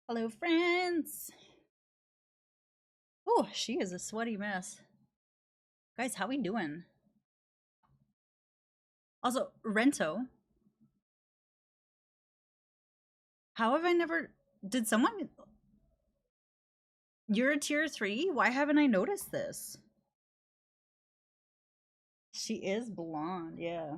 Hello, friends. Oh, she is a sweaty mess. Guys, how we doing? Also, Rento, how have I never... Did someone... You're a tier 3? Why haven't I noticed this? She is blonde, yeah.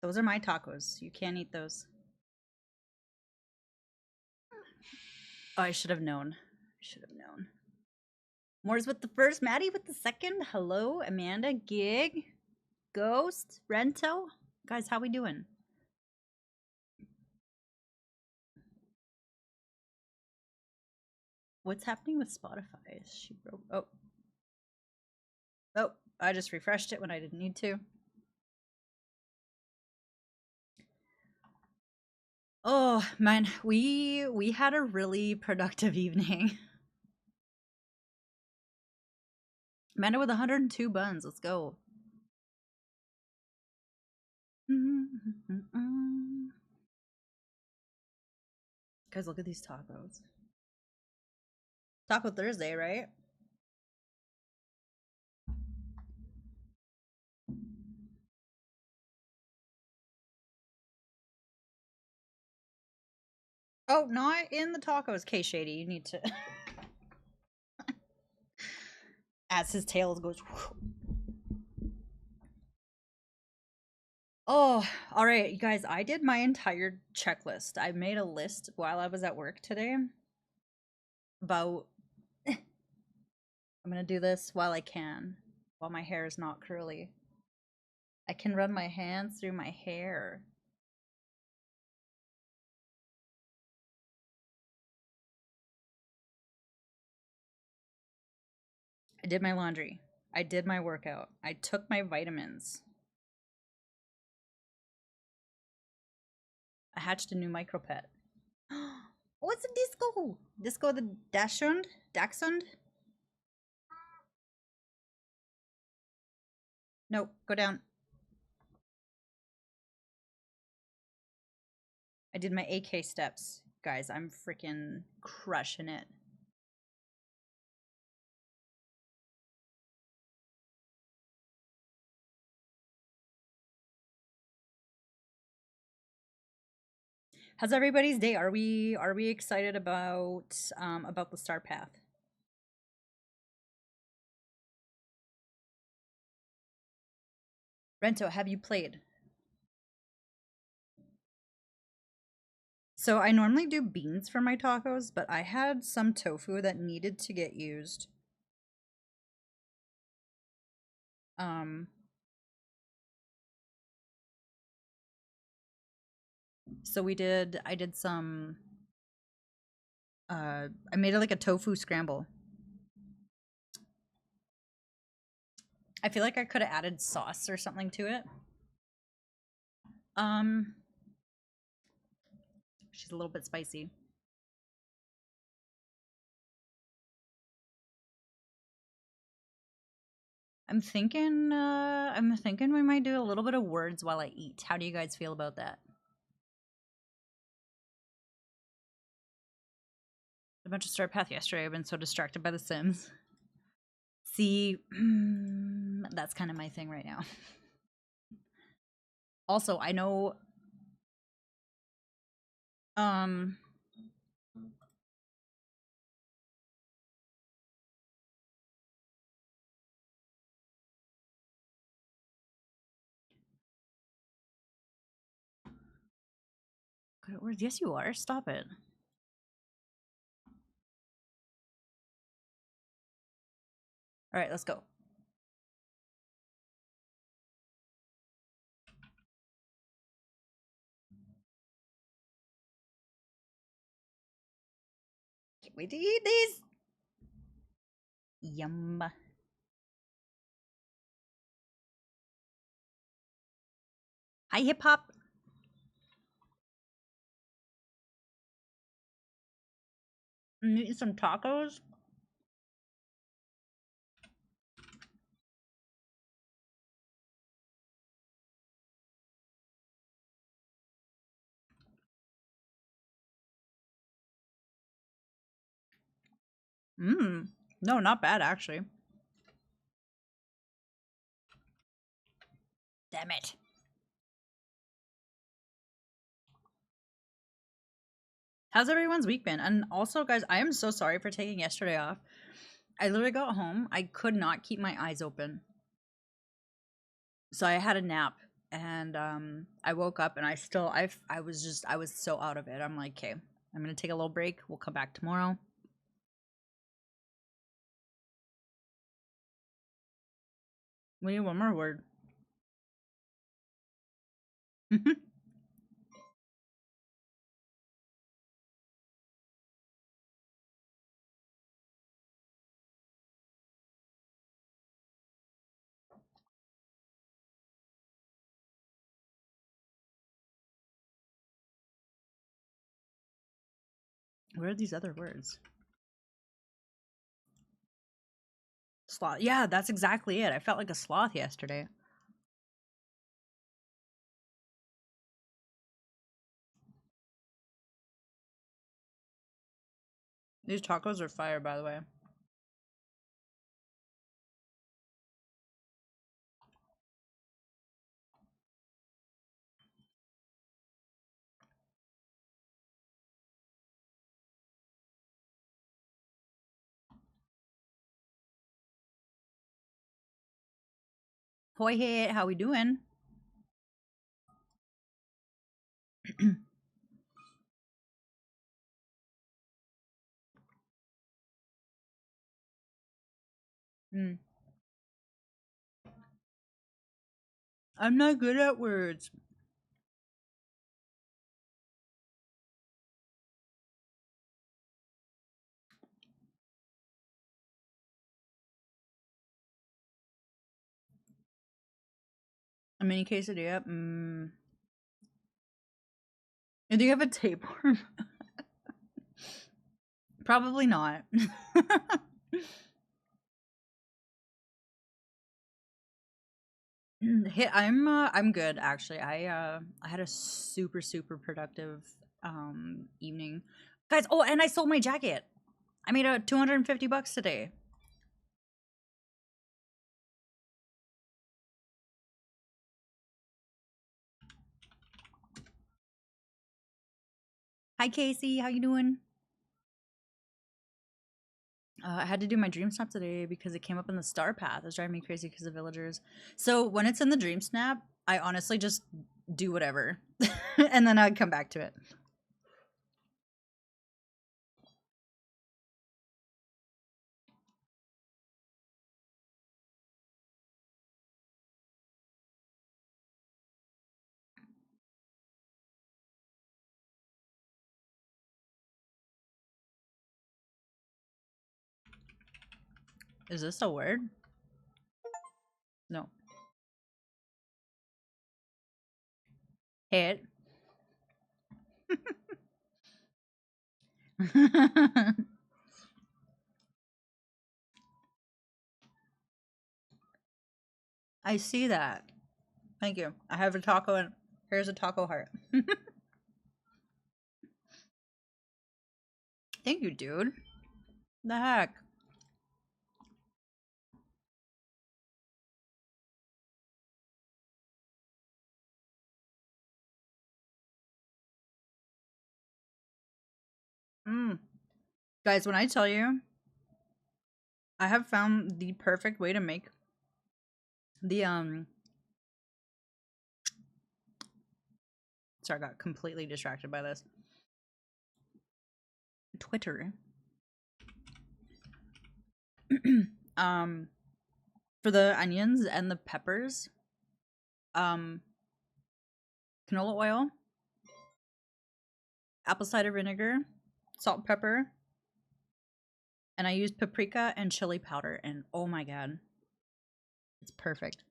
Those are my tacos. You can't eat those. Oh, I should have known. I should have known. Moore's with the first, Maddie with the second. Hello, Amanda, Gig, Ghost, Rento. Guys, how we doing? What's happening with Spotify? She broke... Oh. Oh, I just refreshed it when I didn't need to. Oh, man, we had a really productive evening. Amanda with 102 buns. Let's go. Guys, look at these tacos. Taco Thursday, right? Oh, not in the tacos. K Shady, you need to as his tail goes. Oh, all right, you guys, I did my entire checklist. I made a list while I was at work today about I'm gonna do this while I can, while my hair is not curly. I can run my hands through my hair. I did my laundry. I did my workout. I took my vitamins. I hatched a new micro pet. What's a disco? Disco the Dachshund? Dachshund? Nope, go down. I did my AK steps. Guys, I'm freaking crushing it. How's everybody's day? Are we excited about the star path? Rento, have you played? So I normally do beans for my tacos, but I had some tofu that needed to get used. So I did some I made it like a tofu scramble. I feel like I could have added sauce or something to it. She's a little bit spicy. I'm thinking we might do a little bit of words while I eat. How do you guys feel about that? A bunch of Star Path yesterday. I've been so distracted by The Sims. See, that's kind of my thing right now. Also, I know good words. Yes, you are. Stop it. All right, let's go. Can't wait to eat these. Yum. Hi, hip hop. I'm eating some tacos. Mmm. No, not bad actually. Damn it. How's everyone's week been? And also, guys, I am so sorry for taking yesterday off. I literally got home. I could not keep my eyes open. So I had a nap and I woke up and I was so out of it. I'm like, okay, I'm gonna take a little break. We'll come back tomorrow. We need one more word. What are these other words? Sloth. Yeah, that's exactly it. I felt like a sloth yesterday. These tacos are fire, by the way. Hoi hey, how we doing? Mm. I'm not good at words. A mini quesadilla. Do you have a tapeworm? Probably not. I'm good actually. I had a super productive evening. Guys, oh, and I sold my jacket. I made a $250 today. Hi Casey, how you doing? I had to do my dream snap today because it came up in the star path. It's driving me crazy because of villagers. So when it's in the dream snap, I honestly just do whatever, and then I'd come back to it. Is this a word? No. Hit. I see that. Thank you. I have a taco and here's a taco heart. Thank you, dude. The heck? Mm. Guys, when I tell you, I have found the perfect way to make the sorry, I got completely distracted by this. Twitter. um for the onions and the peppers, um canola oil, apple cider vinegar, salt, pepper, and I use paprika and chili powder, and oh my god, it's perfect.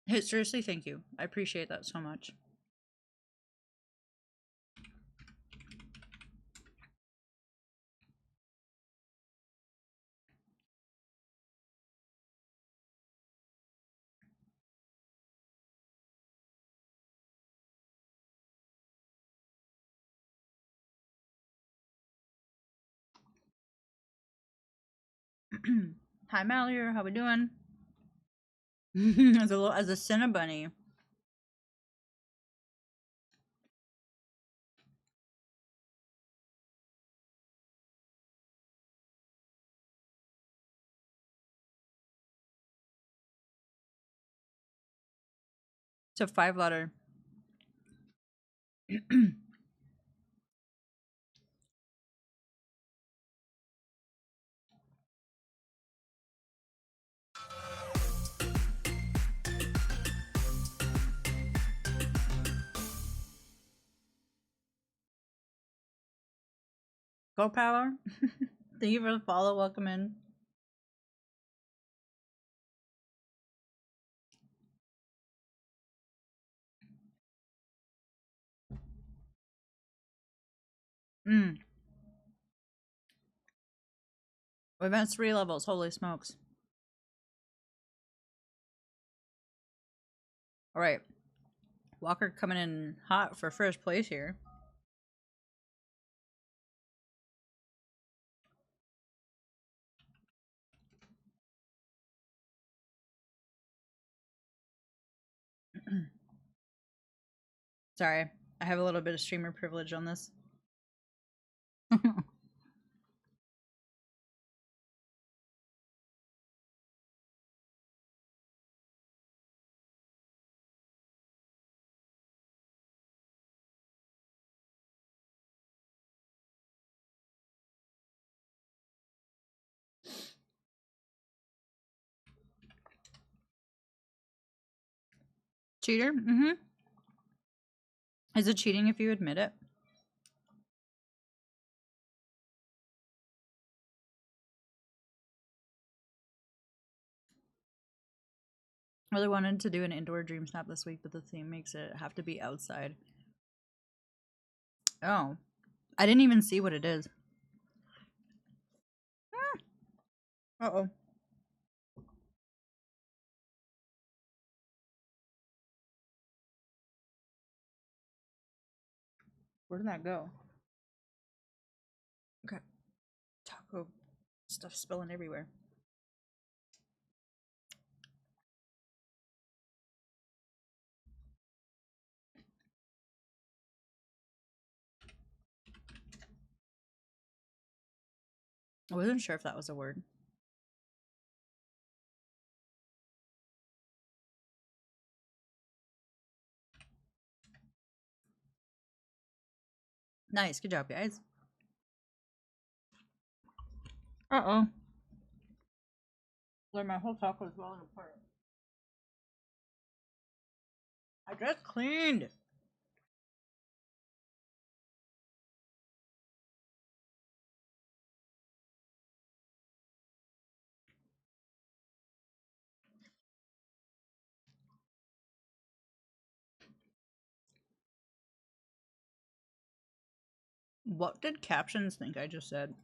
Hey, seriously, thank you. I appreciate that so much. Hi, Mallory. How we doing? as a Cinnabunny. It's a 5 letter. Go Power. Thank you for the follow. Welcome in. Mm. We advanced 3 levels. Holy smokes. All right. Walker coming in hot for first place here. Sorry. I have a little bit of streamer privilege on this. Cheater? Mm-hmm. Is it cheating if you admit it? I really wanted to do an indoor dream snap this week, but the theme makes it have to be outside. Oh. I didn't even see what it is. Uh-oh. Where did that go? Okay. Taco stuff spilling everywhere. I wasn't sure if that was a word. Nice. Good job, guys. Uh-oh. Like my whole taco is falling apart. I just cleaned. What did captions think I just said?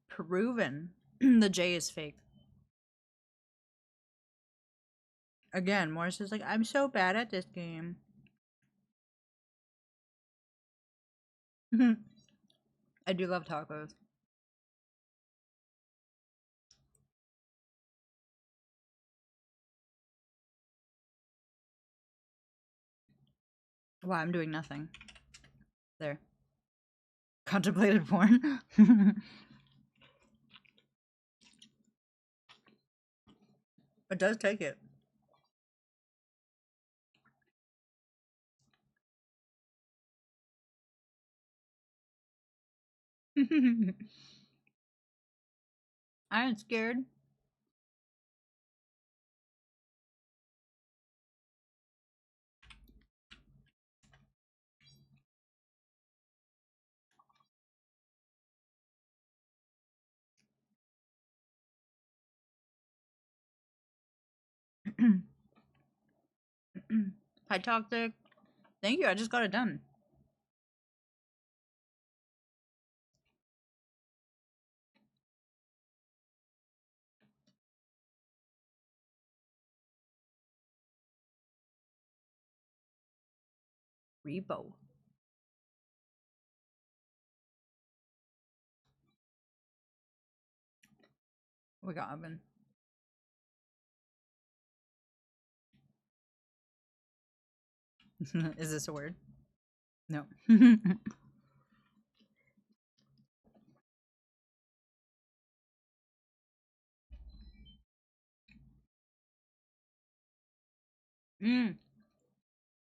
Proven. The J is fake. Again, Morris is like, I'm so bad at this game. I do love tacos. Wow, I'm doing nothing. There. Contemplated porn. It does take it. I ain't scared. Hi, Toxic. Thank you. I just got it done. Rebo. We got oven. Is this a word? No.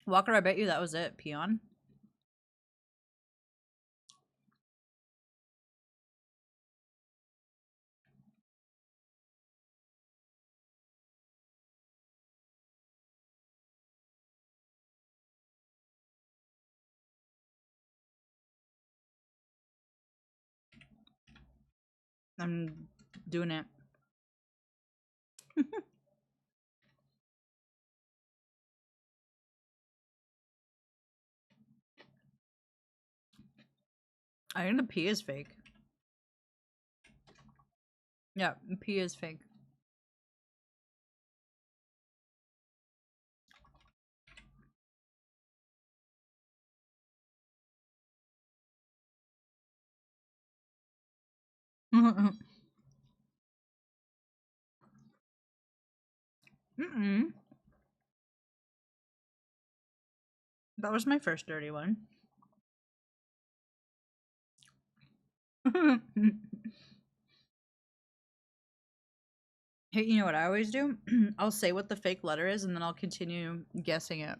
Walker, I bet you that was it. Peon. I'm doing it. I think the P is fake. Yeah, P is fake. That was my first dirty one. Hey, you know what I always do? I'll say what the fake letter is and then I'll continue guessing it.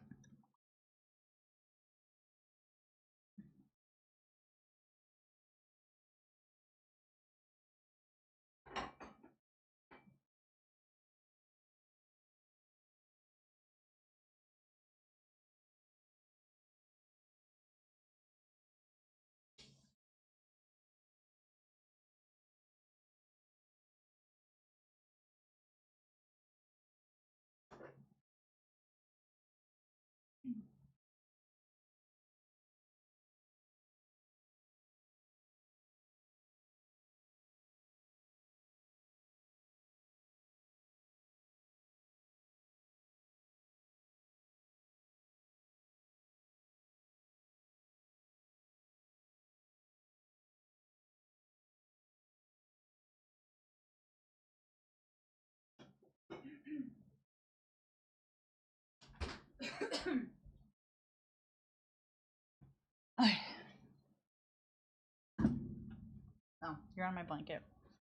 Oh, you're on my blanket.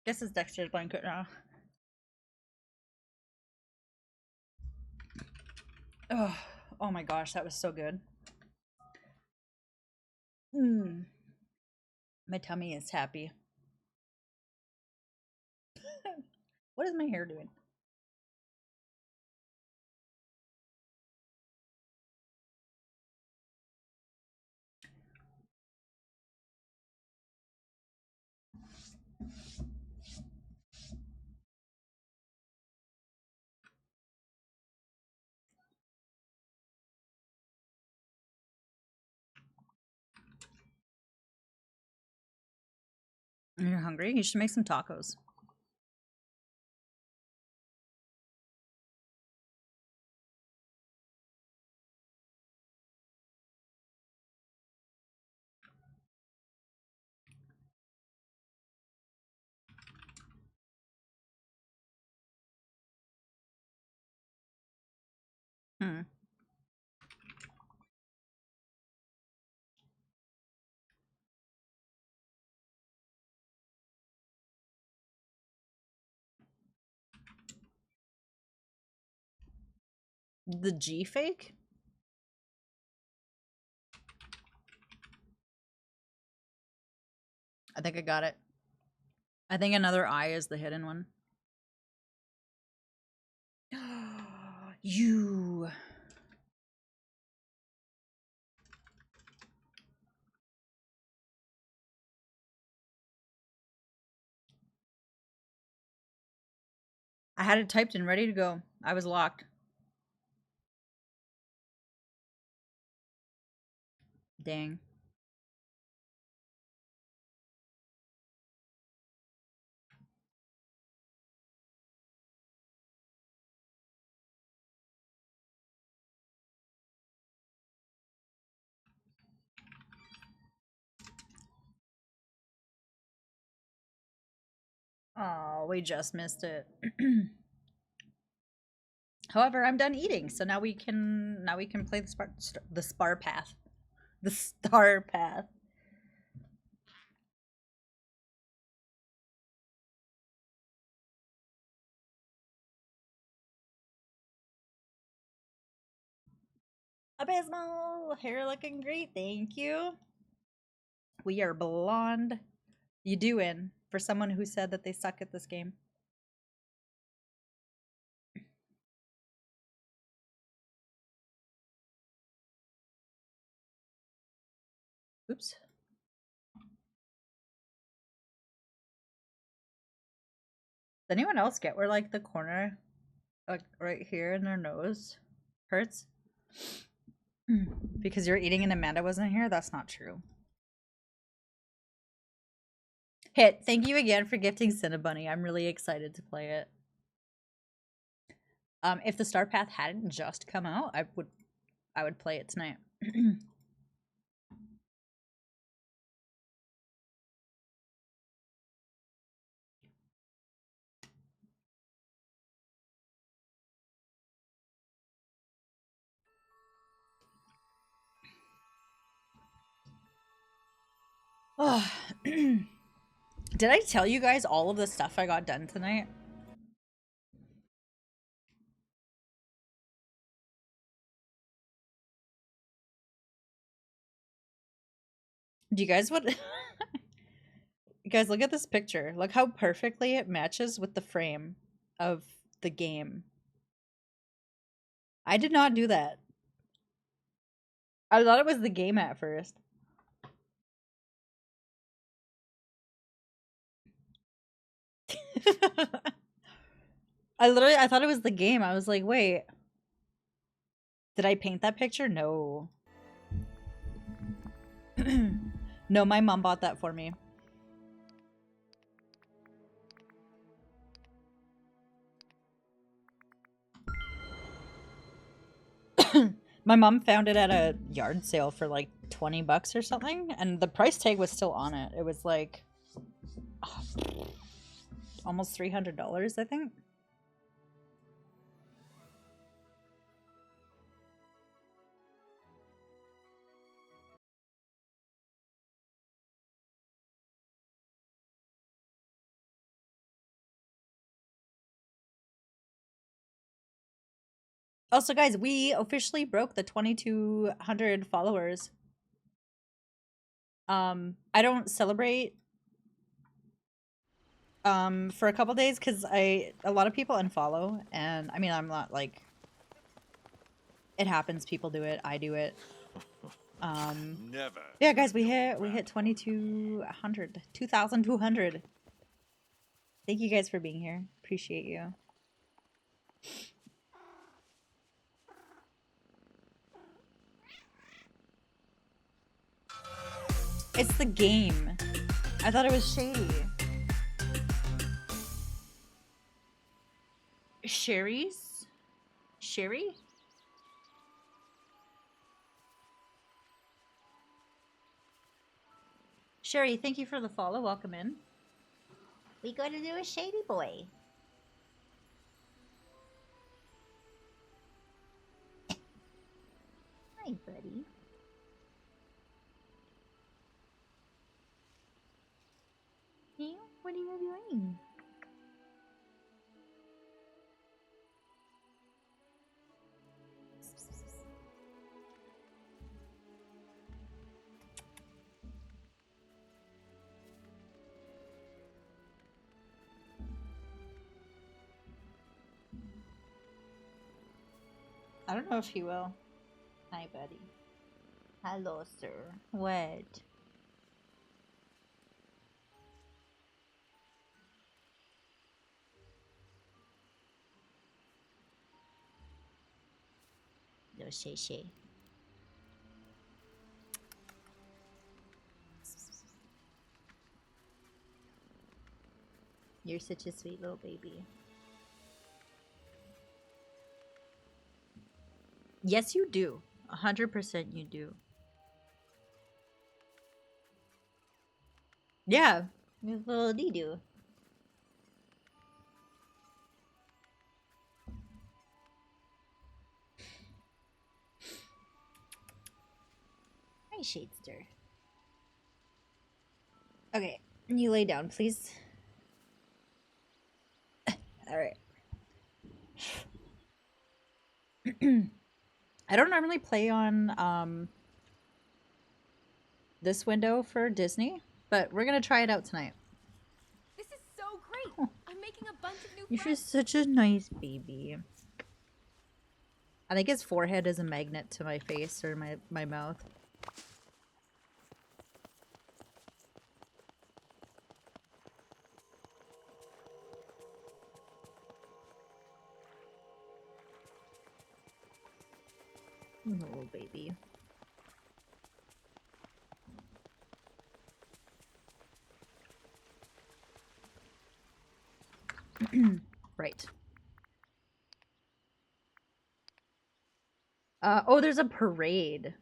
Guess it's Dexter's blanket now. Oh, oh my gosh, that was so good. My tummy is happy. What is my hair doing? You're hungry? You should make some tacos. Hmm. The G fake? I think I got it. I think another I is the hidden one. You. I had it typed and ready to go. I was locked. Dang. Oh, we just missed it. However, I'm done eating, so now we can play the spar path. The star path. Abysmal! Hair looking great, thank you. We are blonde. You doing for someone who said that they suck at this game? Oops. Does anyone else get where like the corner, like right here in their nose, hurts? Because you're eating and Amanda wasn't here? That's not true. Hit, thank you again for gifting Cinnabunny. I'm really excited to play it. If the Star Path hadn't just come out, I would play it tonight. Oh. Did I tell you guys all of the stuff I got done tonight? Do you guys what? Guys, look at this picture. Look how perfectly it matches with the frame of the game. I did not do that. I thought it was the game at first. I thought it was the game. I was like, wait. Did I paint that picture? No. No, my mom bought that for me. My mom found it at a yard sale for like 20 bucks or something, and the price tag was still on it. It was like almost $300, I think. Also, guys, we officially broke the 2,200 followers. I don't celebrate for a couple days because a lot of people unfollow, and I mean, I'm not like, it happens, people do it, I do it. Never. Yeah, guys, we hit 2,200. 2,200. Thank you guys for being here. Appreciate you. It's the game. I thought it was shady. Sherry's? Sherry? Sherry, thank you for the follow. Welcome in. We got to do a shady boy. Hi, buddy. Hey, what are you doing? I don't know if he will. Hi, buddy. Hello, sir. What? No, Shay Shay. You're such a sweet little baby. Yes, you do. 100% you do. Yeah. You little dee-doo. Hi, Shadester. Okay, you lay down, please. Alright. I don't normally play on this window for Disney, but we're gonna try it out tonight. This is so great! I'm making a bunch of new You're friends. just such a nice baby. I think his forehead is a magnet to my face or my mouth. Little baby. Right. Oh, there's a parade.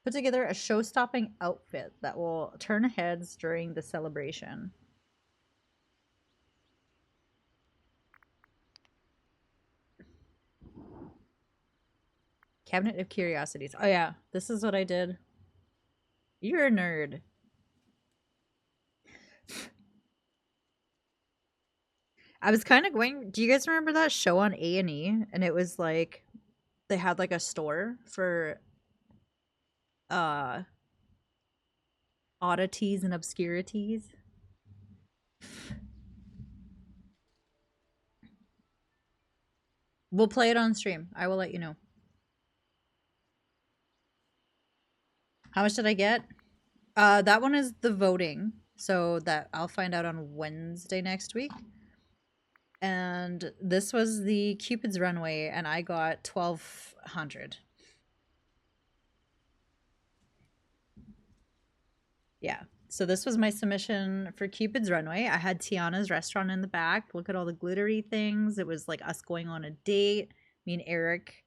Put together a show-stopping outfit that will turn heads during the celebration. Cabinet of Curiosities. Oh yeah, this is what I did. You're a nerd. I was kind of going. Do you guys remember that show on A&E? And it was like they had like a store for uh oddities and obscurities. We'll play it on stream. I will let you know. How much did I get? That one is the voting, so that I'll find out on Wednesday next week. And this was the Cupid's Runway, and I got 1,200. Yeah. So this was my submission for Cupid's Runway. I had Tiana's restaurant in the back. Look at all the glittery things. It was like us going on a date. Me and Eric.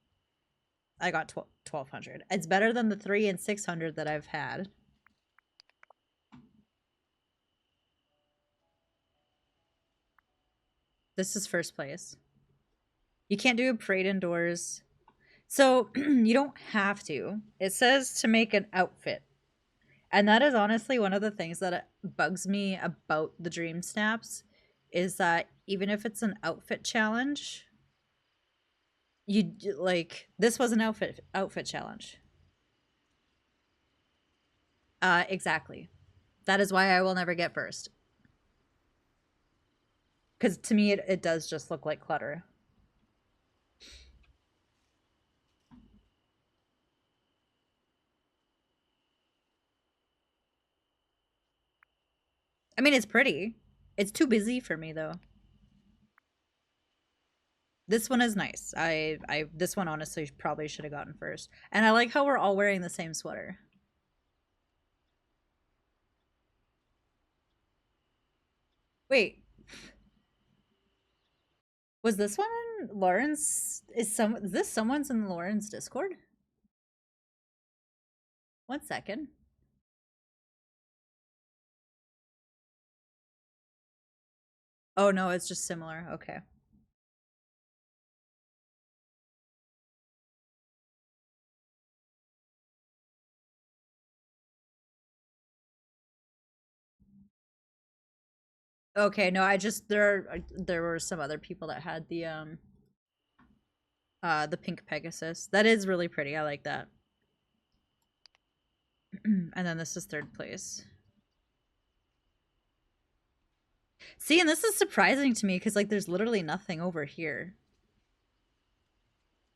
I got 1,200. It's better than the 3 and 600 that I've had. This is first place. You can't do a parade indoors. So you don't have to. It says to make an outfit. And that is honestly one of the things that bugs me about the Dream Snaps is that even if it's an outfit challenge, you like this was an outfit challenge. Exactly. That is why I will never get first. Because to me, it does just look like clutter. I mean, it's pretty. It's too busy for me though. This one is nice. This one honestly probably should have gotten first. And I like how we're all wearing the same sweater. Wait, was this one in Lauren's? Is this someone's in Lauren's Discord? 1 second. Oh no, it's just similar. Okay. Okay, no, I just there were some other people that had the pink Pegasus. That is really pretty. I like that. And then this is third place. See, and this is surprising to me because like there's literally nothing over here.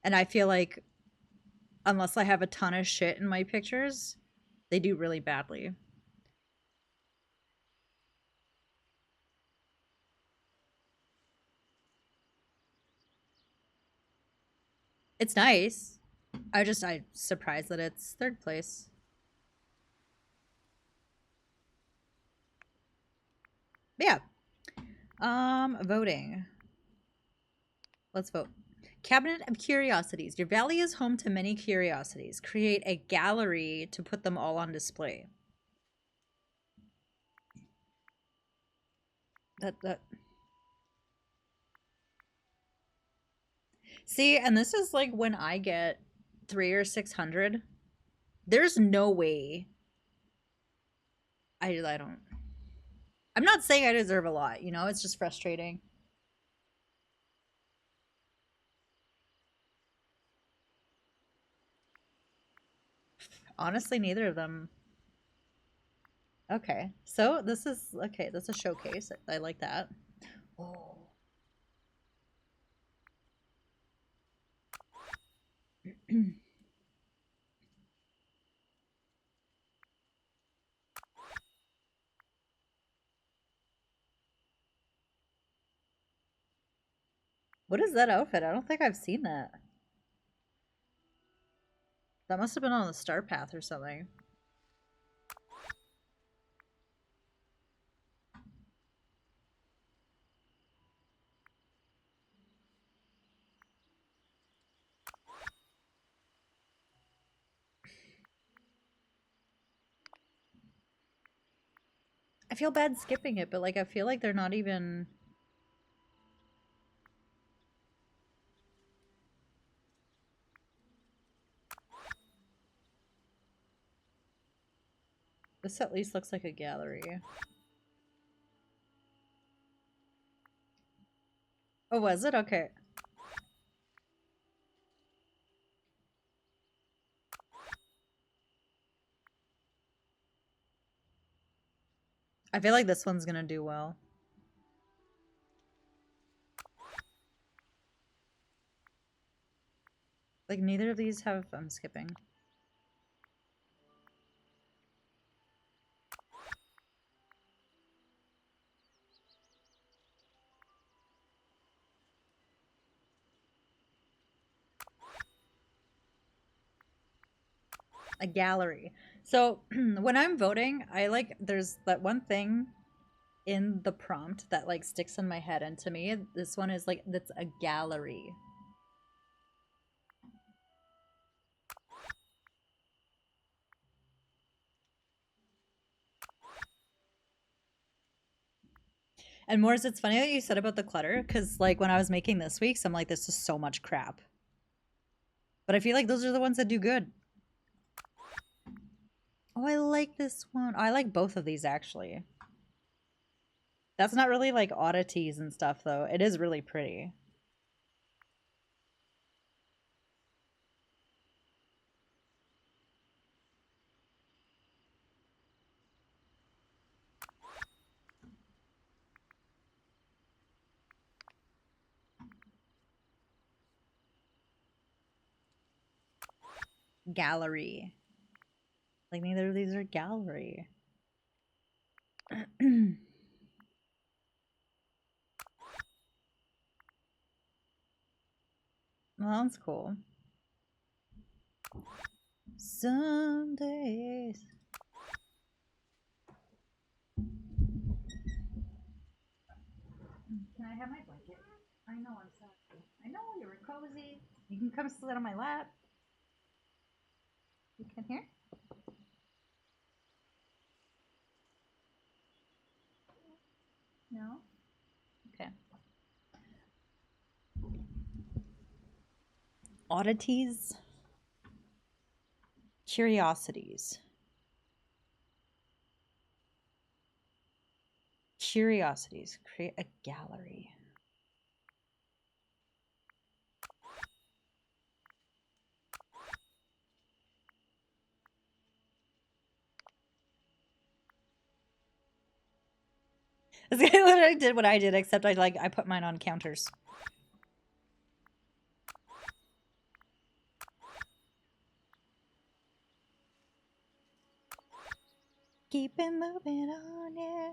And I feel like unless I have a ton of shit in my pictures, they do really badly. It's nice. I'm surprised that it's third place. But yeah. Voting. Let's vote. Cabinet of Curiosities. Your valley is home to many curiosities. Create a gallery to put them all on display. That. See, and this is like when I get 3 or 600. There's no way. I don't. I'm not saying I deserve a lot, you know, it's just frustrating. Honestly, neither of them. Okay. So this is okay, that's a showcase. I like that. Oh. What is that outfit? I don't think I've seen that. That must have been on the Star Path or something. I feel bad skipping it, but like I feel like they're not even. This at least looks like a gallery. Oh, was it? Okay. I feel like this one's gonna do well. Like neither of these have. I'm skipping. A gallery. So when I'm voting, I like there's that one thing in the prompt that like sticks in my head, and to me this one is like that's a gallery. And Mors, it's funny that you said about the clutter because like when I was making this week's, I'm like, this is so much crap. But I feel like those are the ones that do good. Oh, I like this one. Oh, I like both of these actually. That's not really like oddities and stuff though. It is really pretty. Gallery. Like neither of these are gallery. Well, that's cool. Some days. Can I have my blanket? I know I'm sorry. I know you were cozy. You can come sit on my lap. You can hear? No? Okay. Oddities. Curiosities. Curiosities. Create a gallery. This guy literally did what I did, except I put mine on counters. Keep it moving on, yeah.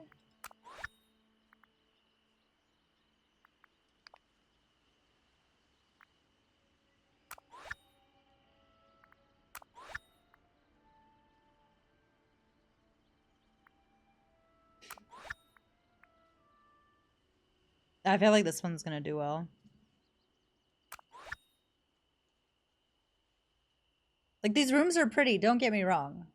I feel like this one's gonna do well. Like, these rooms are pretty, don't get me wrong.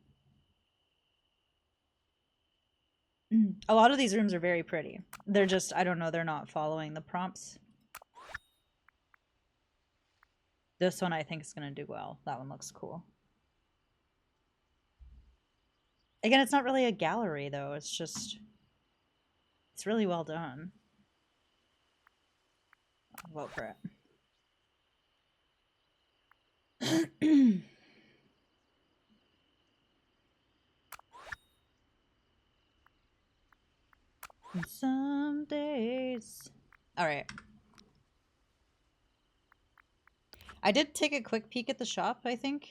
A lot of these rooms are very pretty. They're just, I don't know, they're not following the prompts. This one I think is gonna do well. That one looks cool. Again, it's not really a gallery though, it's just, it's really well done. I'll vote for it. Some days. All right. I did take a quick peek at the shop, I think.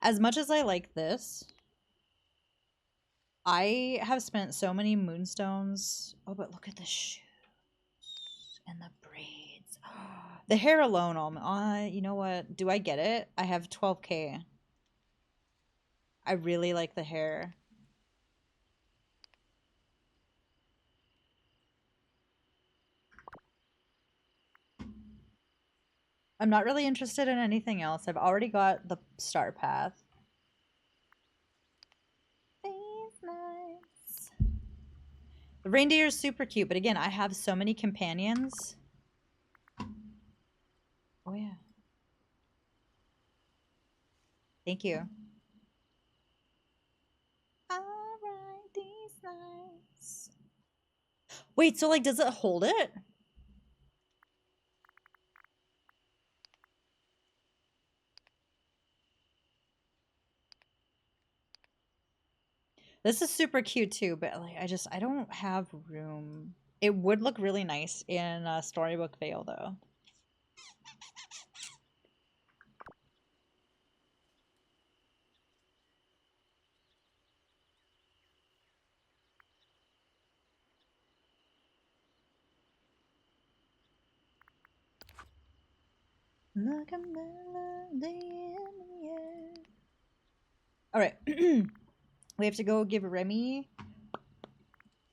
As much as I like this, I have spent so many moonstones. Oh, but look at the shoes and the braids. The hair alone, you know what? Do I get it? I have 12K. I really like the hair. I'm not really interested in anything else. I've already got the star path. Nice. The reindeer is super cute, but again, I have so many companions. Oh yeah. Thank you. Alright, these nights. Wait, so like, does it hold it? This is super cute too, but like, I don't have room. It would look really nice in a Storybook Vale though. Like a melody in the air. All right. We have to go give Remy.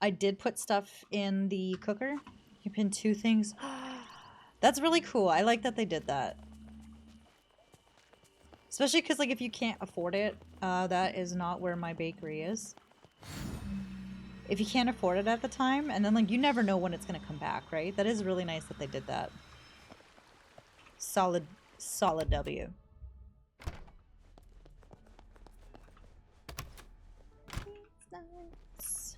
I did put stuff in the cooker. You pin 2 things. That's really cool. I like that they did that. Especially because, like, if you can't afford it, that is not where my bakery is. If you can't afford it at the time, and then, like, you never know when it's going to come back, right? That is really nice that they did that. Solid, solid W. Nice.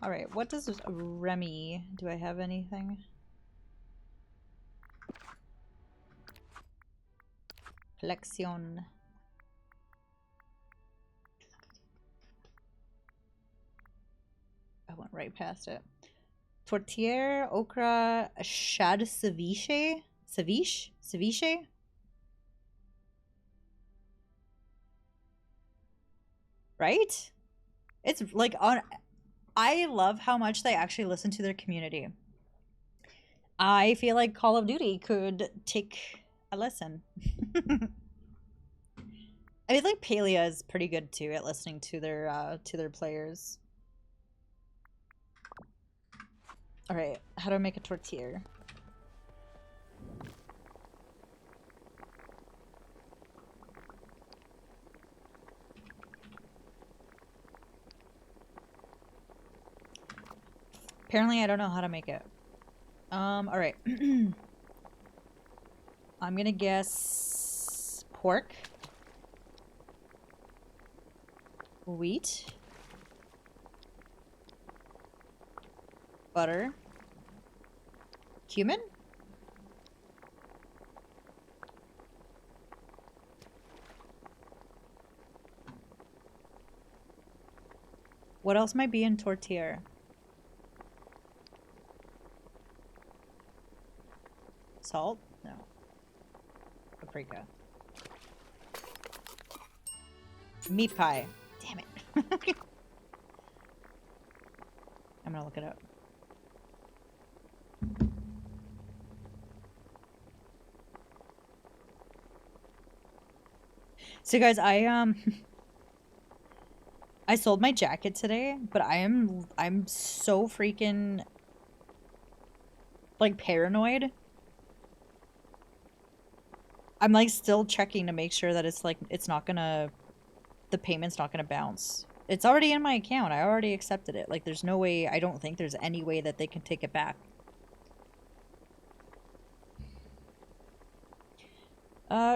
All right. What does Remy? Do I have anything? Flexion. I went right past it. Tortilla, okra, shad ceviche? Ceviche? Ceviche? Right? It's like on. I love how much they actually listen to their community. I feel like Call of Duty could take a lesson. I feel like Palia is pretty good too at listening to their players. All right, how do I make a tortilla? Apparently, I don't know how to make it. All right. I'm gonna guess pork, wheat, butter, cumin. What else might be in tortilla? Salt? No. Paprika. Meat pie. Damn it. I'm gonna look it up. So guys, I sold my jacket today, but I'm so freaking like paranoid. I'm like still checking to make sure that it's like the payment's not gonna bounce. It's already in my account. I already accepted it. Like there's no way, I don't think there's any way that they can take it back.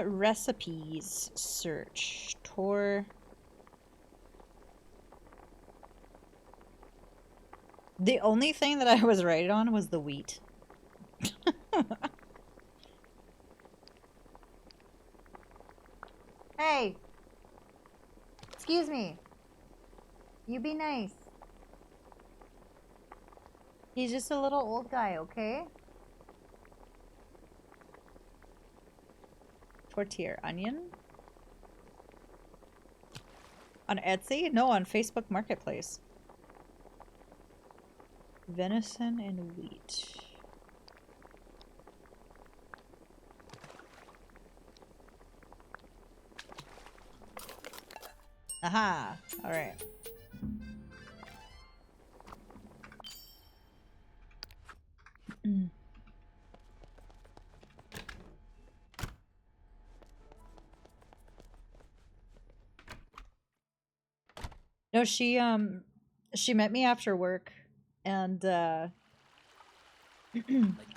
Recipes search tour. The only thing that I was right on was the wheat. Hey! Excuse me. You be nice. He's just a little old guy, okay? Tortilla onion? On Etsy? No, on Facebook Marketplace. Venison and wheat. Aha! Alright. No, she met me after work and I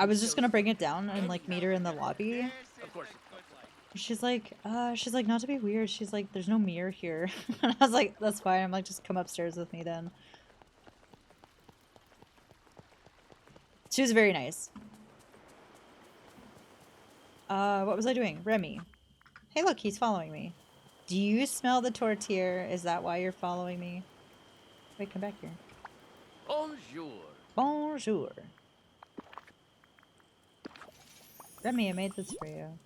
was just gonna bring it down and like meet her in the lobby. She's like, not to be weird. She's like, there's no mirror here. And I was like, that's fine. I'm like, just come upstairs with me then. She was very nice. What was I doing? Remy. Hey, look, he's following me. Do you smell the tortilla? Is that why you're following me? Wait, come back here. Bonjour. Bonjour. Remy, I made this for you.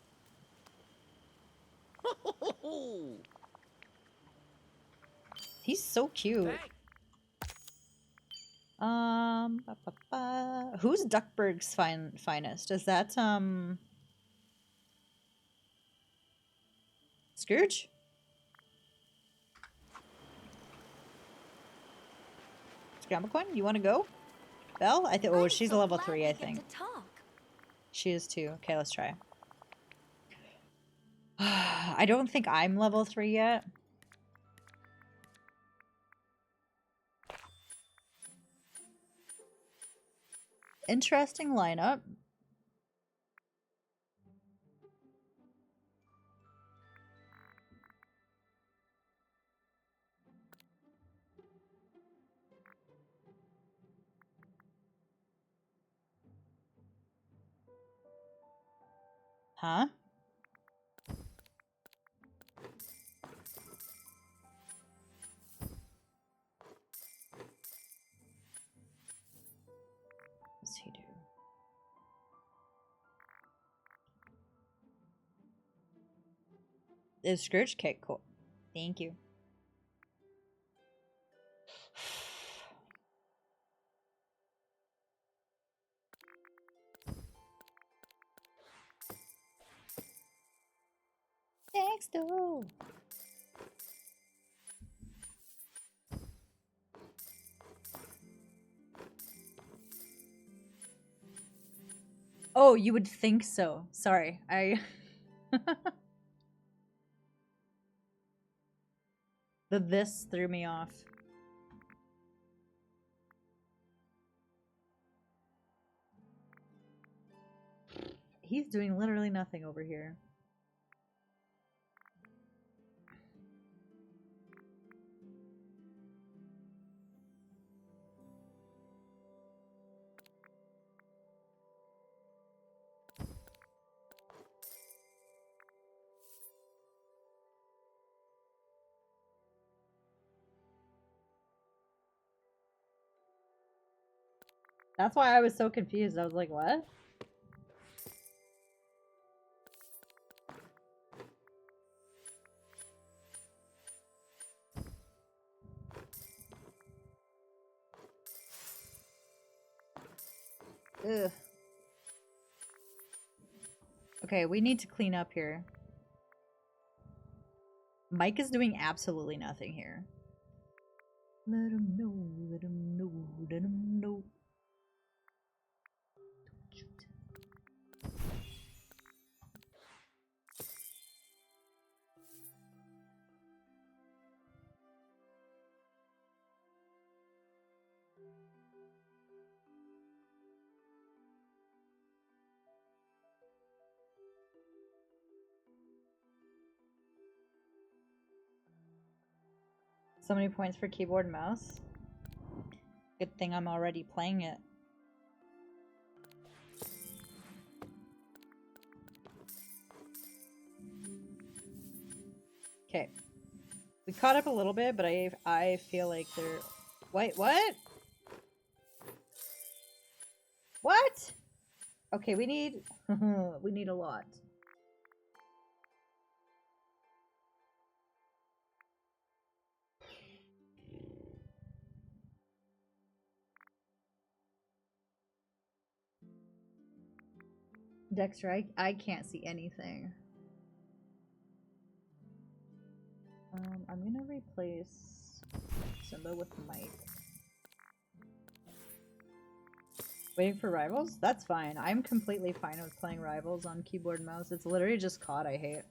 He's so cute. Who's Duckburg's finest? Is that, Scrooge? Scramble Coin, you want to go? Belle? I think. Oh, she's a level 3, I think. She is too. Okay, let's try. I don't think I'm level 3 yet. Interesting lineup. Huh? What's he do? Is Scrooge kick cool? Thank you. Thanks, though. Oh, you would think so. Sorry, this threw me off. He's doing literally nothing over here. That's why I was so confused. I was like, what? Ugh. Okay, we need to clean up here. Mike is doing absolutely nothing here. Let him know, let him know, let him know. So many points for keyboard and mouse. Good thing I'm already playing it. Okay. We caught up a little bit, but I feel like they're... Wait, what? What? Okay, we need... we need a lot. Dexter, I can't see anything. I'm gonna replace Simba with Mike. Waiting for Rivals? That's fine. I'm completely fine with playing Rivals on keyboard and mouse. It's literally just COD I hate.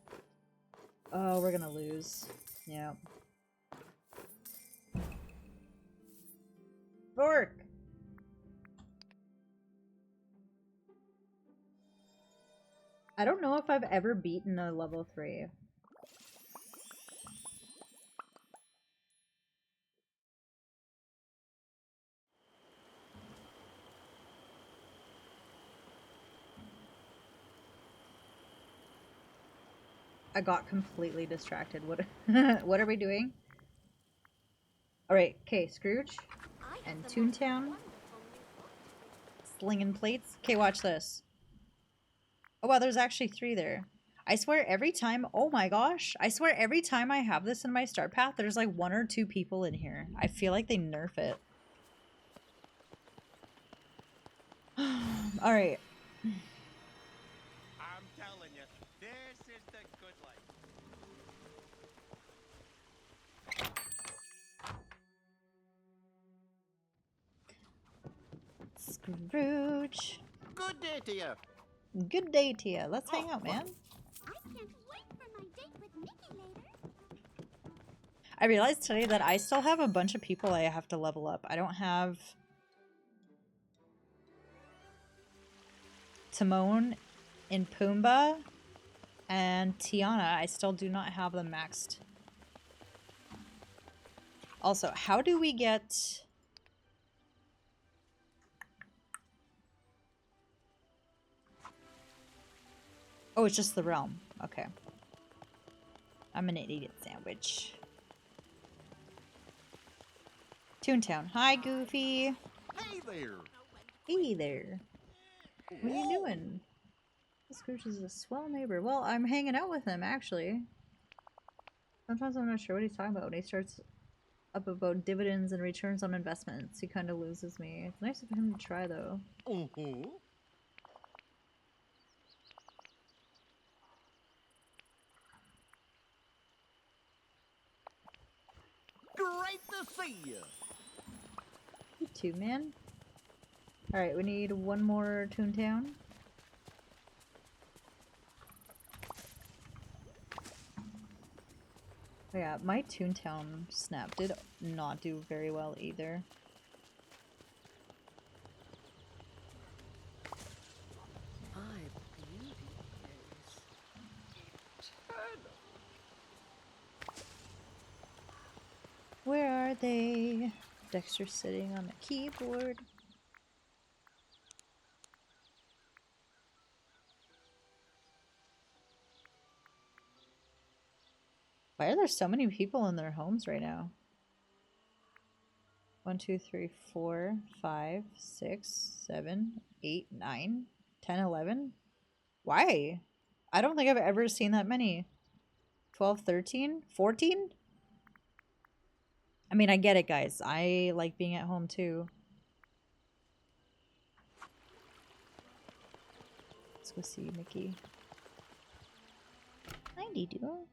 Oh, we're gonna lose. Yeah. Fork! I don't know if I've ever beaten a level 3. I got completely distracted. What what are we doing? Alright, okay, Scrooge and Toontown. Slinging plates. Okay, watch this. Oh wow, there's actually 3 there. I swear every time, oh my gosh, I swear every time I have this in my start path, there's like 1 or 2 people in here. I feel like they nerf it. Alright. I'm telling you, this is the good life. Scrooge. Good day to you. Good day to you. Let's hang out, man. I can't wait for my date with Mickey later. I realized today that I still have a bunch of people I have to level up. I don't have Timon and Pumbaa and Tiana. I still do not have them maxed. Also, how do we get... Oh, it's just the realm. Okay. I'm gonna eat a sandwich. Toontown. Hi, Goofy. Hey there. Hey there. What are you doing? Scrooge is a swell neighbor. Well, I'm hanging out with him, actually. Sometimes I'm not sure what he's talking about when he starts up about dividends and returns on investments. He kind of loses me. It's nice of him to try, though. Great to see you. You too, man. Alright, we need 1 more Toontown. Oh yeah, my Toontown snap did not do very well either. My beauty is eternal. Where are they? Dexter's sitting on the keyboard. Why are there so many people in their homes right now? 1, 2, 3, 4, 5, 6, 7, 8, 9, 10, 11. Why? I don't think I've ever seen that many. 12, 13, 14? I mean, I get it, guys. I like being at home too. Let's go see Mickey. Hi, Dido.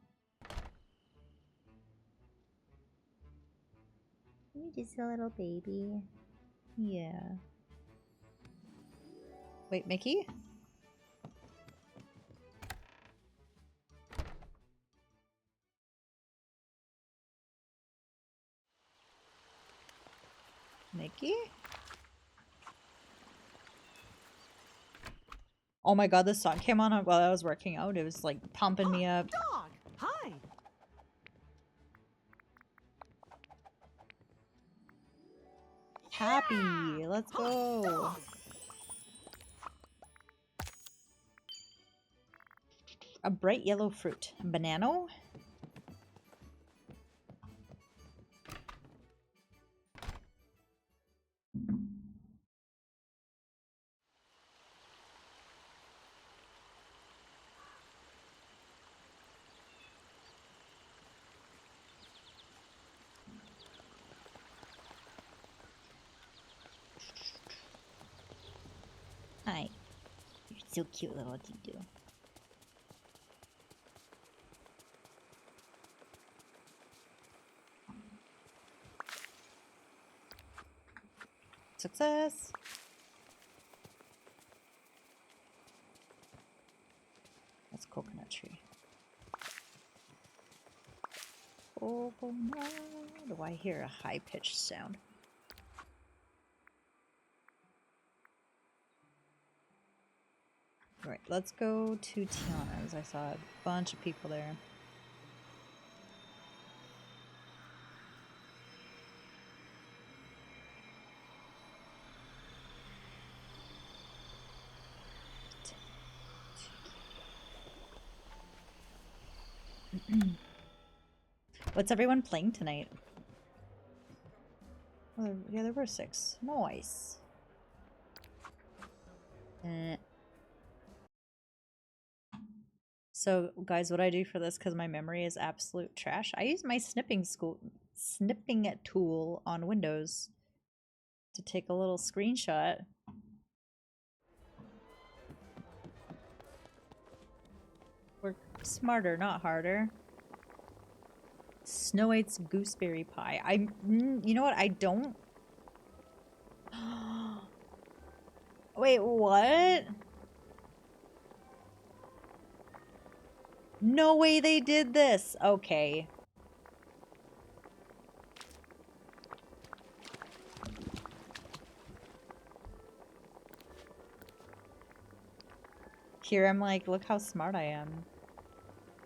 You're just a little baby. Yeah. Wait, Mickey? Mickey? Oh my god, this song came on while I was working out. It was like pumping me up. Dog! Hi! Happy! Let's go! Dog! A bright yellow fruit. Banana? Hi. You're so cute, little Dido. Success! That's coconut tree. Coconut. Do I hear a high-pitched sound? Right, let's go to Tiana's. I saw a bunch of people there. What's everyone playing tonight? Oh, yeah, there were 6. Nice. So, guys, what I do for this, because my memory is absolute trash, I use my snipping tool on Windows to take a little screenshot. Work smarter, not harder. Snow White's gooseberry pie. You know what? I don't. Wait, what? No way they did this. Okay. Here I'm like, look how smart I am.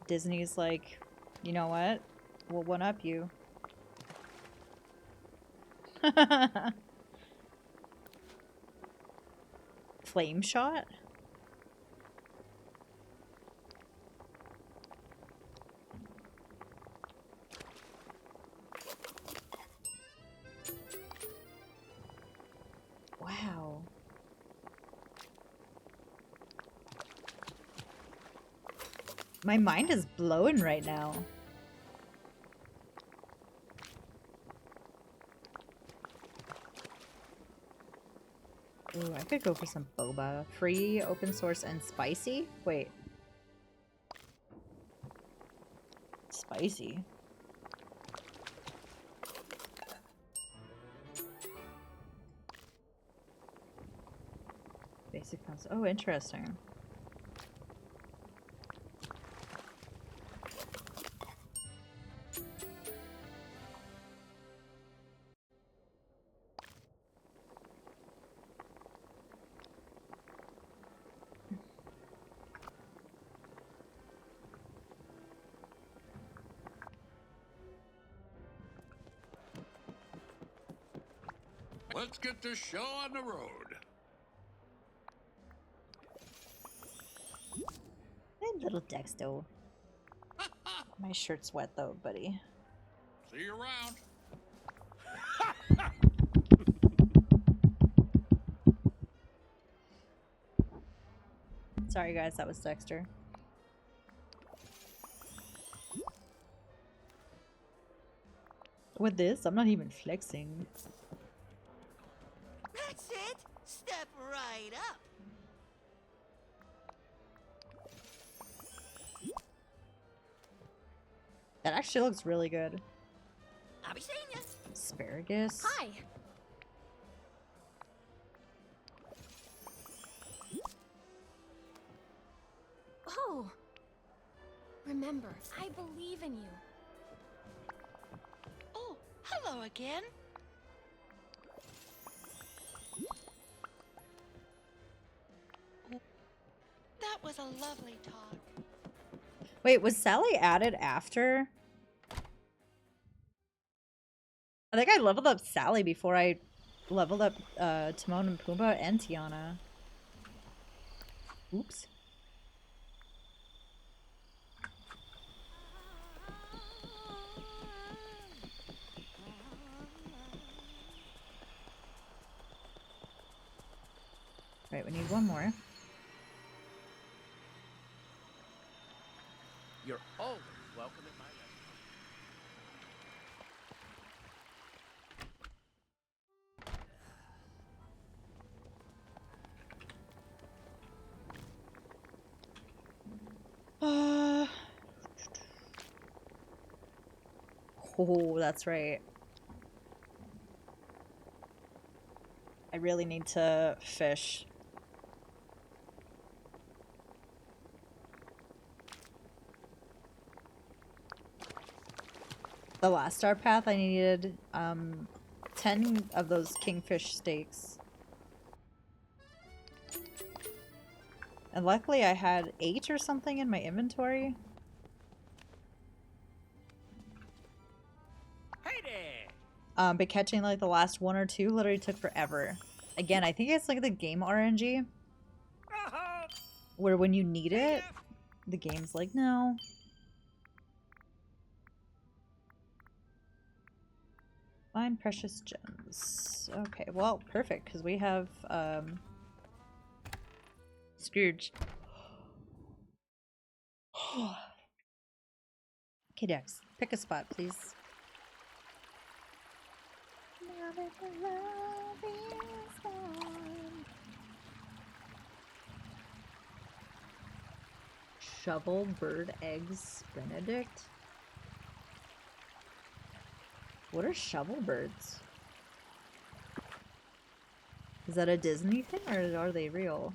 Disney's like, you know what? We'll one up you. Flame shot? Wow. My mind is blowing right now. Ooh, I could go for some boba. Free, open source, and spicy? Wait. Spicy? Basic concept. Oh, interesting. Let's get this show on the road. Hey, little Dexto. My shirt's wet though, buddy. See you around. Sorry guys, that was Dexter. With this, I'm not even flexing. That's it. Step right up. That actually looks really good. I'll be seeing you. Asparagus. Hi. Oh. Remember, I believe in you. Oh, hello again. That was a lovely talk. Wait, was Sally added after? I think I leveled up Sally before I leveled up Timon and Pumbaa and Tiana. Oops. Right, we need one more. You're always welcome at my restaurant. Oh, that's right. I really need to fish. The last star path, I needed 10 of those kingfish steaks. And luckily I had 8 or something in my inventory. Hey there! But catching like the last 1 or 2 literally took forever. Again, I think it's like the game RNG, Uh-huh. where when you need it, the game's like, no. Find precious gems. Okay, well, perfect, because we have, Scourge. Okay, Dex, pick a spot, please. Now that the love is gone. Shovel bird eggs Benedict? What are shovel birds? Is that a Disney thing or are they real?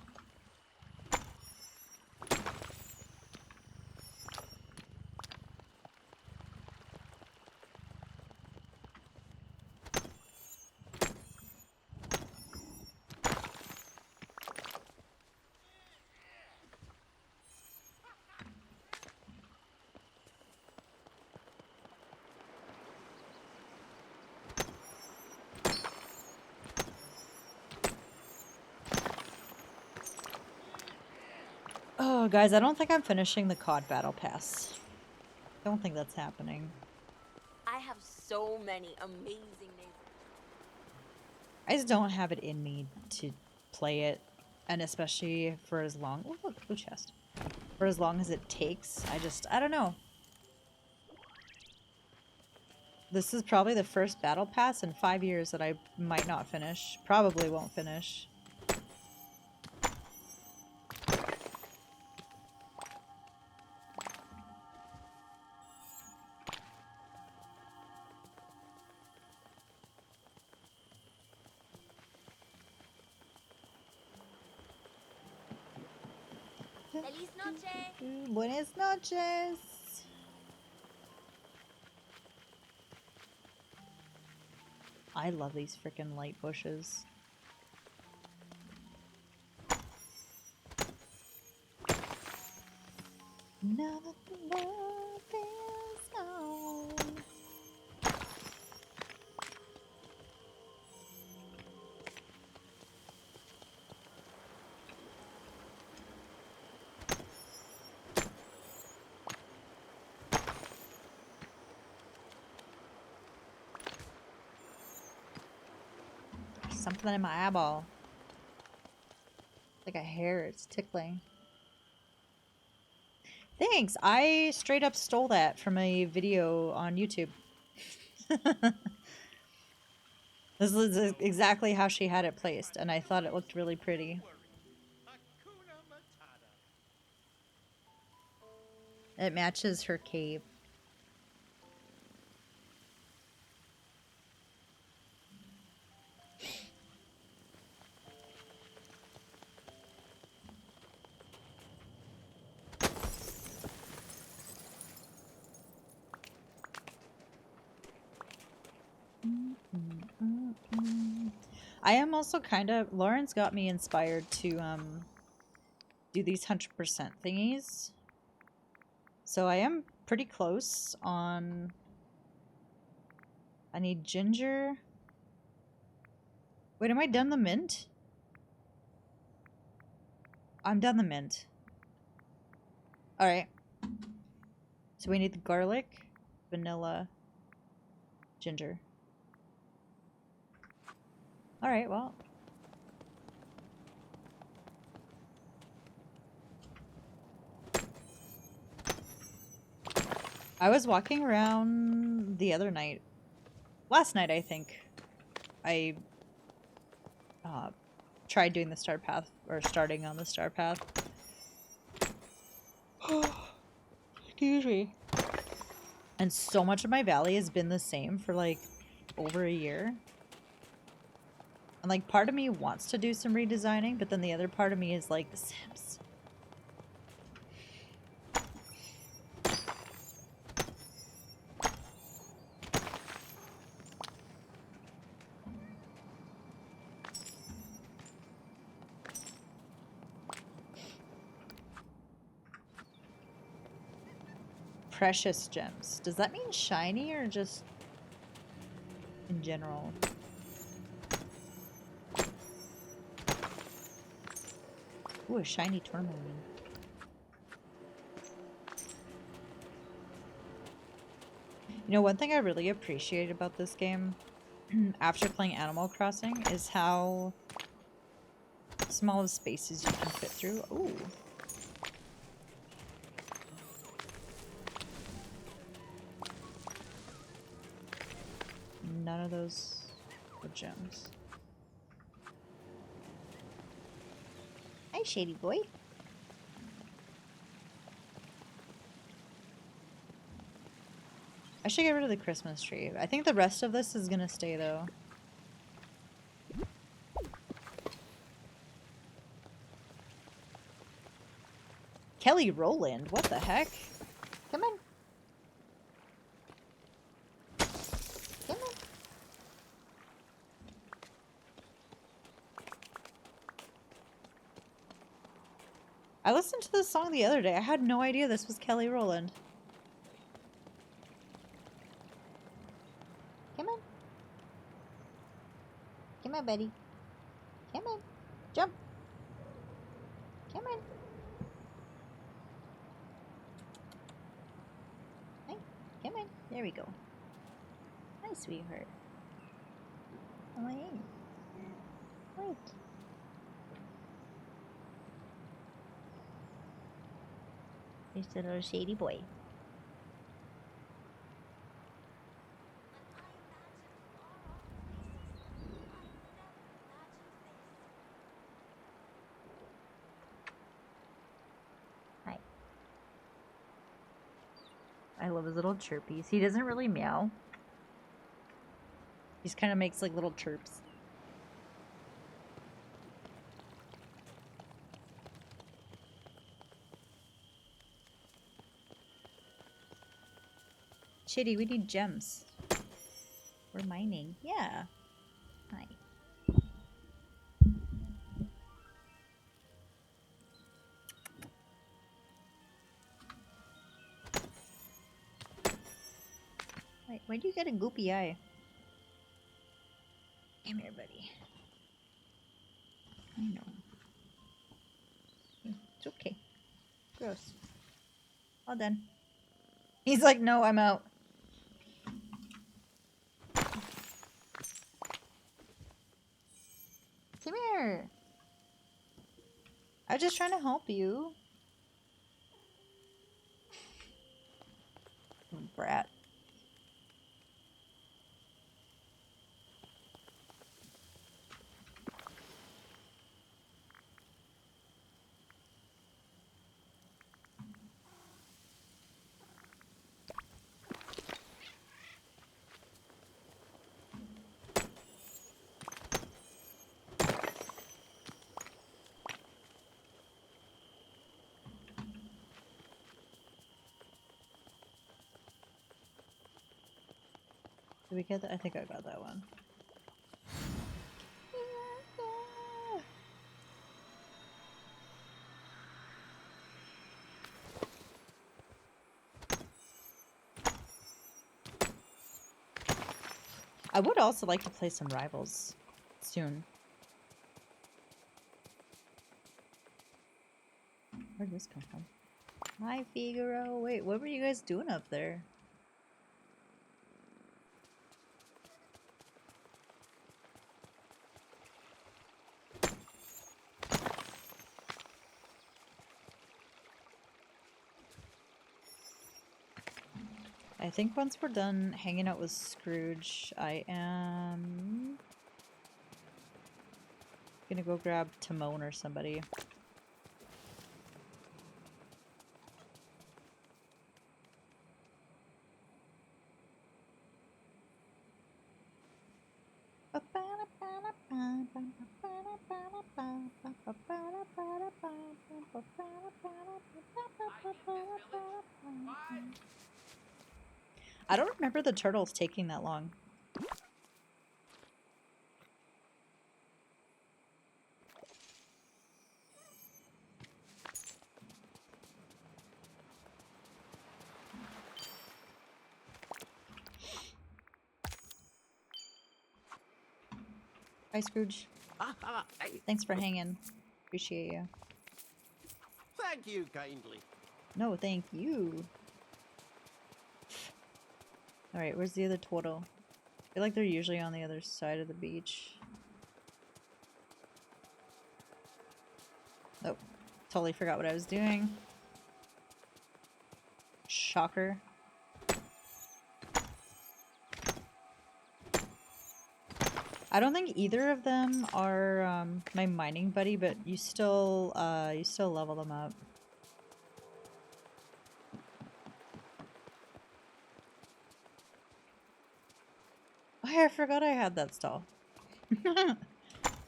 Oh, guys, I don't think I'm finishing the COD Battle Pass. Don't think that's happening. I have so many amazing neighbors. I just don't have it in me to play it, and especially for as long— oh, look, blue chest. For as long as it takes, I don't know. This is probably the first Battle Pass in 5 years that I might not finish. Probably won't finish. Feliz noche! Buenas noches! I love these freaking light bushes. Now that the love is gone. There's something in my eyeball. Like a hair, it's tickling. Thanks, I straight up stole that from a video on YouTube. This is exactly how she had it placed, and I thought it looked really pretty. Hakuna Matata. It matches her cape. I am also kind of... Lauren's got me inspired to do these 100% thingies. So I am pretty close on... I need ginger. Wait, am I done the mint? I'm done the mint. Alright. So we need the garlic, vanilla, ginger. Alright, well. I was walking around the other night. Last night, I think. I tried doing the star path, or starting on the star path. Excuse me. And so much of my valley has been the same for like over a year. And like part of me wants to do some redesigning, but then the other part of me is like, The Sims. Precious gems. Does that mean shiny or just in general? Ooh, a shiny tourmaline. You know, one thing I really appreciate about this game after playing Animal Crossing is how small of spaces you can fit through. Ooh. None of those were gems. Hi, Shady Boy. I should get rid of the Christmas tree. I think the rest of this is gonna stay, though. Kelly Rowland, what the heck? Come on. Come on. I listened to this song the other day. I had no idea this was Kelly Rowland. Come on. Come on, buddy. Come on. Jump. Come on. Hey, come on. There we go. Hi, sweetheart. Come on in. Wait. Here's the little shady boy. Hi. I love his little chirpies. He doesn't really meow. He just kind of makes like little chirps. Shady, we need gems. We're mining. Yeah. Hi. Wait, why do you get a goopy eye? Come here, buddy. I know. It's okay. Gross. All done. He's like, no, I'm out. Come here. I was just trying to help you. Brat. Did we get that? I think I got that one. I would also like to play some Rivals soon. Where'd this come from? Hi, Figaro. Wait, what were you guys doing up there? I think once we're done hanging out with Scrooge, I am gonna go grab Timon or somebody. I don't remember the turtles taking that long. Bye, Scrooge. Hey, Thanks for hanging. Appreciate you. thank you kindly. No, thank you. Alright, where's the other turtle? I feel like they're usually on the other side of the beach. Oh, totally forgot what I was doing. Shocker. I don't think either of them are my mining buddy, but you still level them up. Oh, I forgot I had that stall. I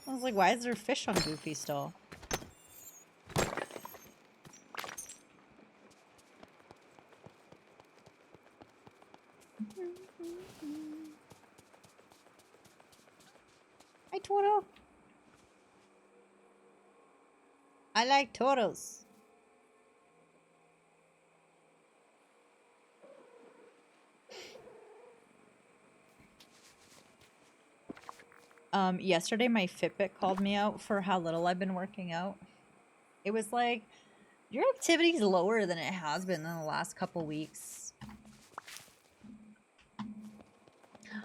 was like, why is there fish on Goofy stall? Hi, turtle. I like turtles. Yesterday my Fitbit called me out for how little I've been working out. It was like, your activity's lower than it has been in the last couple weeks.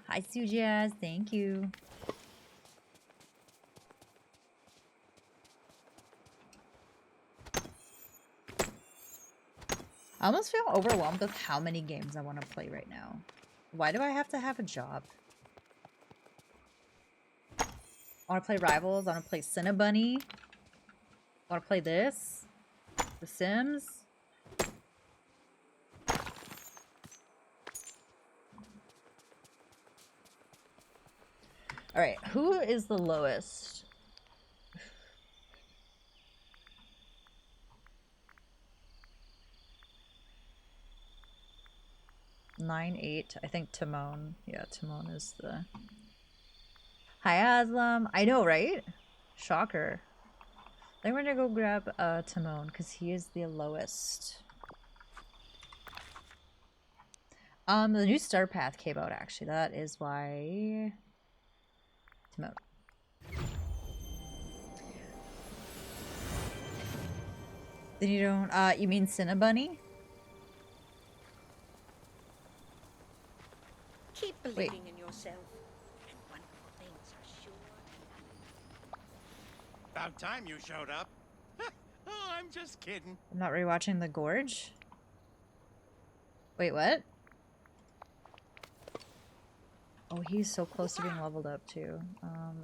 Hi, Sujaz. Thank you. I almost feel overwhelmed with how many games I want to play right now. Why do I have to have a job? I want to play Rivals. I want to play Cinnabunny. I want to play this. The Sims. Alright, who is the lowest? Nine, 8. I think Timon. Yeah, Timon is the... Hi, Aslam. I know, right? Shocker. Then we're gonna go grab Timon, because he is the lowest. The new Star Path came out, actually. That is why... Timon. Then you don't... you mean Cinnabunny? Keep believing in yourself, and wonderful things are sure to happen. About time you showed up. Oh, I'm just kidding. I'm not rewatching The Gorge. Wait, what? Oh, he's so close to being leveled up, too.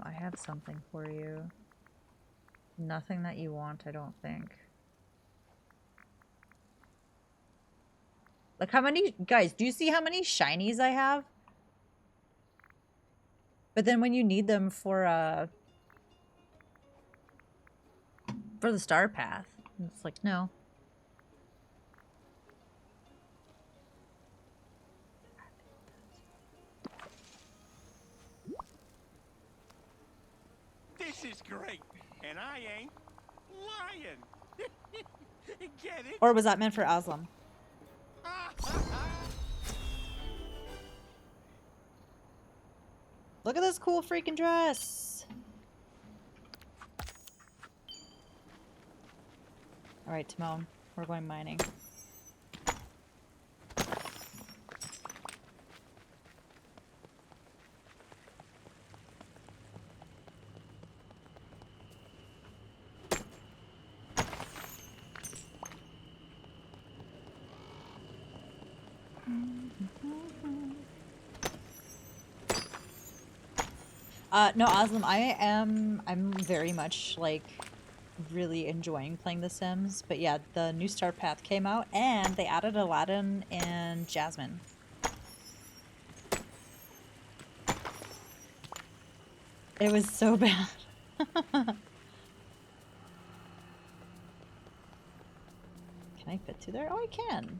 I have something for you. Nothing that you want, I don't think. Look how many... Guys, do you see how many shinies I have? But then when you need them for the Star Path, it's like, no. This is great, and I ain't lying. Get it? Or was that meant for Aslam? Look at this cool freaking dress. Alright, Timon. We're going mining. No, Aslam, I'm very much, like, really enjoying playing The Sims. But yeah, the new Star Path came out, and they added Aladdin and Jasmine. It was so bad. Can I fit through there? Oh, I can.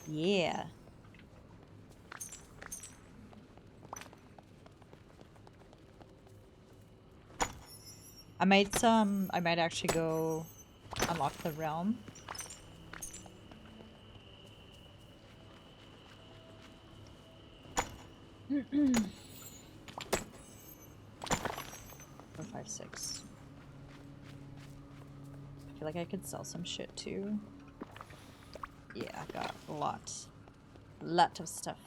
Yeah. I might actually go unlock the realm. Four, five, six. I feel like I could sell some shit too. Yeah, I got a lot of stuff.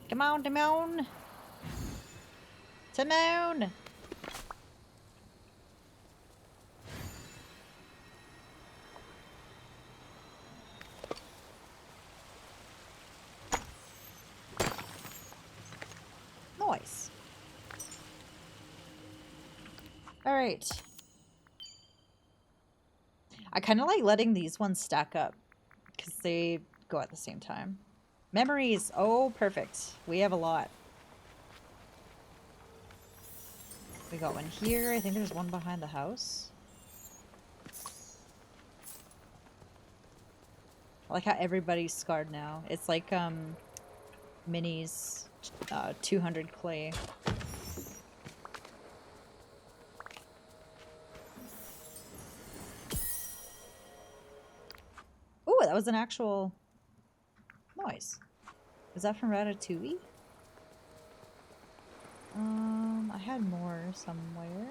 Come on, Timon! Timon! Nice. Alright. I kind of like letting these ones stack up because they go at the same time. Memories! Oh, perfect. We have a lot. We got one here. I think there's one behind the house. I like how everybody's scarred now. It's like, Minnie's 200 clay. Ooh, that was an actual noise. Was that from Ratatouille? I had more somewhere.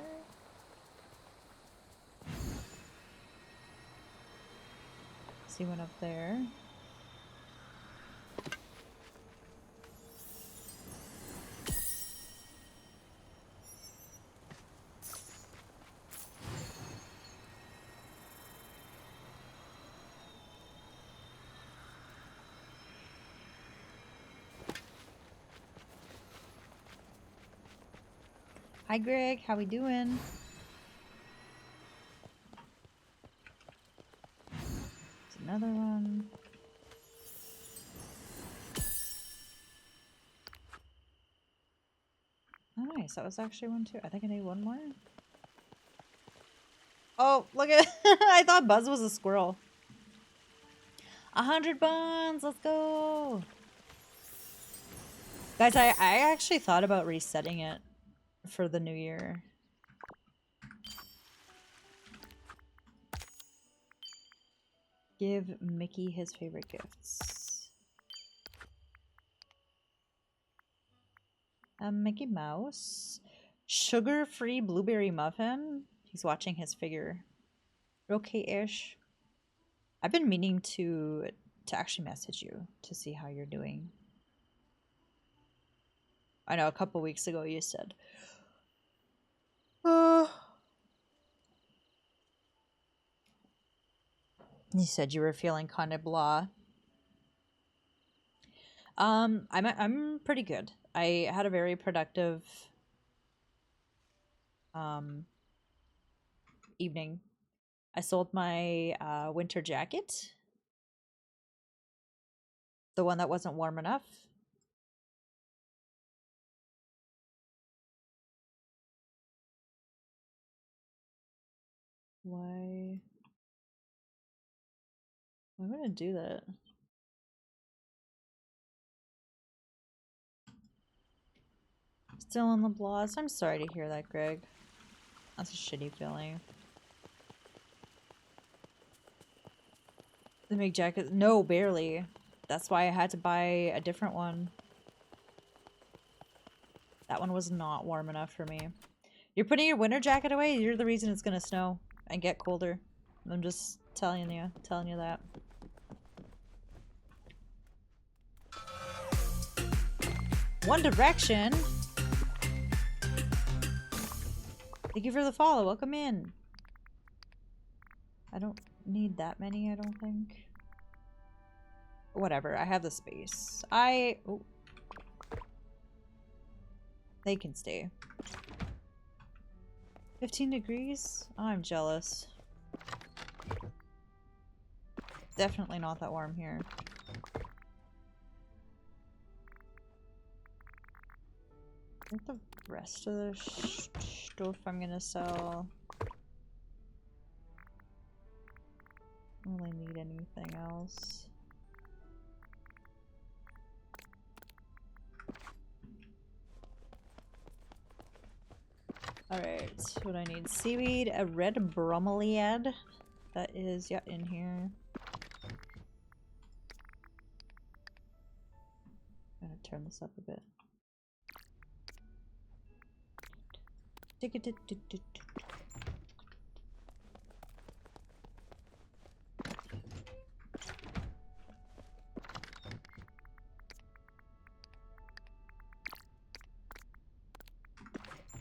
See one up there. Hi Greg, how we doing? There's another one. Oh nice, that was actually one too. I think I need one more. Oh, look at I thought Buzz was a squirrel. 100 buns, let's go! Guys, I actually thought about resetting it for the new year. Give Mickey his favorite gifts. Mickey Mouse. Sugar-free blueberry muffin. He's watching his figure. Okay-ish. I've been meaning to actually message you to see how you're doing. I know a couple weeks ago you said, you said you were feeling kind of blah. I'm pretty good. I had a very productive evening. I sold my winter jacket. The one that wasn't warm enough. Why? Why would I do that? Still in the bloss. I'm sorry to hear that, Greg. That's a shitty feeling. The make jacket? No, barely. That's why I had to buy a different one. That one was not warm enough for me. You're putting your winter jacket away? You're the reason it's gonna snow and get colder. I'm just telling you that. One Direction. Thank you for the follow. Welcome in. I don't need that many, I don't think. Whatever, I have the space. Oh. They can stay. 15 degrees? Oh, I'm jealous. Definitely not that warm here. I think the rest of the stuff I'm gonna sell. I don't really need anything else. Alright, what do I need? Seaweed, a red bromeliad. That is, yeah, in here. I'm gonna turn this up a bit.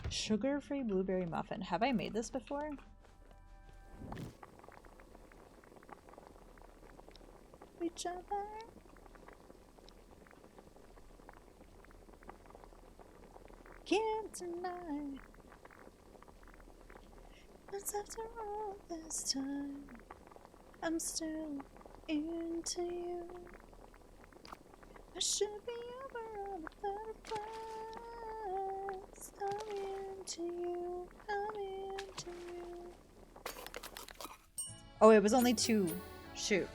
Sugar-free blueberry muffin. Have I made this before? Each other. Can't deny. Cause after all this time, I'm still into you. I should be over all the butterflies. I'm into you. I'm into you. Oh, it was only 2. Shoot.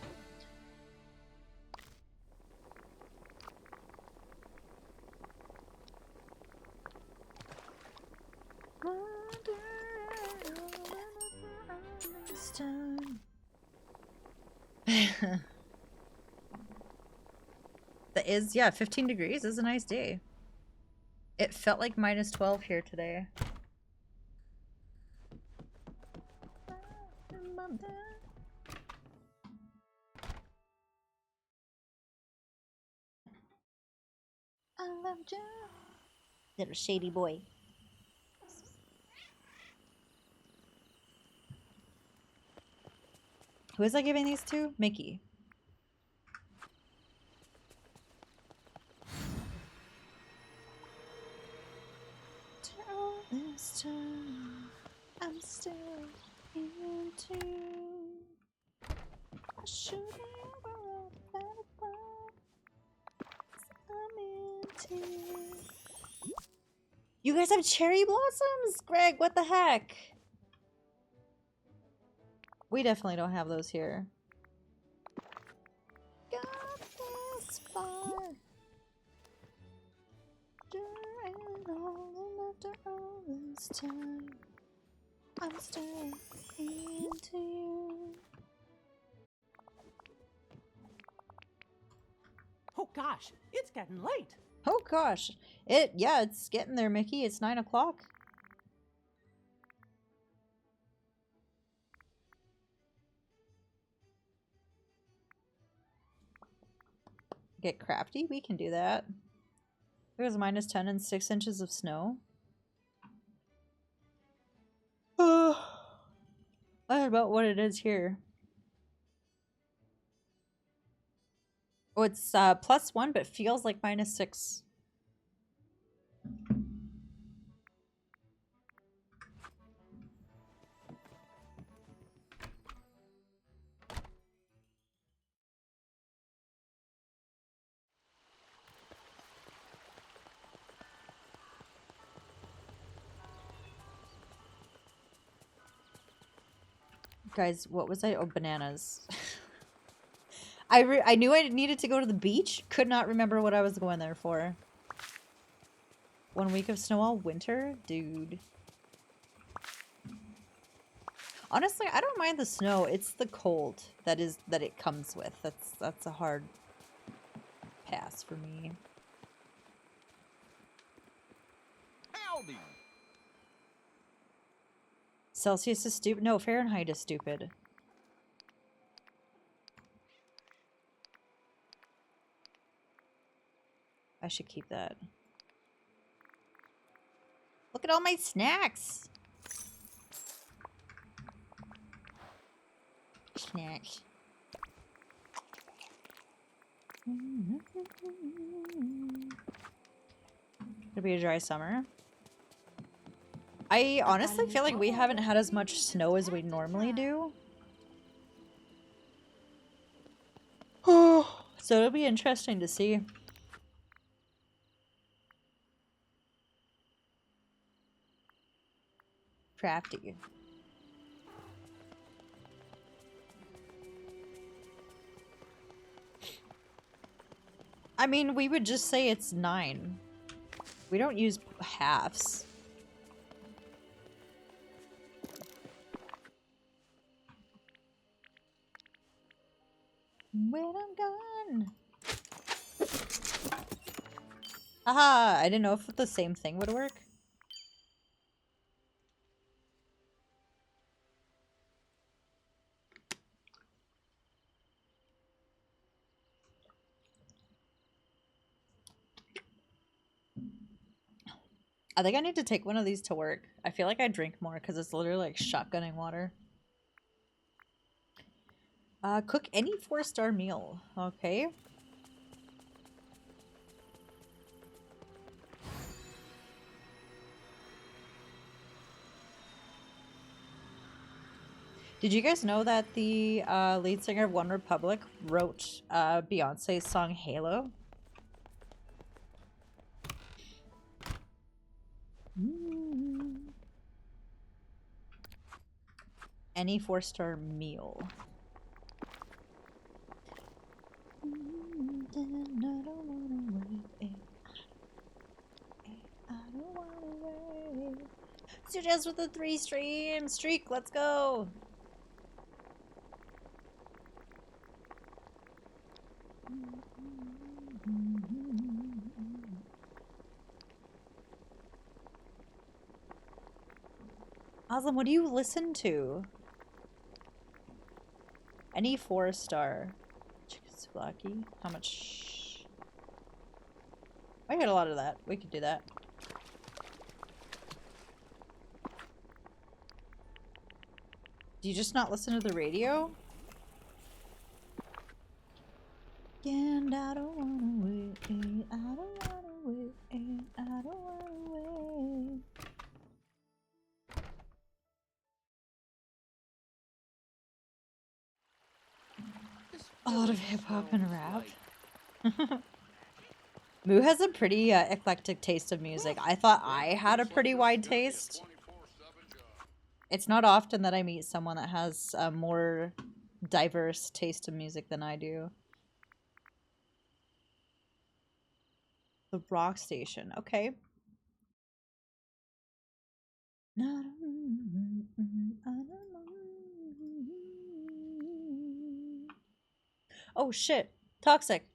That is, yeah, 15 degrees is a nice day. It felt like minus 12 here today. I loved you. Little shady boy. Who is I giving these to? Mickey. All this time, I'm still into you. I should be over all the butterflies. I'm into you. You guys have cherry blossoms? Greg, what the heck? We definitely don't have those here. Got this far. After all this time, I'm still into you. Oh gosh, it's getting late. Oh gosh. Yeah, it's getting there, Mickey. It's 9 o'clock. Get crafty? We can do that. It was minus 10 and 6 inches of snow. That's about what it is here. Oh, it's +1, but feels like minus 6. Guys, what was I? Oh, bananas. I knew I needed to go to the beach. Could not remember what I was going there for. 1 week of snow all winter? Dude. Honestly, I don't mind the snow. It's the cold that it comes with. That's a hard pass for me. Howdy. Celsius is stupid. No, Fahrenheit is stupid. I should keep that. Look at all my snacks. Snacks. It'll be a dry summer. I honestly feel like we haven't had as much snow as we normally do. Oh, so it'll be interesting to see. Crafty. I mean, we would just say it's 9. We don't use halves. When I'm gone. Haha, I didn't know if the same thing would work. I think I need to take one of these to work. I feel like I drink more because it's literally like shotgunning water. Cook any 4-star meal. Okay. Did you guys know that the lead singer of One Republic wrote Beyonce's song Halo? Any 4-star meal. Suggest with a 3-stream streak. Let's go. Awesome. What do you listen to? Any 4-star. Chicken souvlaki. How much? I got a lot of that. We could do that. Do you just not listen to the radio? And I don't wanna wait. I don't wanna wait. I don't wanna wait. A lot of hip-hop and rap. Moo has a pretty eclectic taste of music. I thought I had a pretty wide taste. It's not often that I meet someone that has a more diverse taste of music than I do. The rock station. Okay. Oh shit. Toxic.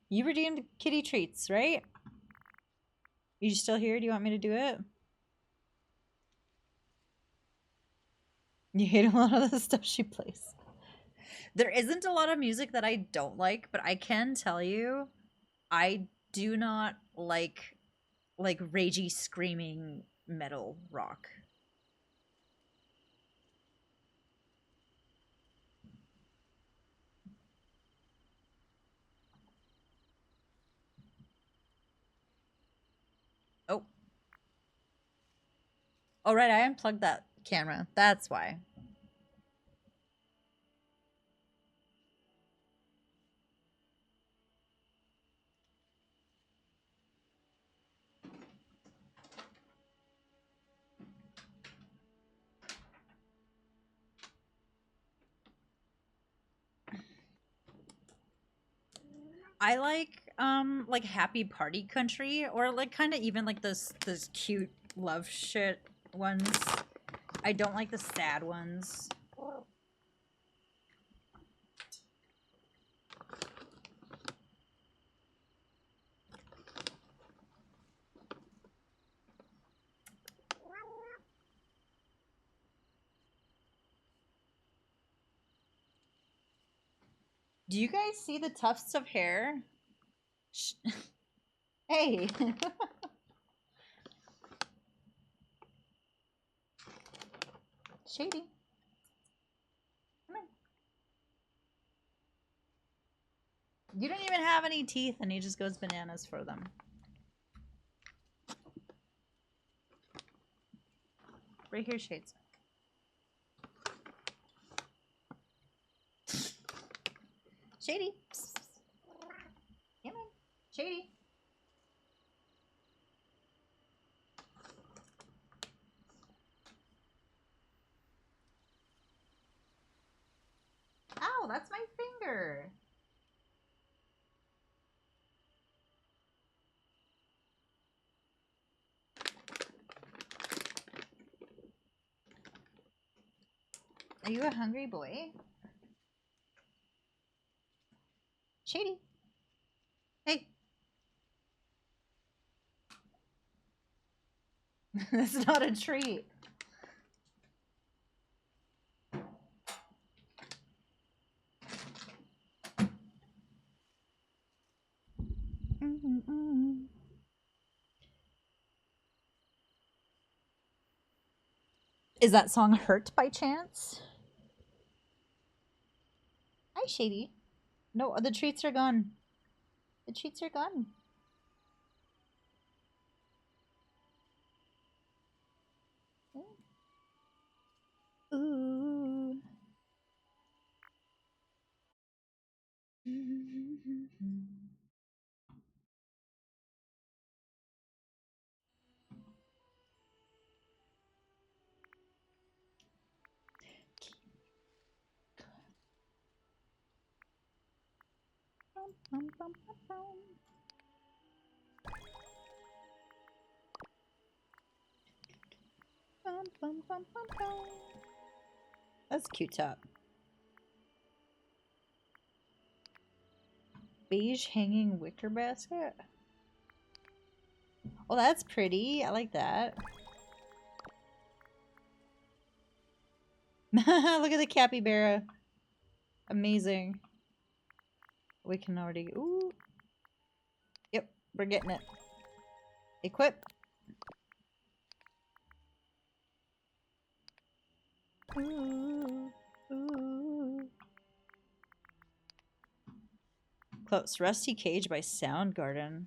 You redeemed kitty treats, right? You still here? Do you want me to do it? You hate a lot of the stuff she plays. There isn't a lot of music that I don't like, but I can tell you, I do not like ragey screaming metal rock. Oh. Oh, right, I unplugged that camera. That's why. I like happy party country, or like kind of even like those cute love shit ones. I don't like the sad ones. Do you guys see the tufts of hair? Hey. Shady. Come on. You don't even have any teeth, and he just goes bananas for them. Right here, Shades. Shady. Come on. Shady. Ow, that's my finger. Are you a hungry boy? Shady. Hey. That's not a treat. Is that song Hurt by chance? Hi, Shady. No, the treats are gone. The treats are gone. Ooh. That's a cute top. Beige hanging wicker basket. Oh, that's pretty. I like that. Look at the capybara. Amazing. We can already... Ooh. Yep, we're getting it. Equip. Ooh. Ooh. Close. Rusty Cage by Soundgarden.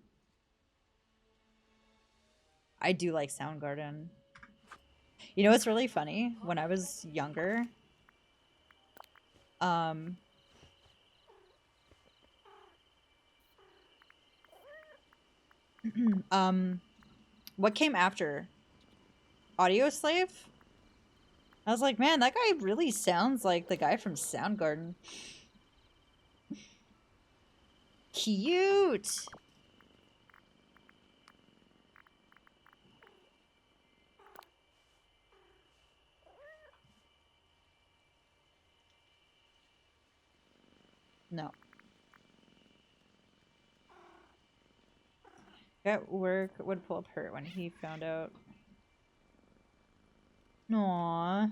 I do like Soundgarden. You know what's really funny? When I was younger, um, what came after? Audio Slave? I was like, man, that guy really sounds like the guy from Soundgarden. Cute! No. At work would pull up hurt when he found out. Aww.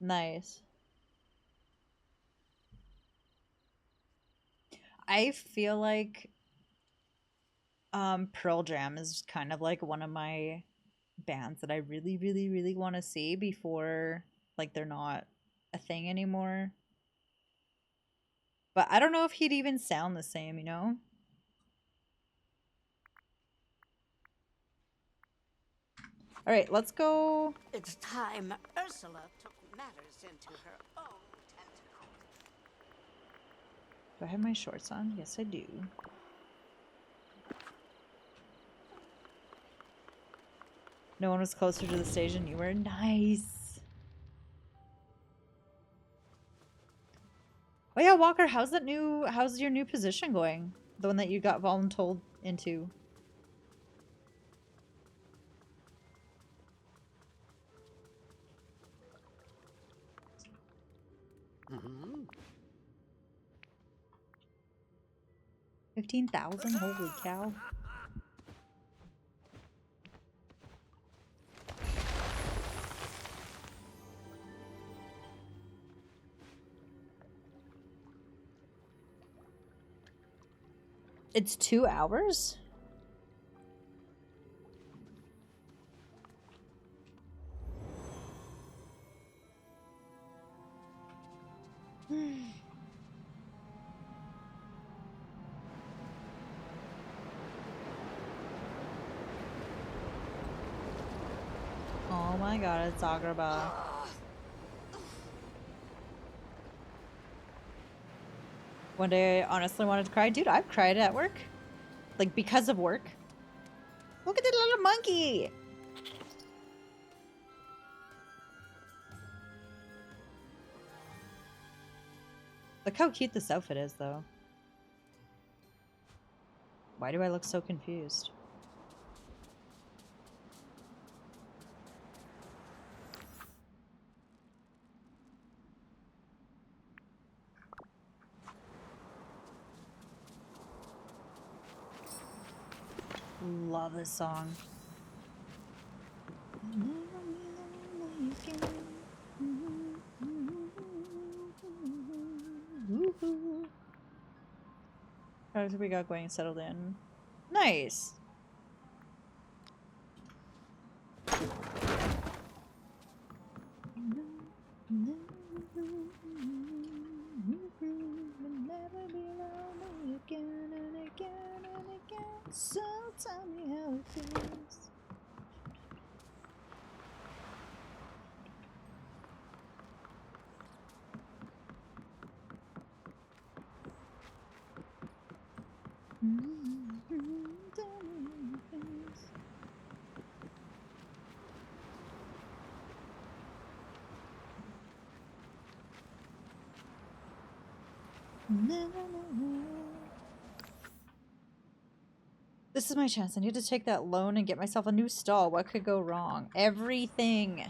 Nice. I feel like Pearl Jam is kind of like one of my bands that I really, really, really want to see before like they're not a thing anymore. But I don't know if he'd even sound the same, you know? Alright, let's go. It's time Ursula took matters into her own tentacles. Do I have my shorts on? Yes, I do. No one was closer to the stage than you were. Nice. Oh yeah, Walker, how's your new position going? The one that you got voluntold into. Mm-hmm. 15,000? Holy cow. It's 2 hours? Oh my god, it's Agrabah. One day I honestly wanted to cry. Dude, I've cried at work. Like, because of work. Look at the little monkey! Look how cute this outfit is, though. Why do I look so confused? Love this song. How we got going and settled in? Nice. So tell me how it feels. This is my chance. I need to take that loan and get myself a new stall. What could go wrong? Everything.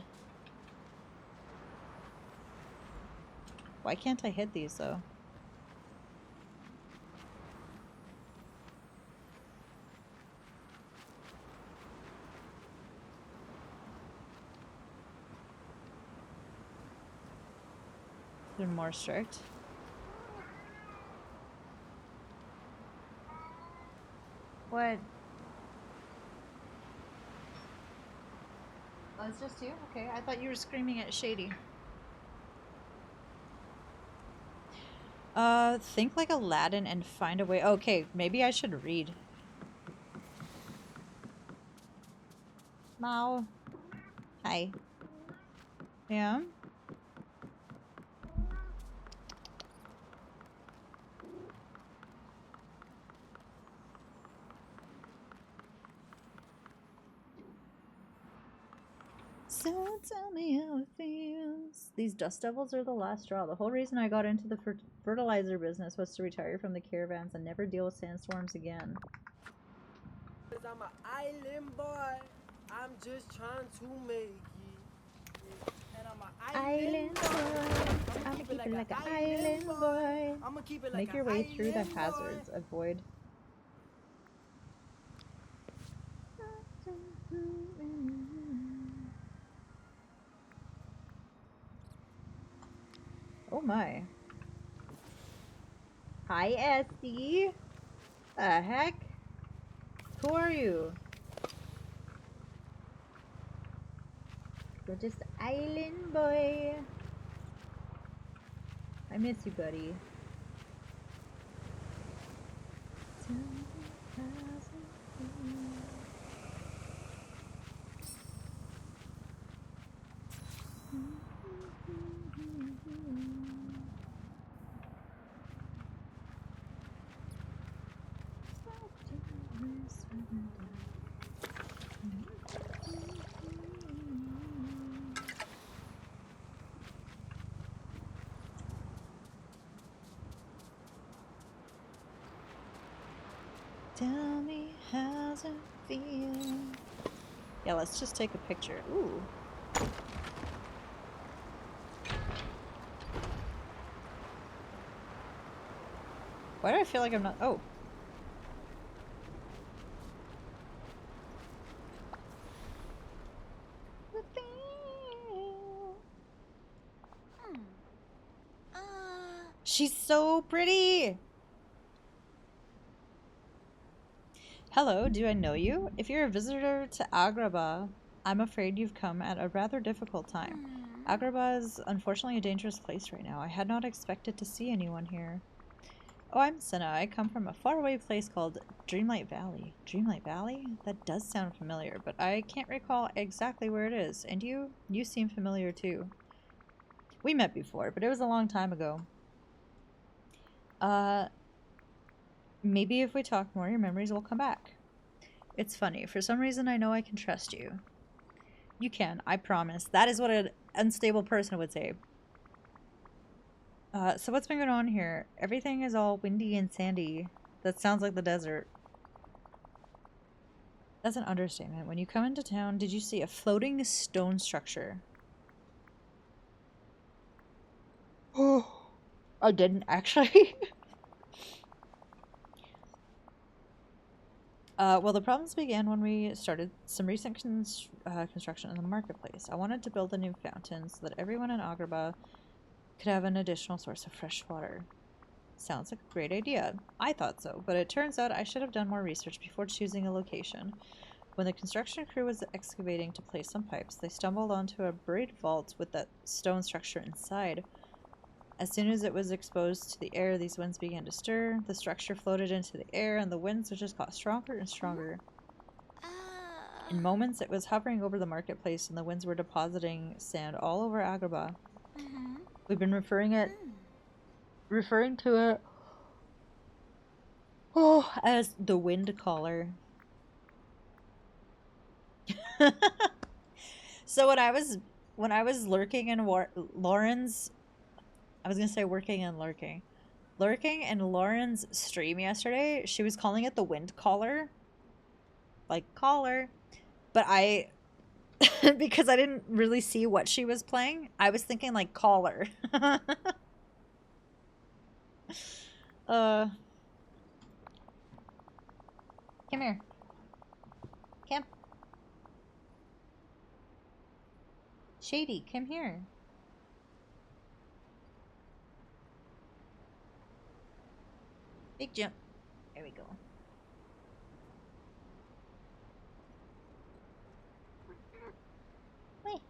Why can't I hit these, though? They're more strict. What? Oh, it's just you? Okay, I thought you were screaming at Shady. Think like Aladdin and find a way. Okay, maybe I should read. Mao. Hi. Yeah? So tell me how it feels. These dust devils are the last straw. The whole reason I got into the fertilizer business was to retire from the caravans and never deal with sandstorms again. I'm an island boy. I'm just trying to make it. And I'm an island boy. I'ma keep it like an island boy. I'ma keep it like Make your way through the hazards. Avoid. Oh my. Hi, Esty. The heck? Who are you? You're just island boy. I miss you, buddy. Tell me how's it feel? Yeah, let's just take a picture. Ooh. Why do I feel like I'm not? Oh. She's so pretty. Hello, do I know you? If you're a visitor to Agrabah, I'm afraid you've come at a rather difficult time. Agrabah is unfortunately a dangerous place right now. I had not expected to see anyone here. Oh, I'm Senna. I come from a faraway place called Dreamlight Valley. Dreamlight Valley? That does sound familiar, but I can't recall exactly where it is. And you? You seem familiar too. We met before, but it was a long time ago. Maybe if we talk more, your memories will come back. It's funny. For some reason, I know I can trust you. You can, I promise. That is what an unstable person would say. So what's been going on here? Everything is all windy and sandy. That sounds like the desert. That's an understatement. When you come into town, did you see a floating stone structure? Oh, I didn't actually. Well, the problems began when we started some recent construction in the marketplace. I wanted to build a new fountain so that everyone in Agrabah could have an additional source of fresh water. Sounds like a great idea. I thought so, but it turns out I should have done more research before choosing a location. When the construction crew was excavating to place some pipes, they stumbled onto a buried vault with that stone structure inside. As soon as it was exposed to the air, these winds began to stir. The structure floated into the air, and the winds just got stronger and stronger. In moments, it was hovering over the marketplace, and the winds were depositing sand all over Agrabah. We've been referring to it as the wind collar. So when I was lurking in Lauren's, I was gonna say working and lurking in Lauren's stream yesterday, she was calling it the wind collar, like collar, but I because I didn't really see what she was playing, I was thinking like collar. Come here. Come. Shady, come here. Big jump. There we go. Wait.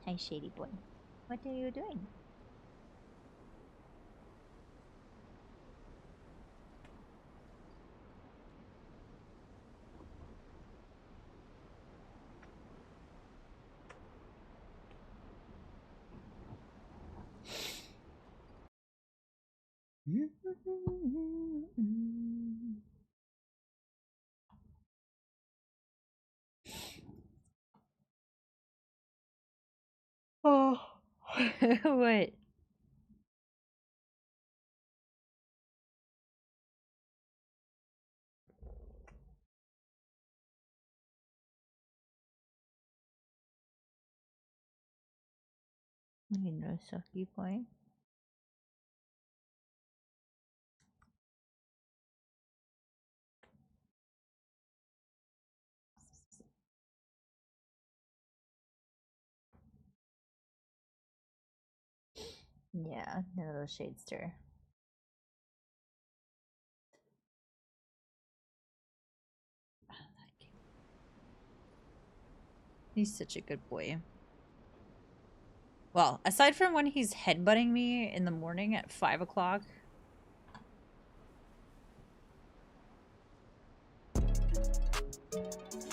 Hi, Shady boy. What are you doing? Oh, what? You know, sucky boy. Yeah, a little shadester. He's such a good boy. Well, aside from when he's headbutting me in the morning at 5 o'clock.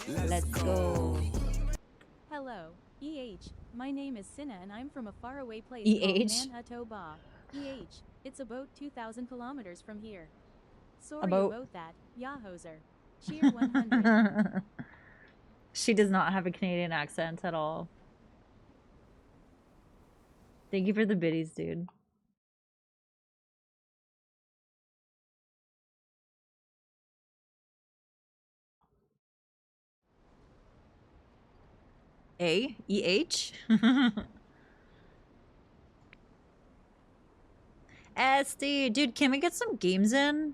Let's go. Hello, EH. My name is Sinna and I'm from a faraway place called EH? Manhatoba. EH. It's about 2,000 kilometers from here. Sorry About- about that, Yahoser. Cheer 100. She does not have a Canadian accent at all. Thank you for the biddies, dude. A-E-H? SD, dude, can we get some games in?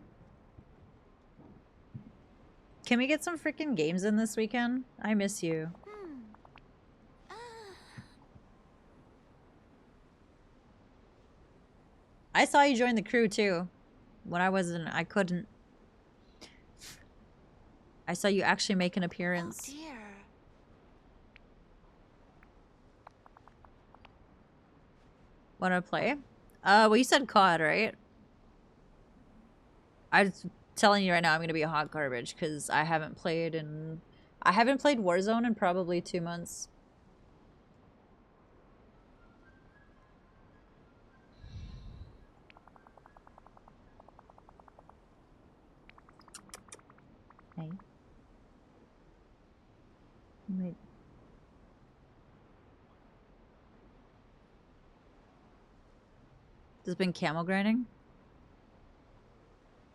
Can we get some freaking games in this weekend? I miss you. I saw you join the crew too. When I couldn't. I saw you actually make an appearance. Oh dear. Wanna play? Well, you said COD, right? I'm telling you right now, I'm gonna be a hot garbage because I haven't played Warzone in probably 2 months. Hey. Wait. Has been camel grinding?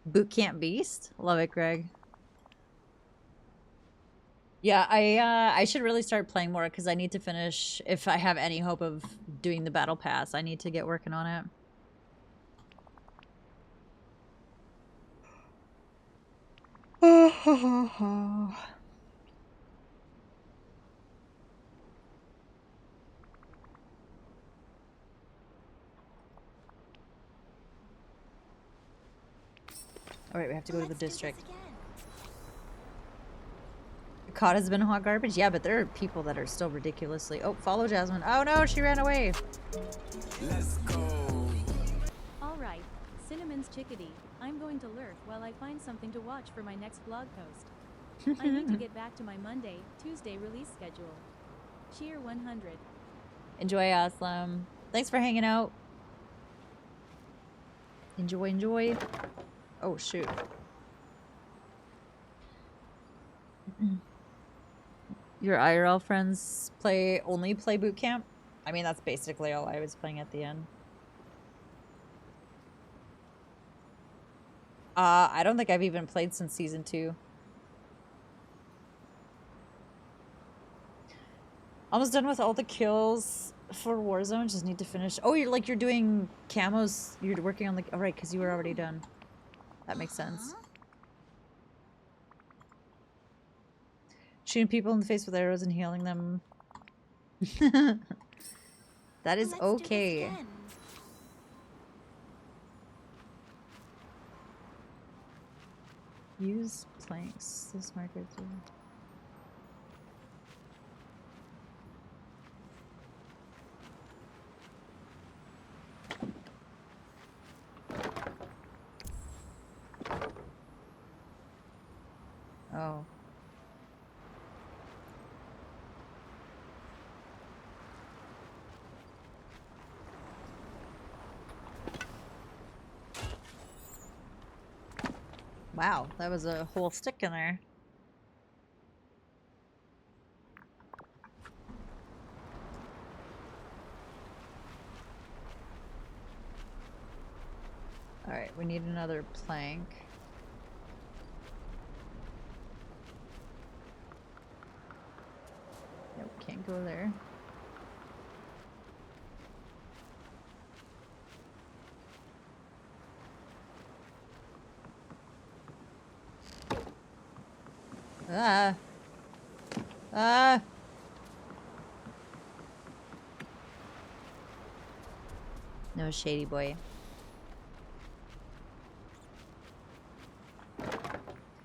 Boot Camp Beast? Love it, Greg. Yeah, I should really start playing more because I need to finish, if I have any hope of doing the battle pass, I need to get working on it. Alright, we have to go to the district. COD has been hot garbage? Yeah, but there are people that are still ridiculously... Oh, follow Jasmine. Oh no, she ran away. Let's go. Alright, Cinnamon's chickadee. I'm going to lurk while I find something to watch for my next blog post. I need to get back to my Monday, Tuesday release schedule. Cheer 100. Enjoy, Aslam. Thanks for hanging out. Enjoy, enjoy. Oh, shoot. Your IRL friends only play boot camp? I mean, that's basically all I was playing at the end. I don't think I've even played since season 2. Almost done with all the kills for Warzone. Just need to finish. Oh, you're doing camos. You're working on the... Oh, right, because you were already done. That makes sense. Shooting people in the face with arrows and healing them. That is okay. Use planks. This marker too. Oh. Wow, that was a whole stick in there. Alright, we need another plank. Nope, can't go there. Ah. Ah. No, shady boy.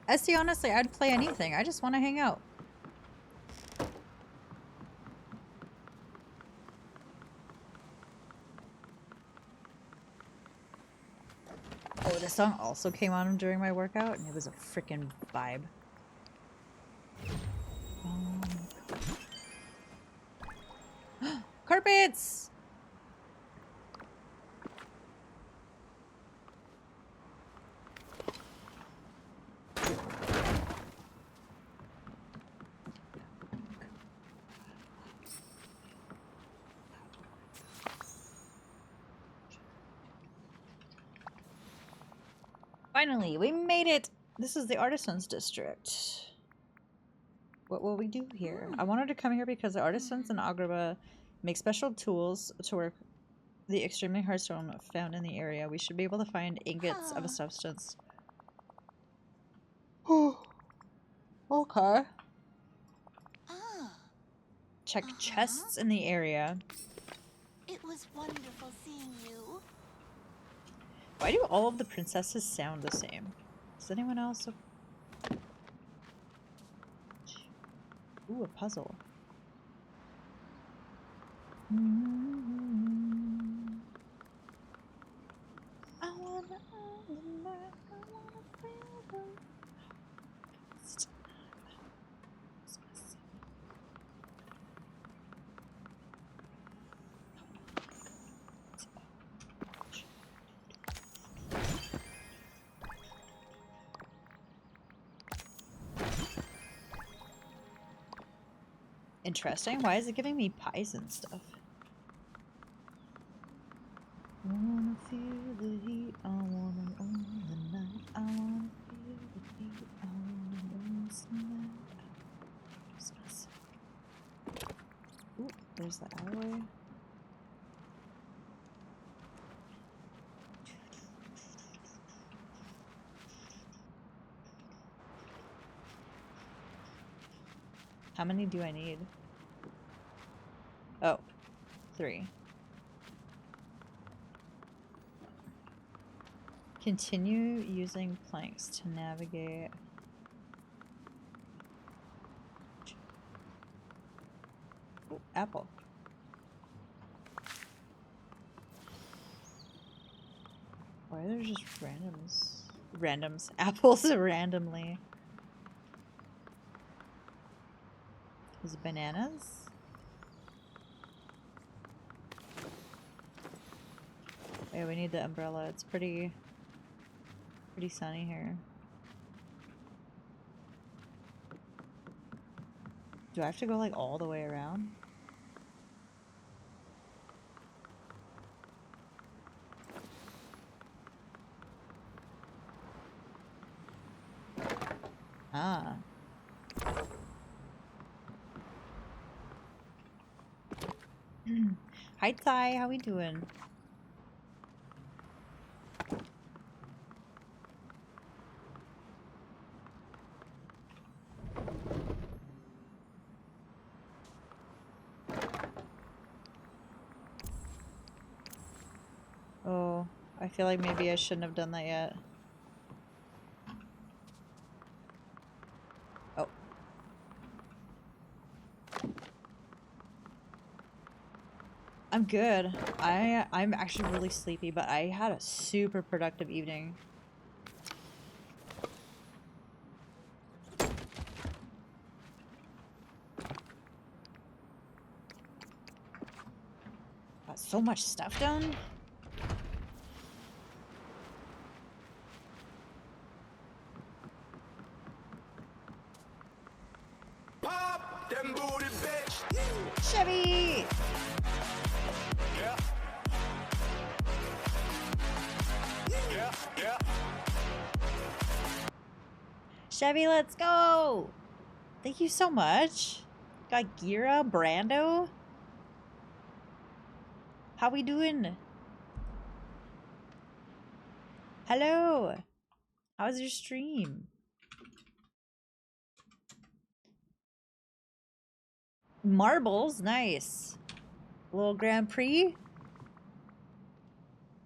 Esty, honestly, I'd play anything. I just want to hang out. Oh, this song also came on during my workout, and it was a freaking vibe. Carpets! Finally, we made it! This is the Artisans District. What will we do here? I wanted to come here because the artisans in Agrabah make special tools to work the extremely hard stone found in the area. We should be able to find ingots of a substance. Okay. Check chests in the area. It was wonderful seeing you. Why do all of the princesses sound the same? Does anyone else? Ooh, a puzzle. I wanna Interesting. Why is it giving me pies and stuff? I wanna feel the heat. I wanna own the night. I wanna feel the heat. I wanna own the night. Ooh, there's the alleyway. How many do I need? Oh, 3. Continue using planks to navigate. Ooh, apple. Why are there just randoms? Apples randomly. Is it bananas? Yeah, we need the umbrella. It's pretty sunny here. Do I have to go like all the way around? Ah. Hi Ty, how we doing? Oh, I feel like maybe I shouldn't have done that yet. Oh. I'm good. I'm actually really sleepy, but I had a super productive evening. Got so much stuff done. Pop them booty, bitch. Chevy! Yeah. Yeah. Chevy, let's go! Thank you so much. Got Gira, Brando. How we doing? Hello. How was your stream? Marbles, nice. A little Grand Prix.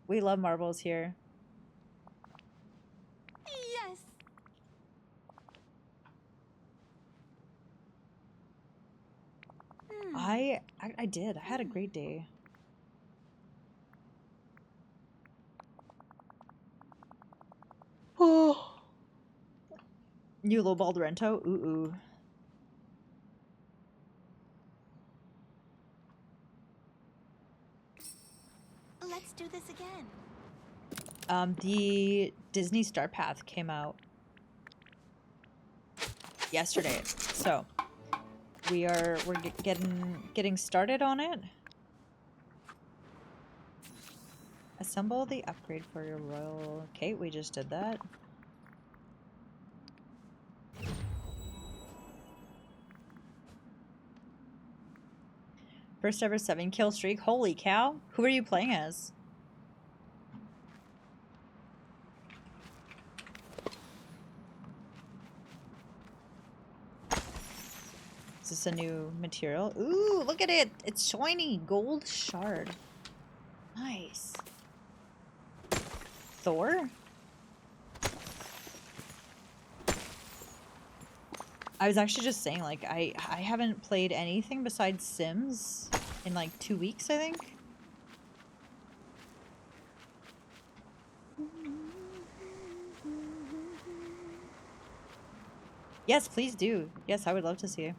We love marbles here. Yes. I did. I had a great day. Oh. You lowballed Rento? Ooh. Let's do this again. The Disney Star Path came out yesterday, so we're getting started on it. Assemble the upgrade for your royal. Okay, we just did that. First ever 7-kill streak. Holy cow. Who are you playing as? Is this a new material? Ooh, look at it. It's shiny. Gold shard. Nice. Thor? I was actually just saying, like, I haven't played anything besides Sims in like 2 weeks, I think. Yes, please do. Yes, I would love to see it.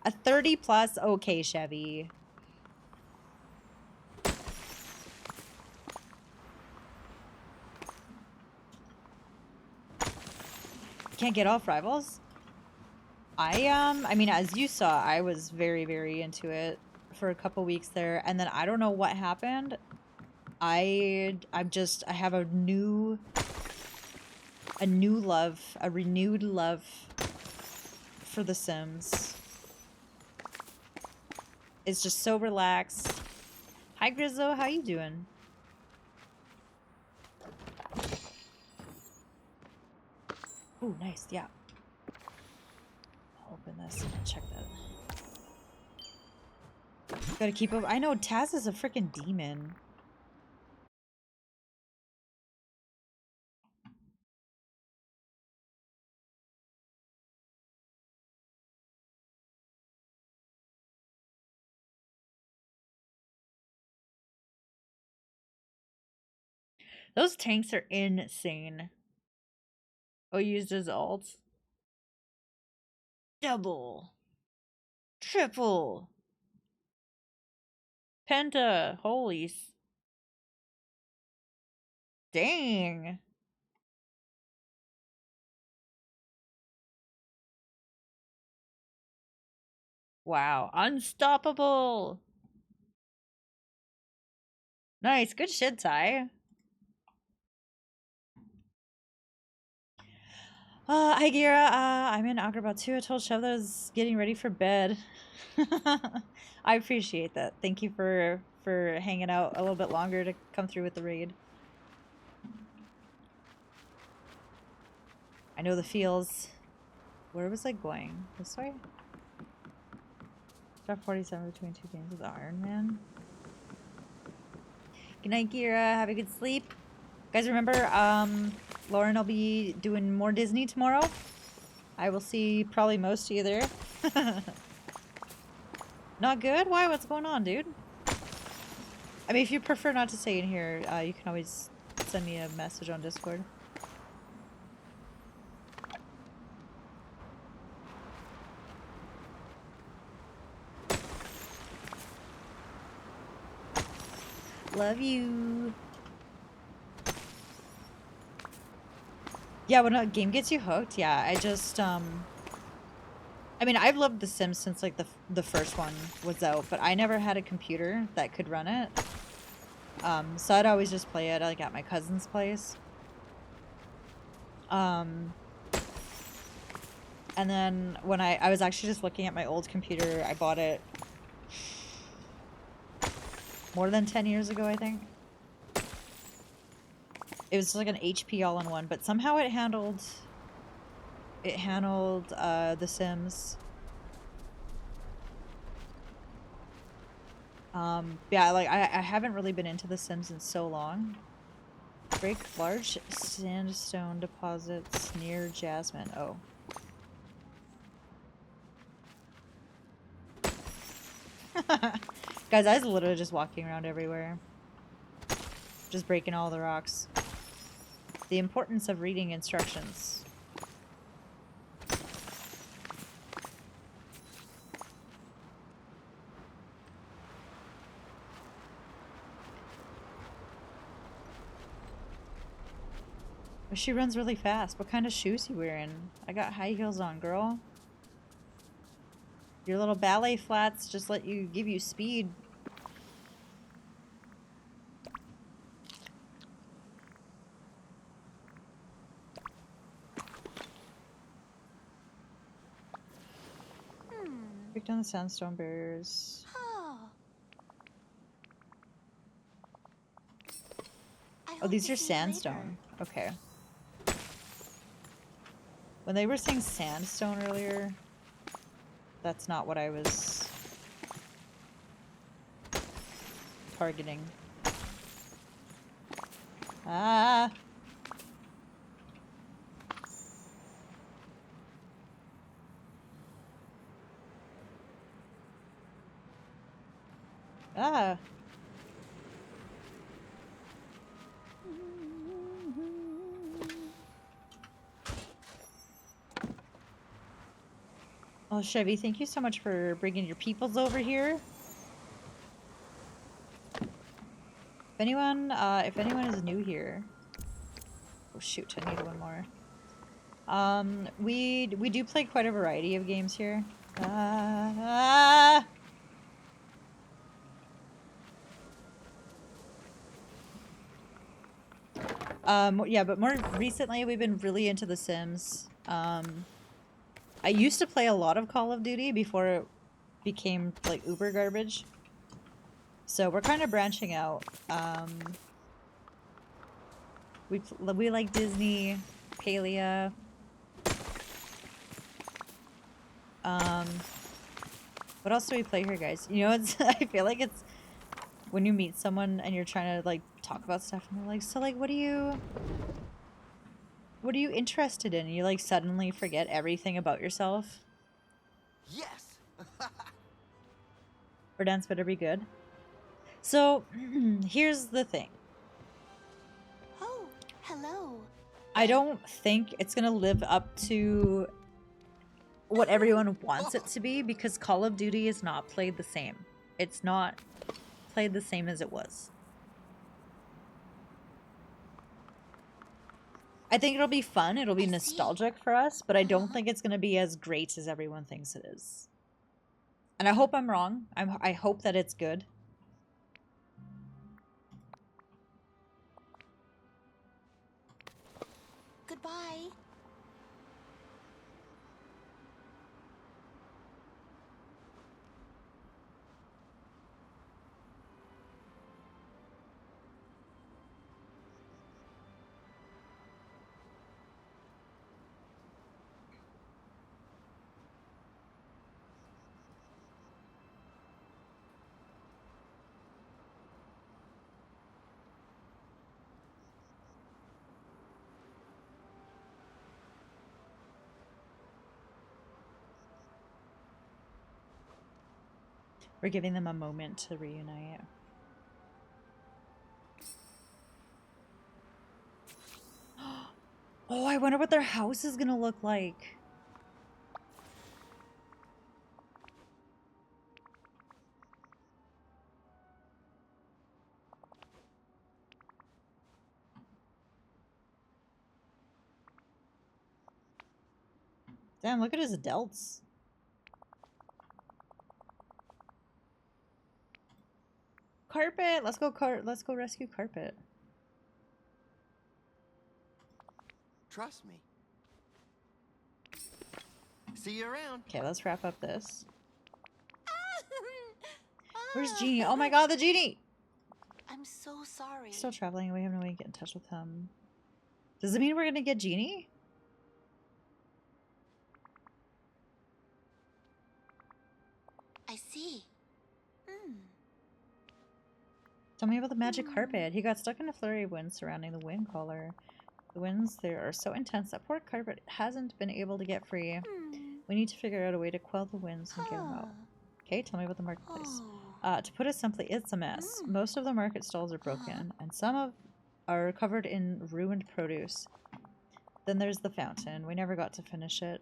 A 30 plus? Okay, Chevy. Can't get off Rivals? I mean, as you saw, I was very, very into it for a couple weeks there, and then I don't know what happened. I have a renewed love for The Sims. It's just so relaxed. Hi Grizzo, how you doing? Ooh, nice, yeah. I'll open this and check that. Gotta keep up. I know Taz is a freaking demon. Those tanks are insane. Oh, used as alts. Double. Triple. Penta. Holy. Dang. Wow. Unstoppable. Nice. Good shit, Ty. Hi, Gira. I'm in Agrabah too. I told Chev that I was getting ready for bed. I appreciate that. Thank you for hanging out a little bit longer to come through with the raid. I know the feels. Where was I going? This way? Top 47 between 2 games with Iron Man. Good night, Gira. Have a good sleep. Guys, remember, Lauren will be doing more Disney tomorrow. I will see probably most of you there. Not good? Why? What's going on, dude? I mean, if you prefer not to stay in here, you can always send me a message on Discord. Love you. Yeah, when a game gets you hooked, yeah, I just, I mean, I've loved The Sims since, like, the first one was out, but I never had a computer that could run it. So I'd always just play it, like, at my cousin's place. And then when I was actually just looking at my old computer, I bought it more than 10 years ago, I think. It was like an HP all-in-one, but somehow it handled The Sims. Yeah, like I haven't really been into The Sims in so long. Break large sandstone deposits near Jasmine. Oh. Guys, I was literally just walking around everywhere. Just breaking all the rocks. The importance of reading instructions. But she runs really fast. What kind of shoes you wearing? I got high heels on, girl. Your little ballet flats just let you give you speed. Break down the sandstone barriers. Oh. I Oh, hope these to are see you later. sandstone. Okay. When they were saying sandstone earlier, that's not what I was targeting. Ah! Ah! Oh, Chevy, thank you so much for bringing your peoples over here. If anyone is new here, oh shoot, I need one more. We do play quite a variety of games here. Ah! Yeah, but more recently we've been really into The Sims. I used to play a lot of Call of Duty before it became like uber garbage. So we're kind of branching out. We like Disney, Palia. What else do we play here, guys? You know, it's I feel like it's when you meet someone and you're trying to like talk about stuff and they're like, so like what are you interested in? And you like suddenly forget everything about yourself. Yes. Or dance better be good. So here's the thing. Oh, hello. I don't think it's gonna live up to what everyone wants it to be because Call of Duty is not played the same. It's not played the same as it was. I think it'll be fun. It'll be nostalgic for us, but I don't think it's going to be as great as everyone thinks it is. And I hope I'm wrong. I hope that it's good. Goodbye. We're giving them a moment to reunite. Oh, I wonder what their house is going to look like. Damn, look at his adults. Carpet! Let's go rescue Carpet. Trust me. See you around. Okay, let's wrap up this. Where's Genie? Oh my god, the Genie! I'm so sorry. He's still traveling and we have no way to get in touch with him. Does it mean we're gonna get Genie? I see. Tell me about the magic carpet. He got stuck in a flurry of wind surrounding the wind collar. The winds there are so intense that poor Carpet hasn't been able to get free. We need to figure out a way to quell the winds and get him out. Okay, tell me about the marketplace. To put it simply, it's a mess. Most of the market stalls are broken, and some are covered in ruined produce. Then there's the fountain. We never got to finish it.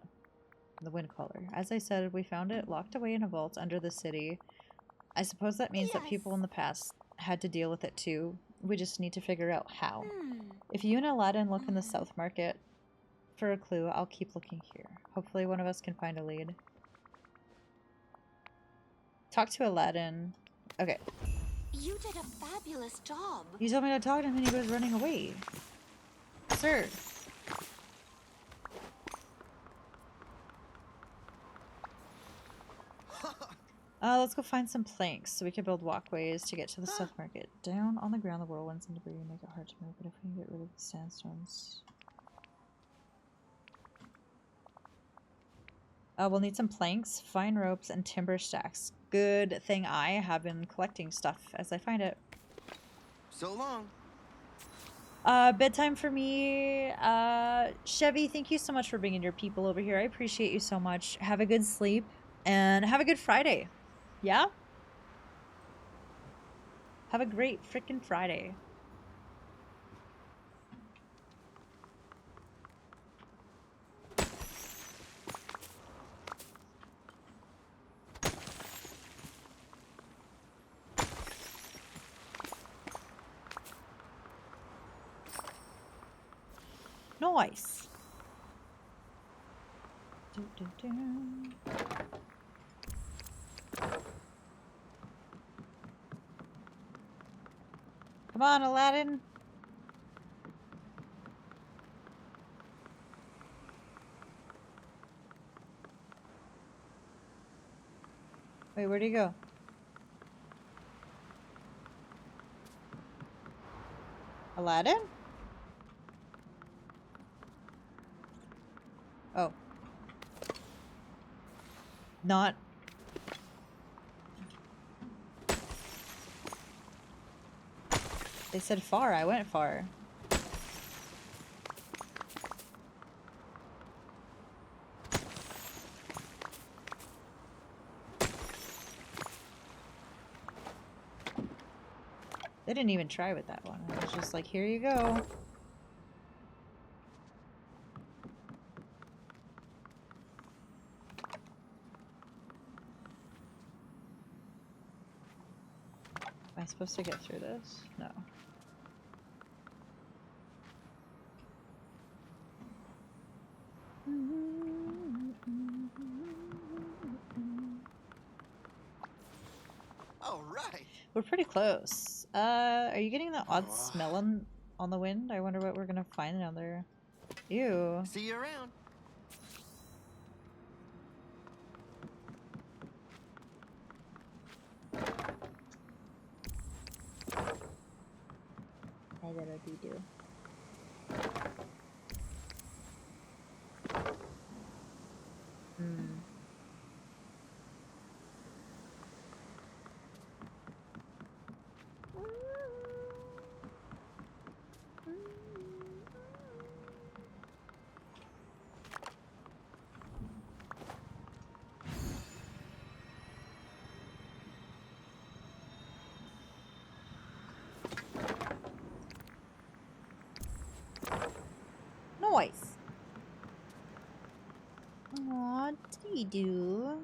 The wind collar. As I said, we found it locked away in a vault under the city. I suppose that means that people in the past had to deal with it too. We just need to figure out how. If you and Aladdin look in the South Market for a clue, I'll keep looking here. Hopefully one of us can find a lead. Talk to Aladdin. Okay. You did a fabulous job. You told me to talk to him and he was running away. Sir. Let's go find some planks so we can build walkways to get to the South Market. Down on the ground, the whirlwinds and debris make it hard to move, but if we can get rid of the sandstones... we'll need some planks, fine ropes, and timber stacks. Good thing I have been collecting stuff as I find it. So long. Bedtime for me. Chevy, thank you so much for bringing your people over here. I appreciate you so much. Have a good sleep, and have a good Friday. Yeah? Have a great frickin' Friday. Nice. Do, do, do. Come on, Aladdin. Wait, where'd he go? Aladdin? Oh. Not. They said far. I went far. They didn't even try with that one. I was just like, here you go. Am I supposed to get through this? No. All right. We're pretty close. Are you getting the odd smell on the wind? I wonder what we're gonna find down there. Ew. See you around. Hi, little doo-doo. Hmm. Nice. Aw, doo-doo.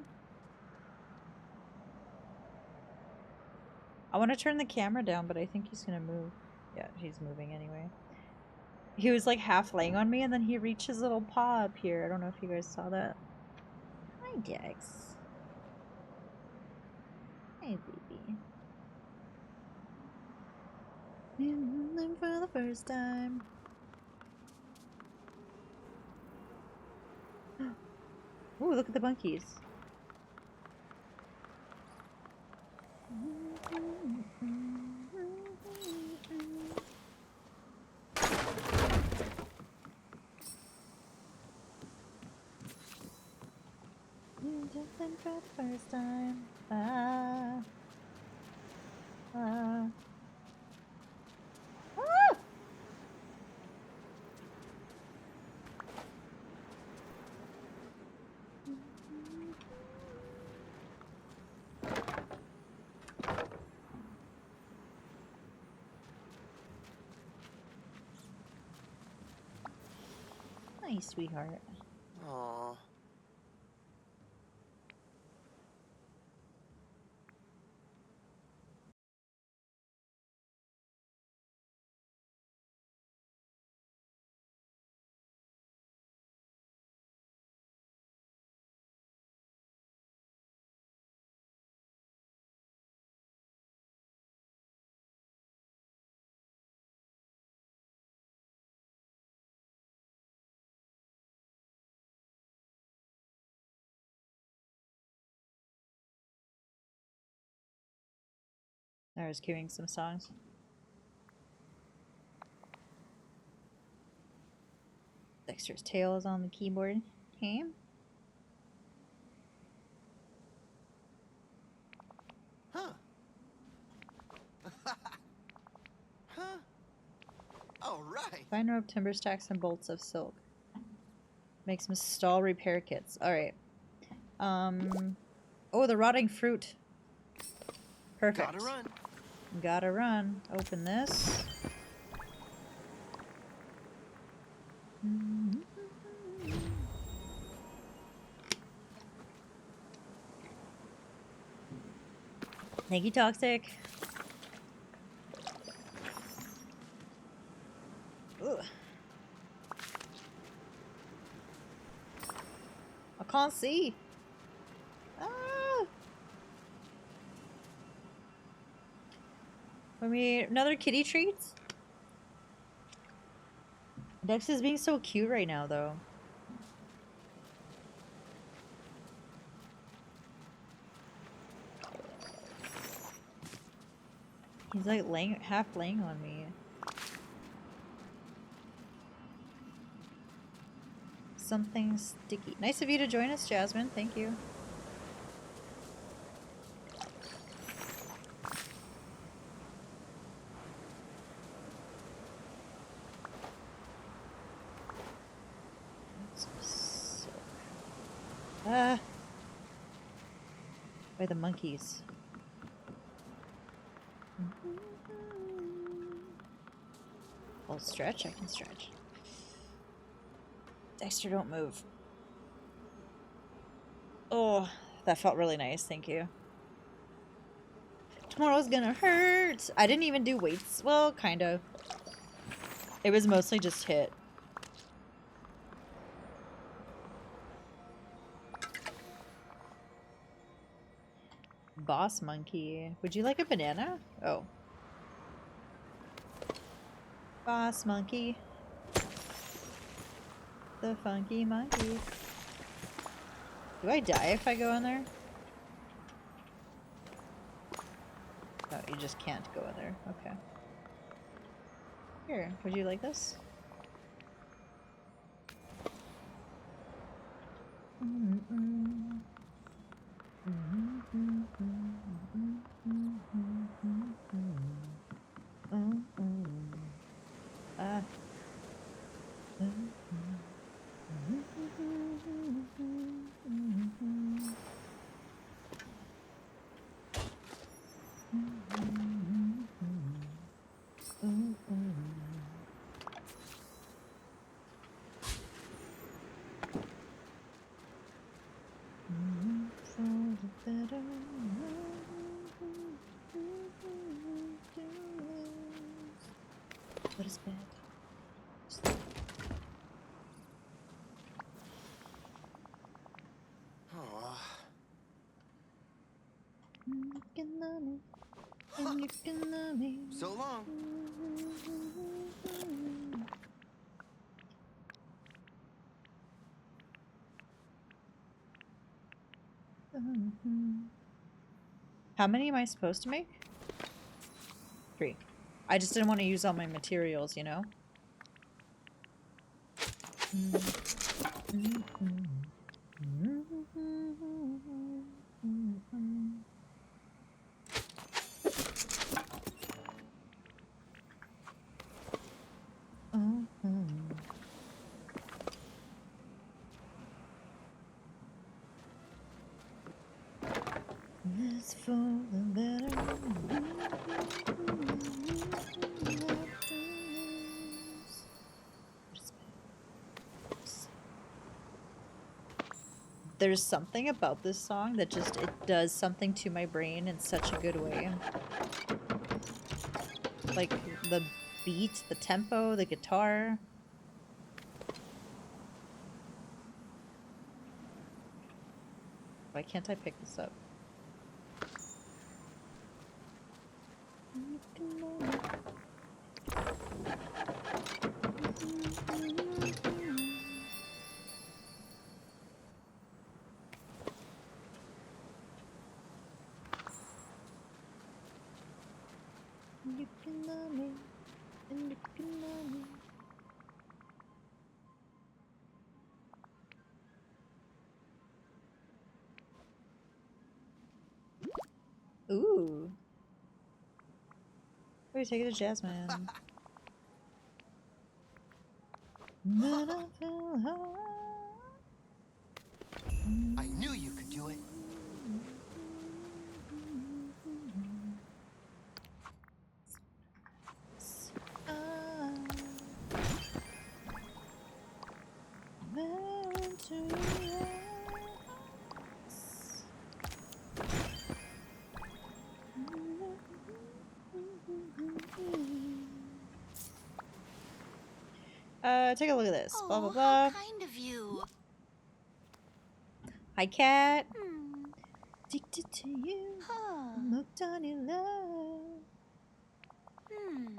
I want to turn the camera down, but I think he's gonna move. Yeah, he's moving anyway. He was like half laying on me, and then he reached his little paw up here. I don't know if you guys saw that. Hi, Dex. Hey, baby. And for the first time. Ooh, look at the monkeys. Jumping for the first time. Ah. Ah. Ah! Nice, sweetheart. Aw. I was queuing some songs. Dexter's tail is on the keyboard. Okay. Huh. Huh. All right. Fine rope, timber stacks, and bolts of silk. Make some stall repair kits. Alright. Oh, the rotting fruit. Perfect. Gotta run. Gotta run. Open this. Thank you, Toxic. Ugh. I can't see. Ah. Want me another kitty treats? Dex is being so cute right now, though. He's like half laying on me. Something sticky. Nice of you to join us, Jasmine. Thank you. Ah! By the monkeys. I'll stretch. I can stretch. Dexter, don't move. Oh, that felt really nice. Thank you. Tomorrow's gonna hurt. I didn't even do weights. Well, kind of. It was mostly just hit. Boss monkey. Would you like a banana? Oh. Boss monkey. The funky monkey. Do I die if I go in there? No, you just can't go in there. Okay. Here, would you like this? Ah. What is bad? Oh. You can love me, and you can love me. So long. How many am I supposed to make? 3. I just didn't want to use all my materials, you know? It's for the better. There's something about this song that just, it does something to my brain in such a good way. Like the beat, the tempo, the guitar. Why can't I pick this up? Ooh. We take it to Jasmine. But I feel I knew you could do it. Take a look at this. Blah blah Oh, blah. how kind of you. Hi, cat. Hmm. Addicted to you. Huh. Looked on your love. Hmm.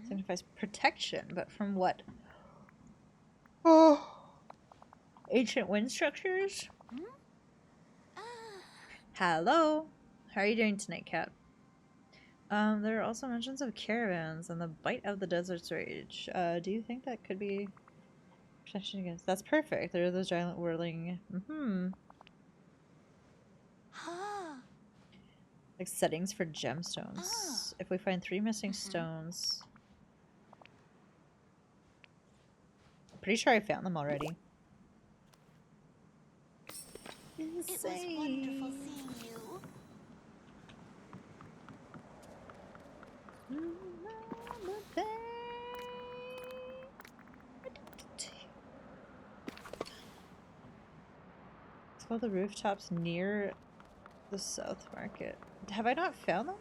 Signifies protection, but from what? Oh, ancient wind structures. Ah. Hello. How are you doing tonight, cat? There are also mentions of caravans and the bite of the desert's rage. Do you think that could be protection against? That's perfect. There are those giant whirling. Huh. Like settings for gemstones. If we find 3 missing stones. I'm pretty sure I found them already. It was wonderful seeing you. Explore the rooftops near the South Market. Have I not found them?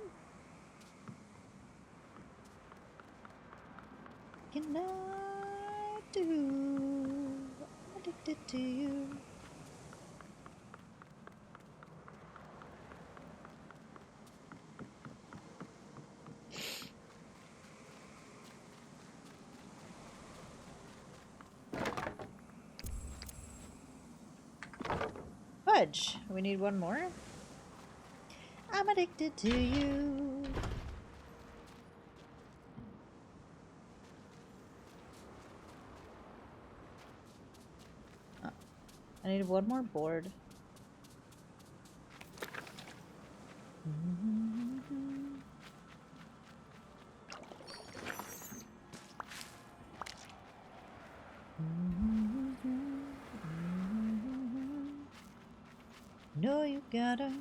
Can I do? I'm addicted to you. Fudge. We need one more. I'm addicted to you. Oh, I need one more board. No, you gotta.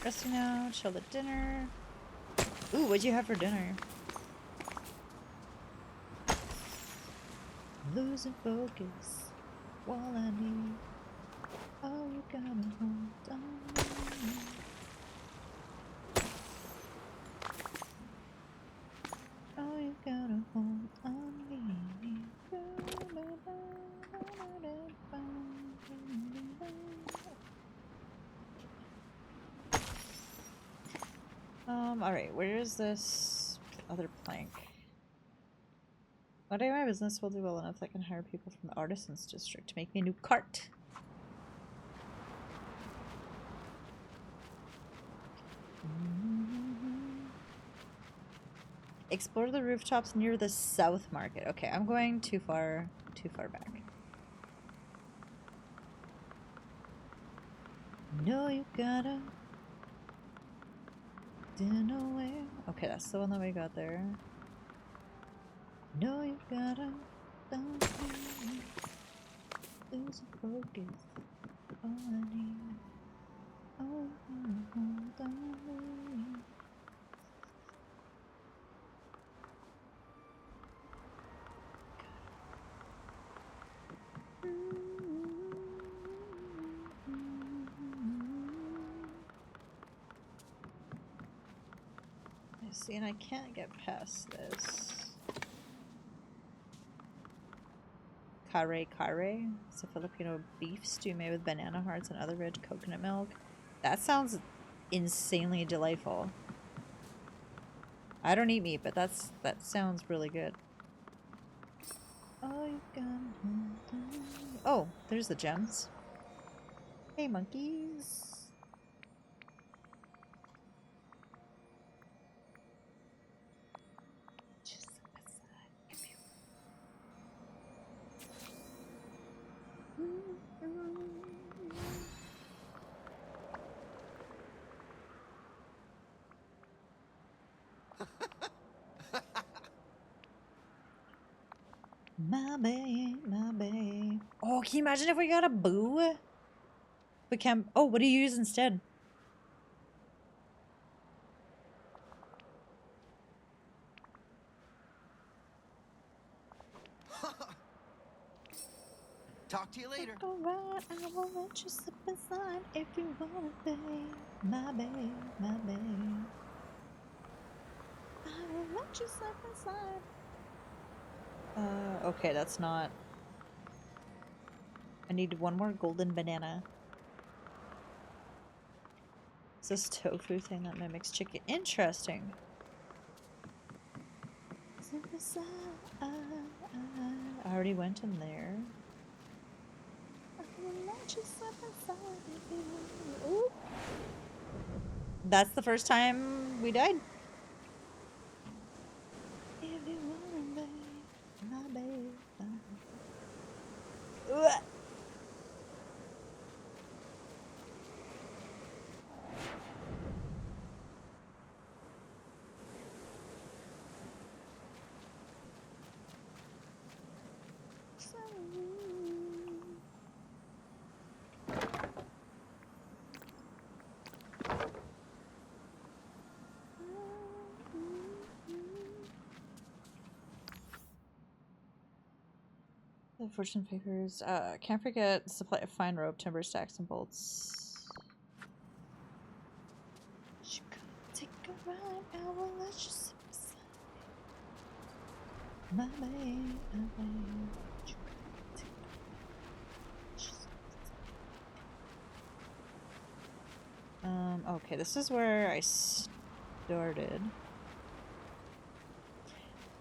Resting now, chill at dinner. Ooh, what'd you have for dinner? Losing focus. All I need. Oh, you gotta hold on. Oh, you gotta hold on me. Alright, where is this other plank? One day my business will do well enough that I can hire people from the Artisans District to make me a new cart. Explore the rooftops near the South Market. Okay, I'm going too far back. No, you gotta. Didn't know where. Okay, that's the one that we got there. No, you gotta. Don't lose focus. All I need. Oh, hold on. I see, and I can't get past this. Kare kare. It's a Filipino beef stew made with banana hearts and other rich coconut milk. That sounds insanely delightful. I don't eat meat, but that sounds really good. Oh, you gotta. Oh, there's the gems. Hey, monkeys. Just My babe, my babe. Oh, can you imagine if we got a boo? We can. Oh, what do you use instead? Talk to you later. Alright, I will let you slip inside if you want, babe. My babe, my babe. I will let you slip inside. Okay, that's not. I need one more golden banana. Is this tofu thing that mimics chicken? Interesting. Slip inside. I already went in there. I will let you slip inside if you want. Ooh. That's the first time we died. If you want, babe, my babe, my babe. Ugh. The fortune papers. Can't forget supply of fine rope, timber, stacks, and bolts. You gotta take a ride. I will let you sit beside me. My babe, my babe. You gotta take a ride. Okay, this is where I started.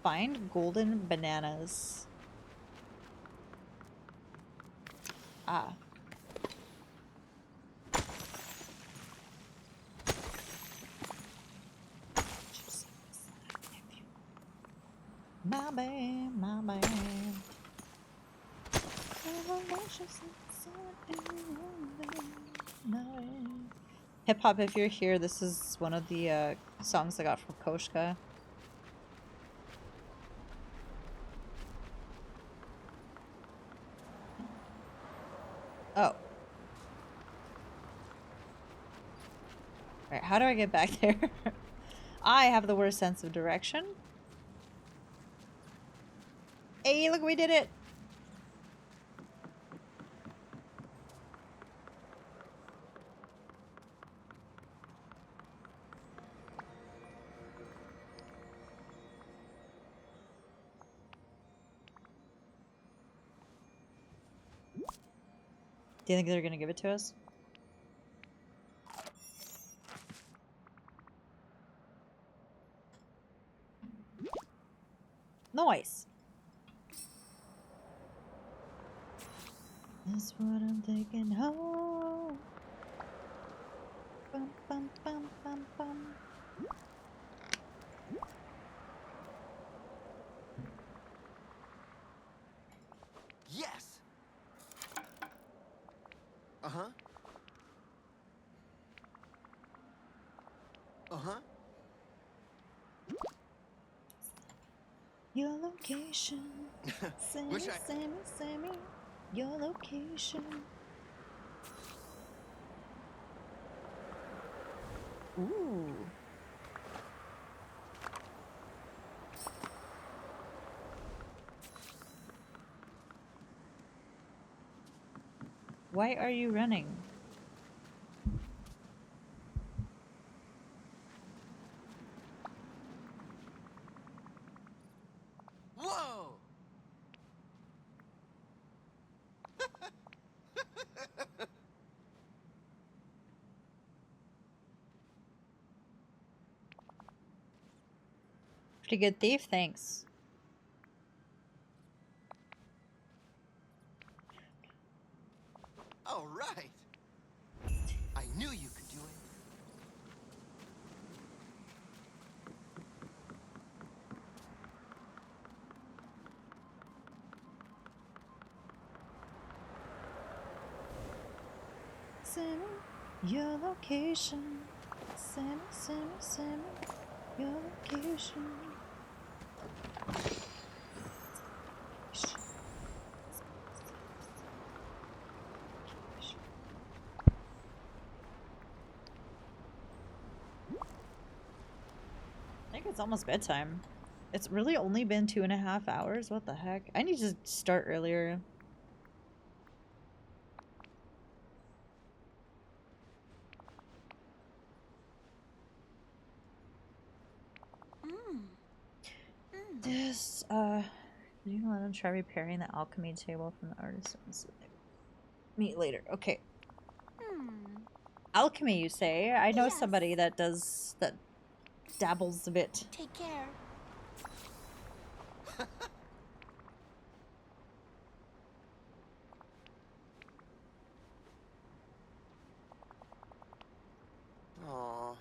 Find golden bananas. Ah. My bad, my bad. Hip hop, if you're here, this is one of the songs I got from Koshka. Oh. Alright, how do I get back there? I have the worst sense of direction. Hey, look, we did it! Do you think they're gonna give it to us? Nice! That's what I'm taking home. Bum, bum, bum, bum, bum. Yes. Uh-huh. Uh-huh. Your location. Send Wish me, I... send me, send me. Your location. Ooh. Why are you running? Whoa! Pretty good thief, thanks. All right. I knew you could do it. Send me your location. Send me, send me, send me your location. It's almost bedtime. It's really only been 2.5 hours? What the heck? I need to start earlier. This, you can let him try repairing the alchemy table from the artisans. Meet later. Okay. Alchemy, you say? I know somebody that dabbles a bit. Take care. Aw.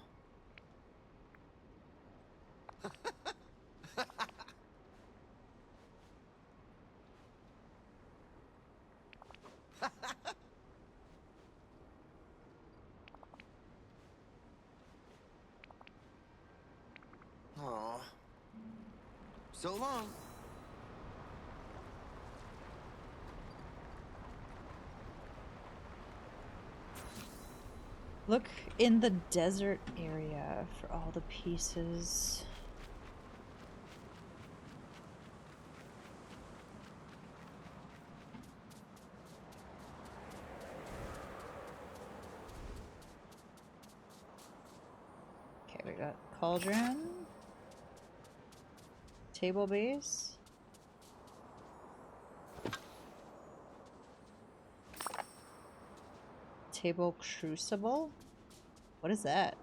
Aw. So long. Look in the desert area for all the pieces. Okay, we got cauldron, table base, table crucible. What is that?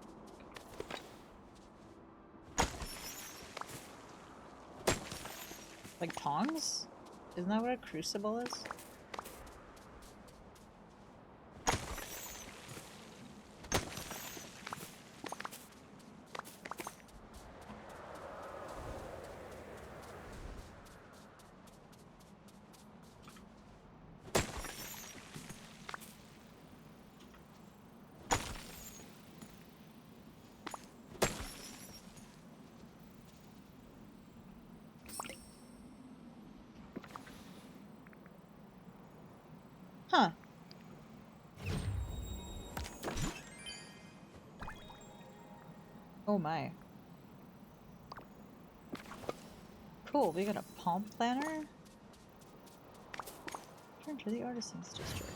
Like tongs? Isn't that what a crucible is? Huh. Oh my. Cool, we got a palm planter. Turn to the Artisans District.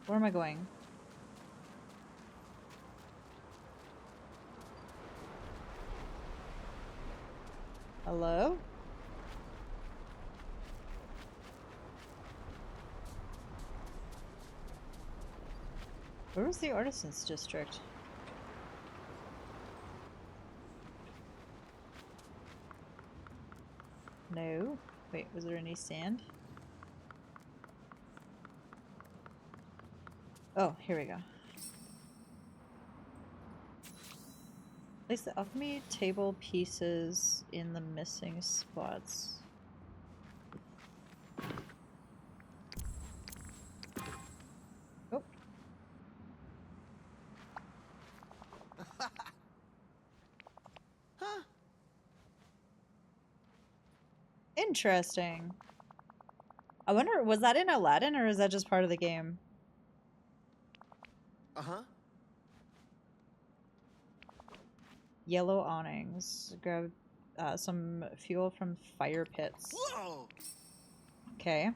Where am I going? Hello? Where was the Artisans District? No. Wait, was there any sand? Oh, here we go. Place the alchemy table pieces in the missing spots. Oh. Huh? Interesting. I wonder, was that in Aladdin or is that just part of the game? Uh-huh. Yellow awnings. Grab some fuel from fire pits. Whoa! Okay.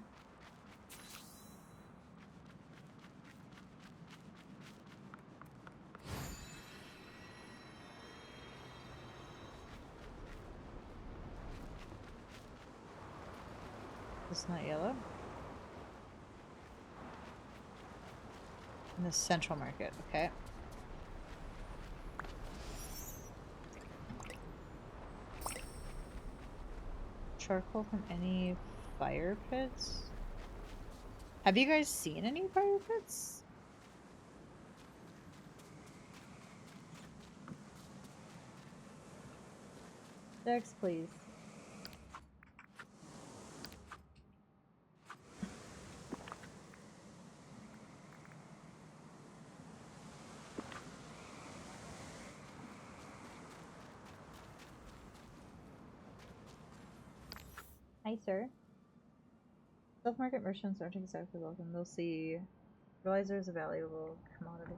It's not yellow. In the central market, okay. Charcoal from any fire pits? Have you guys seen any fire pits? Dex, please. Hi, sir. Self-market merchants aren't exactly welcome. They'll see fertilizer is a valuable commodity.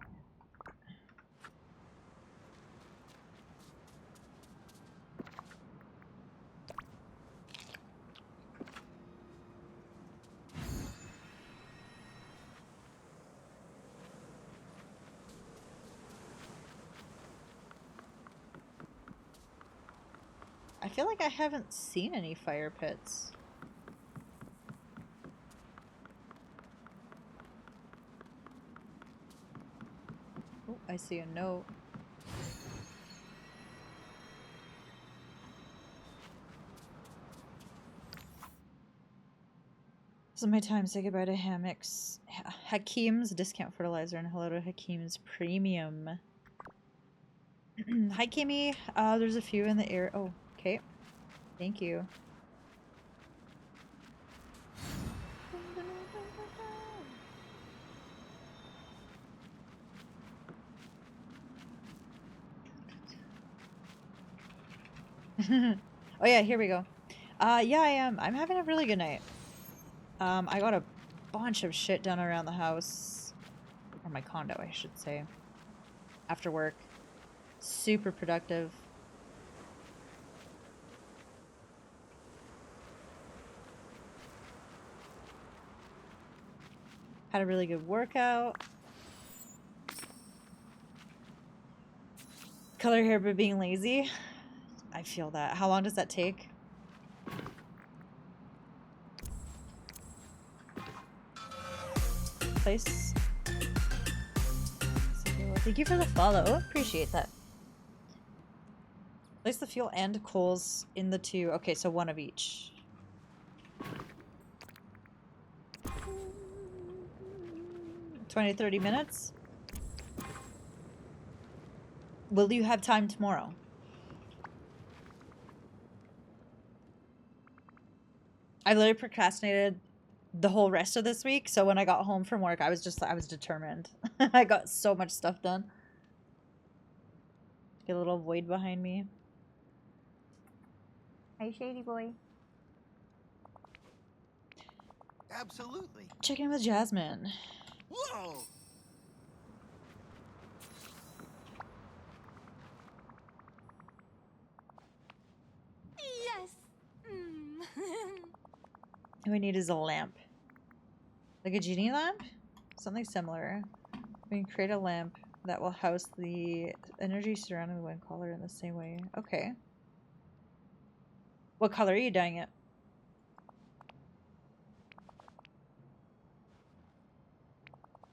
I feel like I haven't seen any fire pits. Oh, I see a note. This is my time. Say goodbye to Hammocks. Hakim's discount fertilizer and hello to Hakim's premium. Hi, Kimmy. There's a few in the air. Oh, okay. Thank you. Oh yeah, here we go. Yeah, I am. I'm having a really good night. I got a bunch of shit done around the house. Or my condo, I should say. After work. Super productive. Had a really good workout. Color hair but being lazy. I feel that. How long does that take? Place. Thank you for the follow. Oh, appreciate that. Place the fuel and coals in the two. Okay, so one of each. 20 to 30 minutes. Will you have time tomorrow? I literally procrastinated the whole rest of this week, so when I got home from work, I was determined. I got so much stuff done. Get a little void behind me. Hi, Shady Boy. Absolutely. Check in with Jasmine. Whoa! Yes. What we need is a lamp. Like a genie lamp? Something similar. We can create a lamp that will house the energy surrounding the wind collar in the same way. Okay. What color are you dyeing it?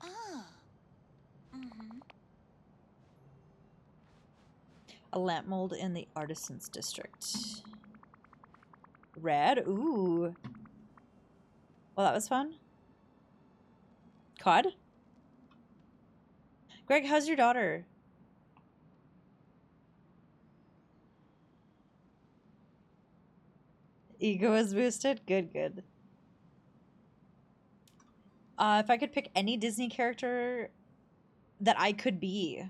Ah. Mm-hmm. A lamp mold in the Artisans District. Red? Ooh. Well, that was fun. COD? Greg, how's your daughter? Ego is boosted? Good, good. If I could pick any Disney character that I could be.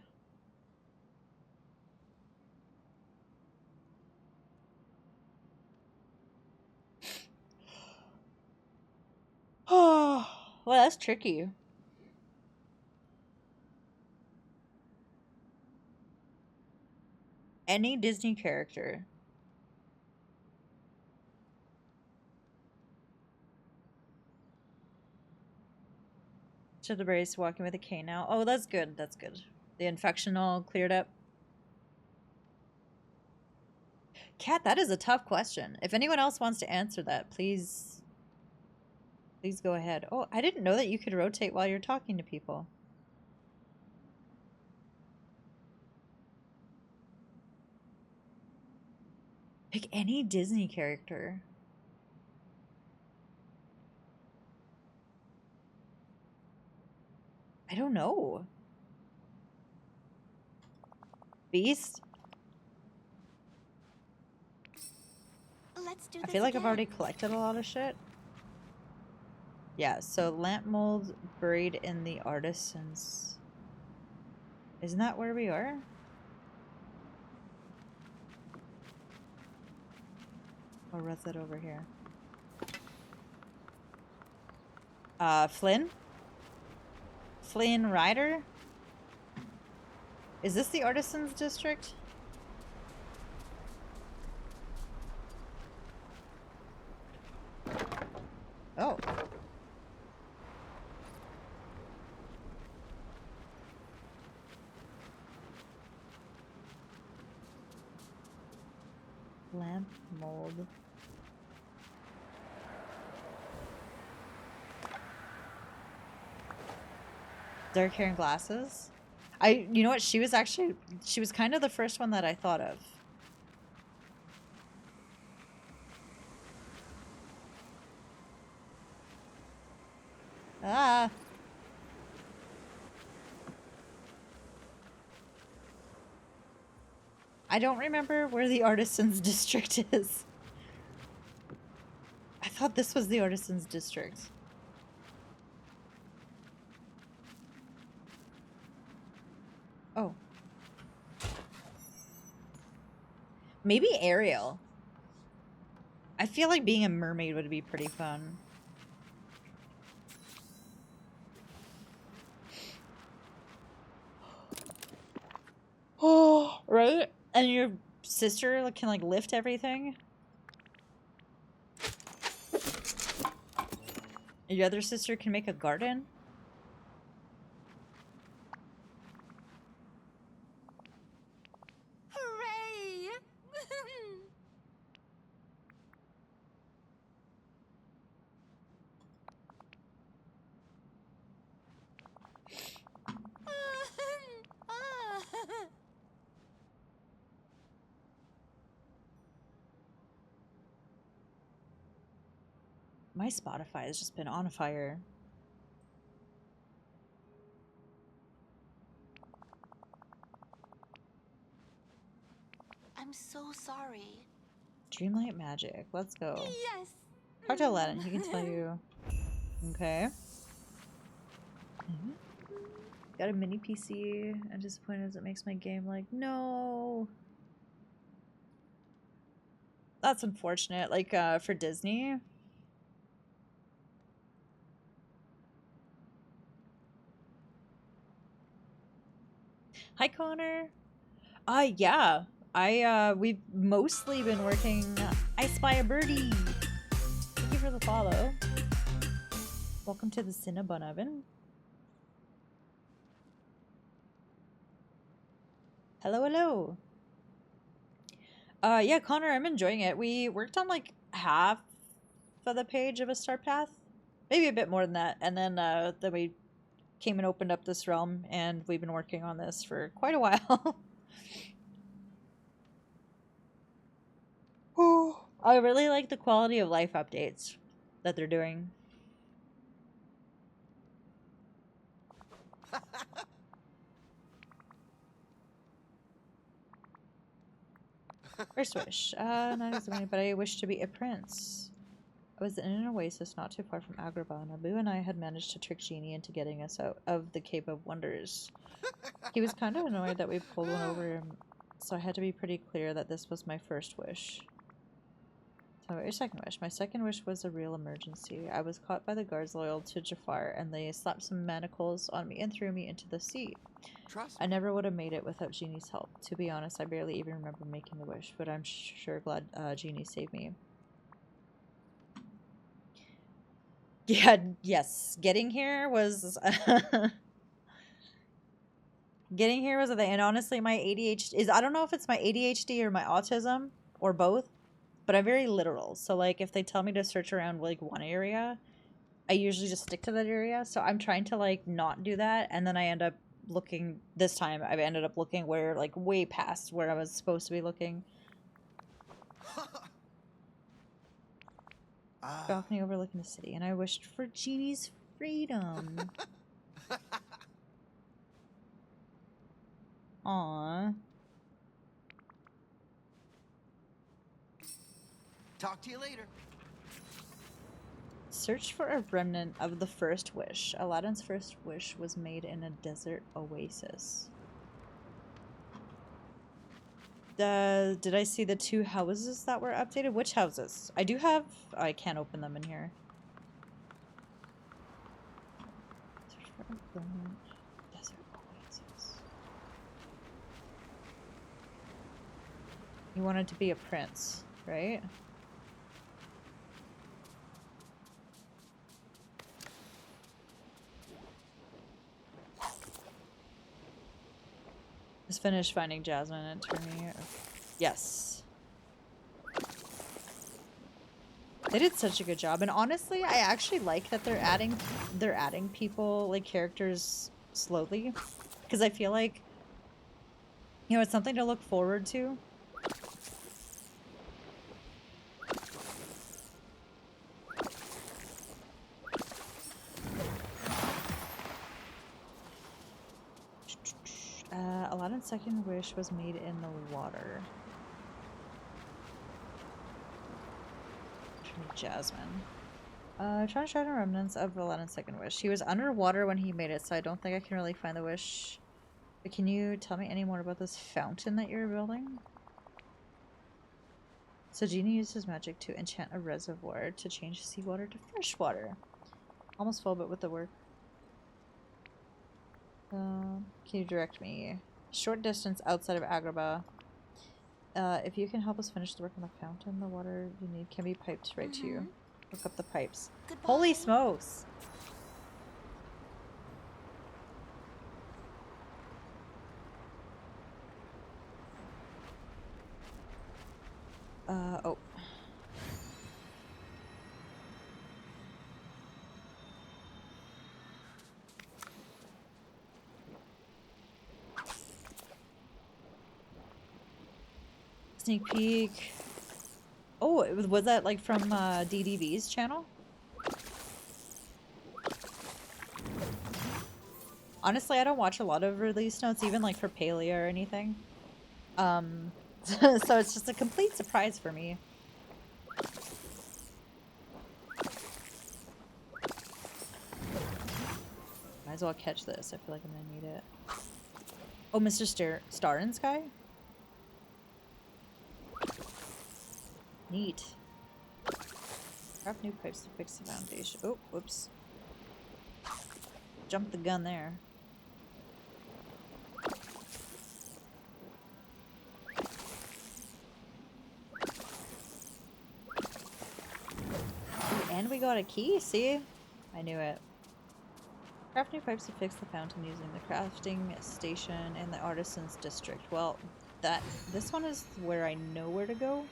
Oh, well, that's tricky. Any Disney character. To the brace, walking with a cane now. Oh, that's good. That's good. The infection all cleared up. Kat, that is a tough question. If anyone else wants to answer that, please go ahead. Oh, I didn't know that you could rotate while you're talking to people. Pick any Disney character. I don't know. Beast? Let's do I this feel like I've again. already collected a lot of shit. Yeah, so lamp mold buried in the artisans. Isn't that where we are? Or was it over here? Flynn? Flynn Ryder? Is this the Artisans District? Oh. Lamp mold. Dark hair and glasses? You know what, she was kind of the first one that I thought of. Ah. I don't remember where the Artisans District is. I thought this was the Artisans District. Oh. Maybe Ariel. I feel like being a mermaid would be pretty fun. Oh, right? And your sister can like lift everything? Your other sister can make a garden? Hooray! My Spotify has just been on fire. I'm so sorry. Dreamlight Magic. Let's go. Yes. Talk to Aladdin. He can tell you. Okay. Got a mini PC. I'm disappointed as it makes my game like, no. That's unfortunate. Like, for Disney. Hi, Connor. Yeah. We've mostly been working. I Spy a Birdie. Thank you for the follow. Welcome to the Cinnabon Oven. Hello, hello. Yeah, Connor, I'm enjoying it. We worked on like half of the page of a start path. Maybe a bit more than that. And then we came and opened up this realm, and we've been working on this for quite a while. Oh, I really like the quality of life updates that they're doing. First wish. Not exactly, but I wish to be a prince. I was in an oasis not too far from Agrabah. Abu and I had managed to trick Genie into getting us out of the Cape of Wonders. He was kind of annoyed that we pulled one over him, so I had to be pretty clear that this was my first wish. So, your second wish. My second wish was a real emergency. I was caught by the guards loyal to Jafar, and they slapped some manacles on me and threw me into the sea. I never would have made it without Genie's help. To be honest, I barely even remember making the wish, but I'm sure glad Genie saved me. Yeah, yes. Getting here was... Getting here was a thing. And honestly, my ADHD is... I don't know if it's my ADHD or my autism, or both, but I'm very literal. So, like, if they tell me to search around, like, one area, I usually just stick to that area. So I'm trying to, like, not do that. And then I end up looking... This time, I've ended up looking where, like, way past where I was supposed to be looking. Balcony overlooking the city, and I wished for Genie's freedom. Aww. Talk to you later. Search for a remnant of the first wish. Aladdin's first wish was made in a desert oasis. Did I see the 2 houses that were updated? Which houses? I do have... I can't open them in here. Desert oasis. You wanted to be a prince, right? Just finished finding Jasmine and Attorney. Yes. They did such a good job, and honestly, I actually like that they're adding people, like characters, slowly, because I feel like, you know, it's something to look forward to. Aladdin's second wish was made in the water. Jasmine. Trying to find the remnants of Aladdin's second wish. He was underwater when he made it, so I don't think I can really find the wish. But can you tell me any more about this fountain that you're building? So Genie used his magic to enchant a reservoir to change seawater to fresh water. Almost full, but with the work. Can you direct me? Short distance outside of Agrabah. If you can help us finish the work on the fountain, the water you need can be piped right to you. Hook up the pipes. Goodbye. Holy smokes! Oh. Sneak peek. Oh, was that like from DDV's channel? Honestly, I don't watch a lot of release notes, even like for Palea or anything. So it's just a complete surprise for me. Might as well catch this. I feel like I'm gonna need it. Oh, Mr. Star in Sky? Neat. Craft new pipes to fix the foundation. Oh, whoops. Jumped the gun there. Ooh, and we got a key, see? I knew it. Craft new pipes to fix the fountain using the crafting station in the artisan's district. Well, this one is where I know where to go.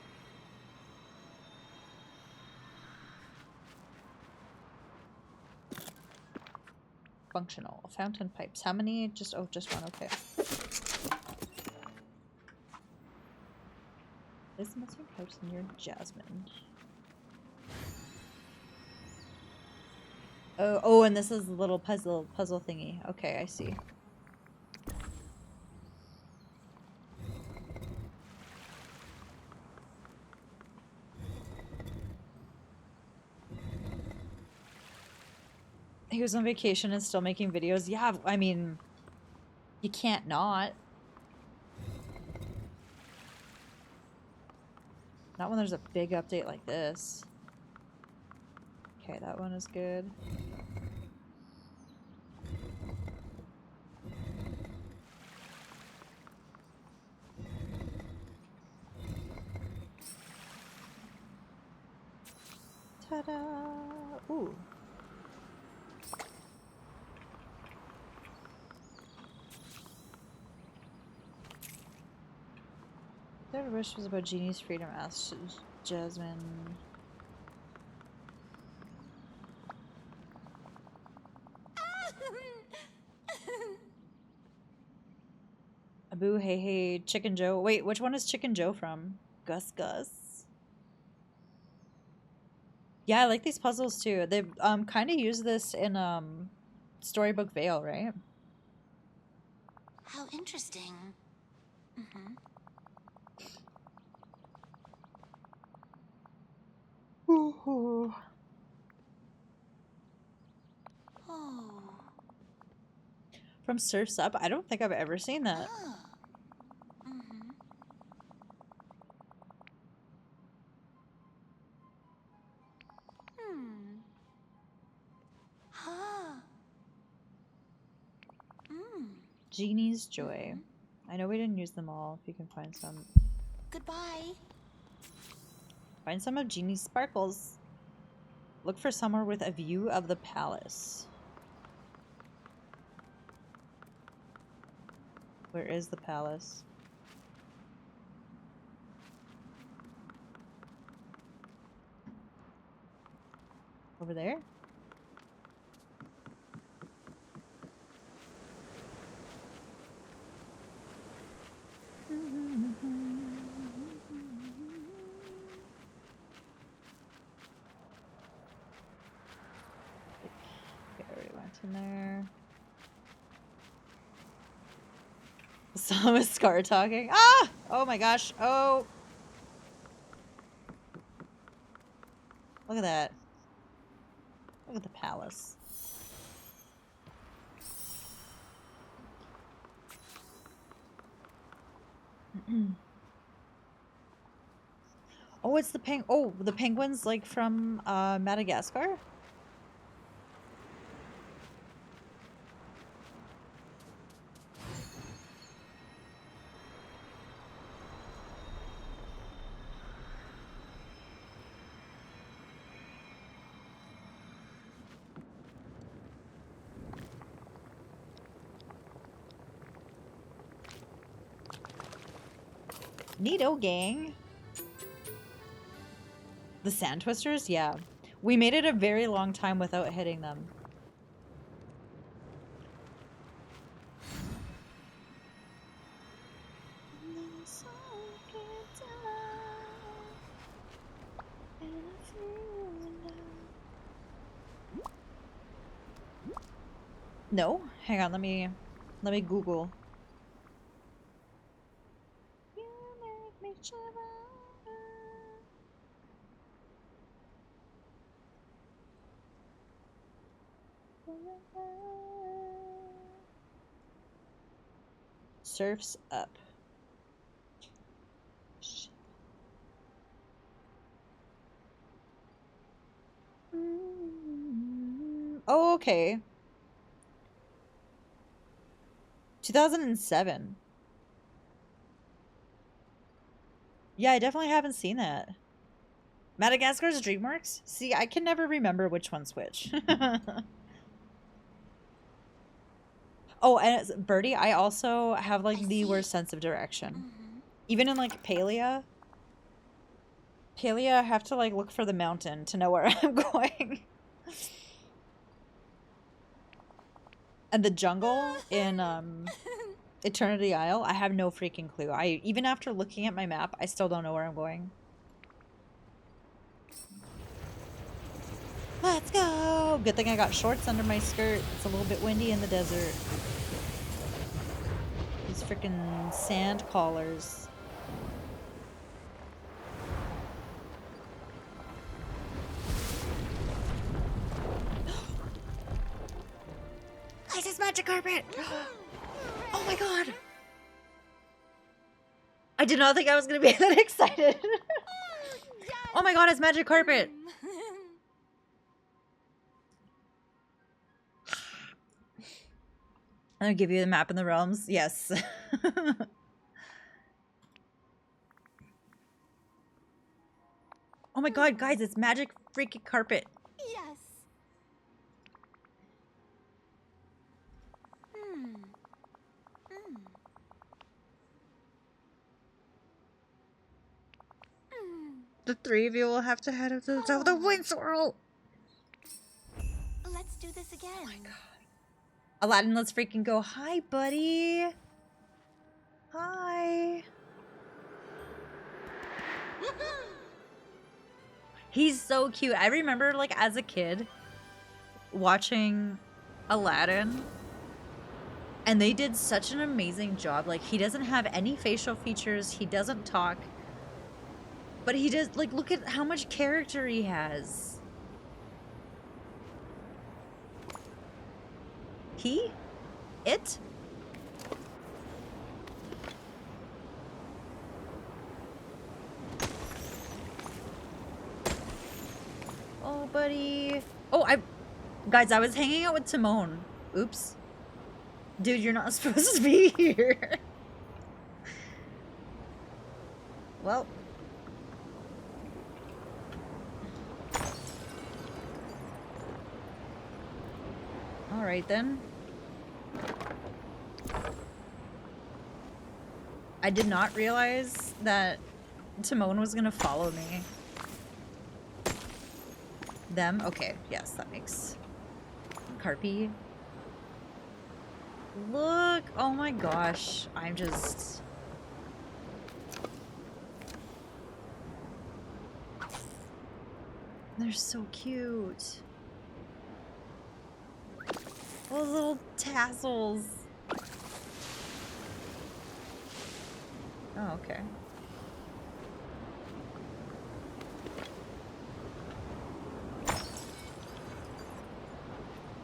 Functional. Fountain pipes. How many? Just one. Okay. Place the missing pipes near Jasmine. Oh, and this is a little puzzle thingy. Okay, I see. He was on vacation and still making videos. Yeah, I mean, you can't not. Not when there's a big update like this. Okay, that one is good. Ta-da! Ooh. Third wish was about Genie's freedom, asked Jasmine. Abu, hey, hey, Chicken Joe. Wait, which one is Chicken Joe from? Gus Gus? Yeah, I like these puzzles too. They kind of use this in Storybook Vale, right? How interesting. Ooh. Oh. From Surf's Up? I don't think I've ever seen that. Oh. Huh. Genie's Joy. I know we didn't use them all. If you can find some. Goodbye. Find some of Genie's sparkles. Look for somewhere with a view of the palace. Where is the palace? Over there? Okay, I already went in there. Saw a Scar talking. Ah! Oh my gosh. Oh. Look at that. Look at the palace. Oh, it's the the penguins like from Madagascar? Neato, gang. The sand twisters? Yeah. We made it a very long time without hitting them. No? Hang on, let me Google. You make me shiver. Surf's up. Oh, okay. 2007. Yeah, I definitely haven't seen that. Madagascar's DreamWorks? See, I can never remember which one's which. Oh, and Birdie, I also have like the worst sense of direction. Even in like Palia, I have to like look for the mountain to know where I'm going. And the jungle in Eternity Isle, I have no freaking clue. Even after looking at my map, I still don't know where I'm going. Let's go! Good thing I got shorts under my skirt. It's a little bit windy in the desert. These freaking sand collars. Guys, it's magic carpet! Oh my god! I did not think I was gonna be that excited. Oh my god, it's magic carpet! I'm gonna give you the map in the realms. Yes. Oh my god, guys, it's magic freaking carpet. Yes. The three of you will have to head up to the wind swirl. Let's do this again. Oh my god. Aladdin, let's freaking go. Hi, buddy. Hi. He's so cute. I remember, like, as a kid, watching Aladdin, and they did such an amazing job. Like, he doesn't have any facial features. He doesn't talk. But he does, like, look at how much character he has. It? Oh, buddy. Oh, guys, I was hanging out with Timon. Oops. Dude, you're not supposed to be here. Well. Alright then. I did not realize that Timon was gonna follow me. Them? Okay, yes, that makes... Carpy. Look! Oh my gosh. I'm just... They're so cute. Those little tassels. Oh, okay.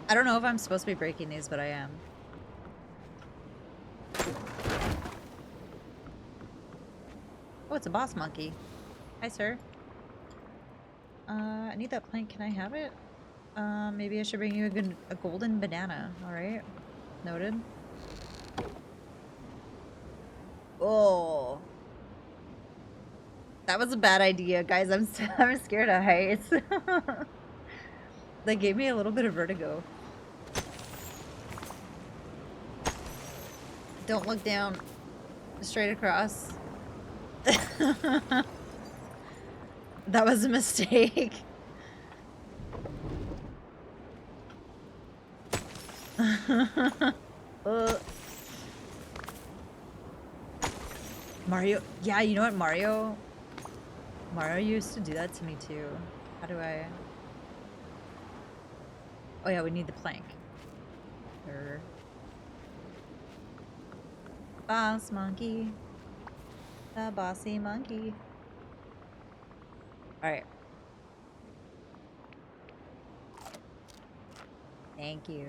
I don't know if I'm supposed to be breaking these, but I am. Oh, it's a boss monkey. Hi, sir. I need that plank. Can I have it? Maybe I should bring you a golden banana. Alright. Noted. Oh. That was a bad idea, guys. I'm scared of heights. That gave me a little bit of vertigo. Don't look down. Straight across. That was a mistake. Mario. Yeah, you know what, Mario? Mario used to do that to me too. How do I... Oh yeah, we need the plank. Boss monkey. The bossy monkey. Alright. Thank you.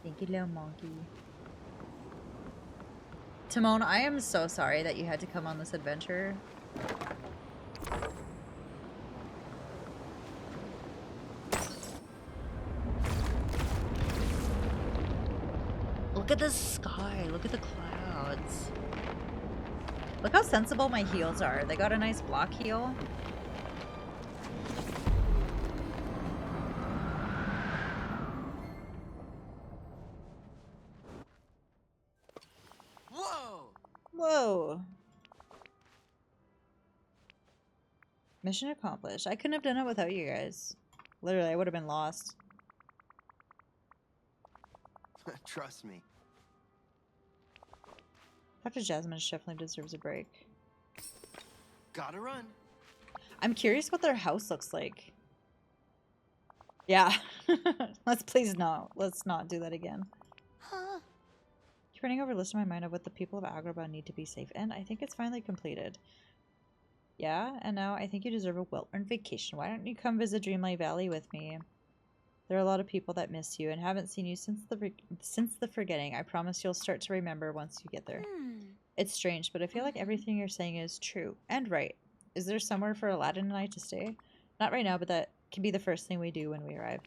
Thank you, little monkey. Timon, I am so sorry that you had to come on this adventure. Look at the sky. Look at the clouds. Look how sensible my heels are. They got a nice block heel. Whoa! Whoa. Mission accomplished. I couldn't have done it without you guys. Literally, I would have been lost. Trust me. Dr. Jasmine definitely deserves a break. Gotta run. I'm curious what their house looks like. Yeah. Let's not do that again. Huh? Keep running over a list in my mind of what the people of Agrabah need to be safe, and I think it's finally completed. Yeah, and now I think you deserve a well-earned vacation. Why don't you come visit Dreamlight Valley with me? There are a lot of people that miss you and haven't seen you since the forgetting. I promise you'll start to remember once you get there. It's strange, but I feel like everything you're saying is true and right. Is there somewhere for Aladdin and I to stay? Not right now, but that can be the first thing we do when we arrive.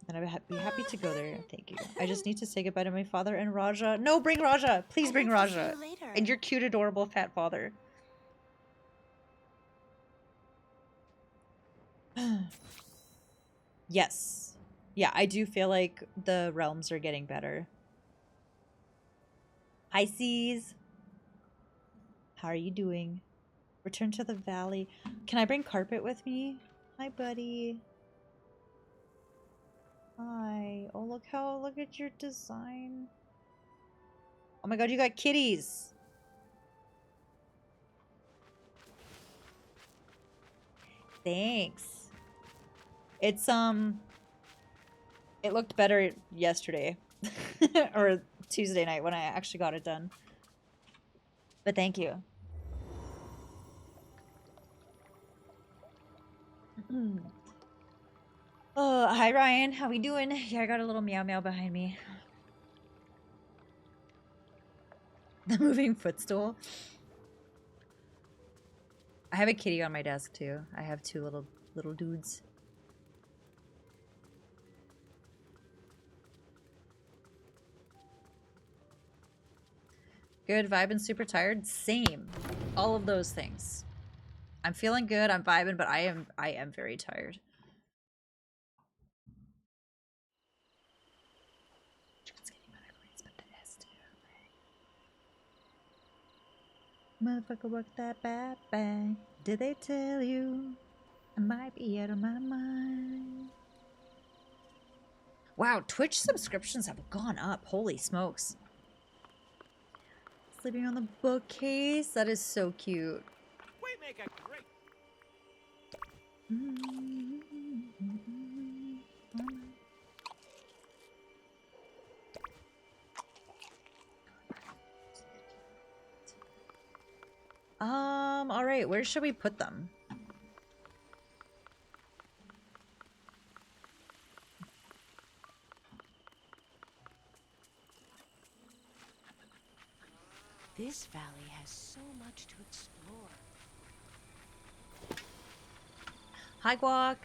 And I'd be happy to go there. Thank you. I just need to say goodbye to my father and Raja. No, bring Raja! Please bring Raja! And your cute, adorable, fat father. Yes. Yeah, I do feel like the realms are getting better. Hi, Seas. How are you doing? Return to the valley. Can I bring Carpet with me? Hi, buddy. Hi. Oh, look at your design. Oh my god, you got kitties. Thanks. It's, it looked better yesterday. Or Tuesday night when I actually got it done. But thank you. Oh, hi Ryan. How we doing? Yeah, I got a little meow meow behind me. The moving footstool. I have a kitty on my desk too. I have two little dudes. Good, vibing, super tired. Same. All of those things. I'm feeling good, I'm vibing, but I am very tired. Motherfucker, work that bad bang. Did they tell you I might be out of my mind? Wow, Twitch subscriptions have gone up. Holy smokes. Sleeping on the bookcase. That is so cute. We make a great. All right, where should we put them? This valley has so much to explore. Hi, Guac.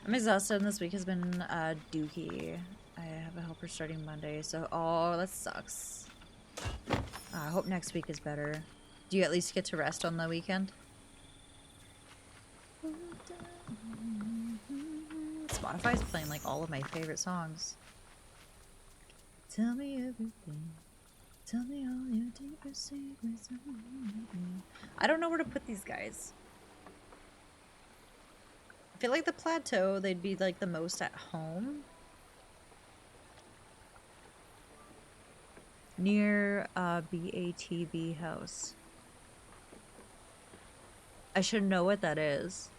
I'm exhausted and this week has been dookie. I have a helper starting Monday, so oh, that sucks. I hope next week is better. Do you at least get to rest on the weekend? Spotify's playing like all of my favorite songs. Tell me everything. Tell me all your deepest secrets. I don't know where to put these guys. I feel like the plateau, they'd be like the most at home. Near BATB house. I should know what that is.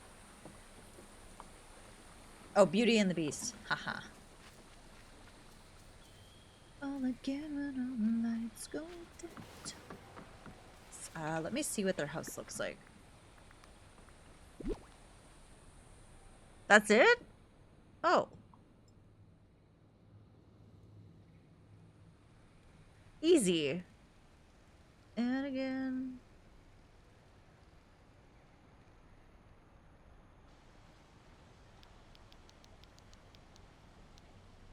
Oh, Beauty and the Beast. Haha. All again when all the lights go down. Let me see what their house looks like. That's it? Oh. Easy. And again.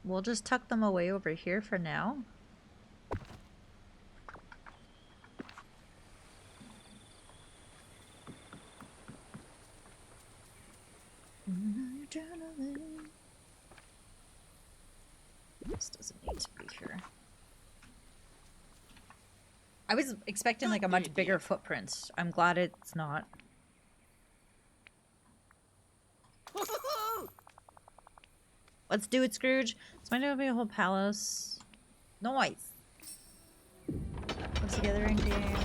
We'll just tuck them away over here for now. This doesn't need to be here. I was expecting like a much bigger footprint. I'm glad it's not. Let's do it, Scrooge. It's might be a whole palace. Nice. Put together in game.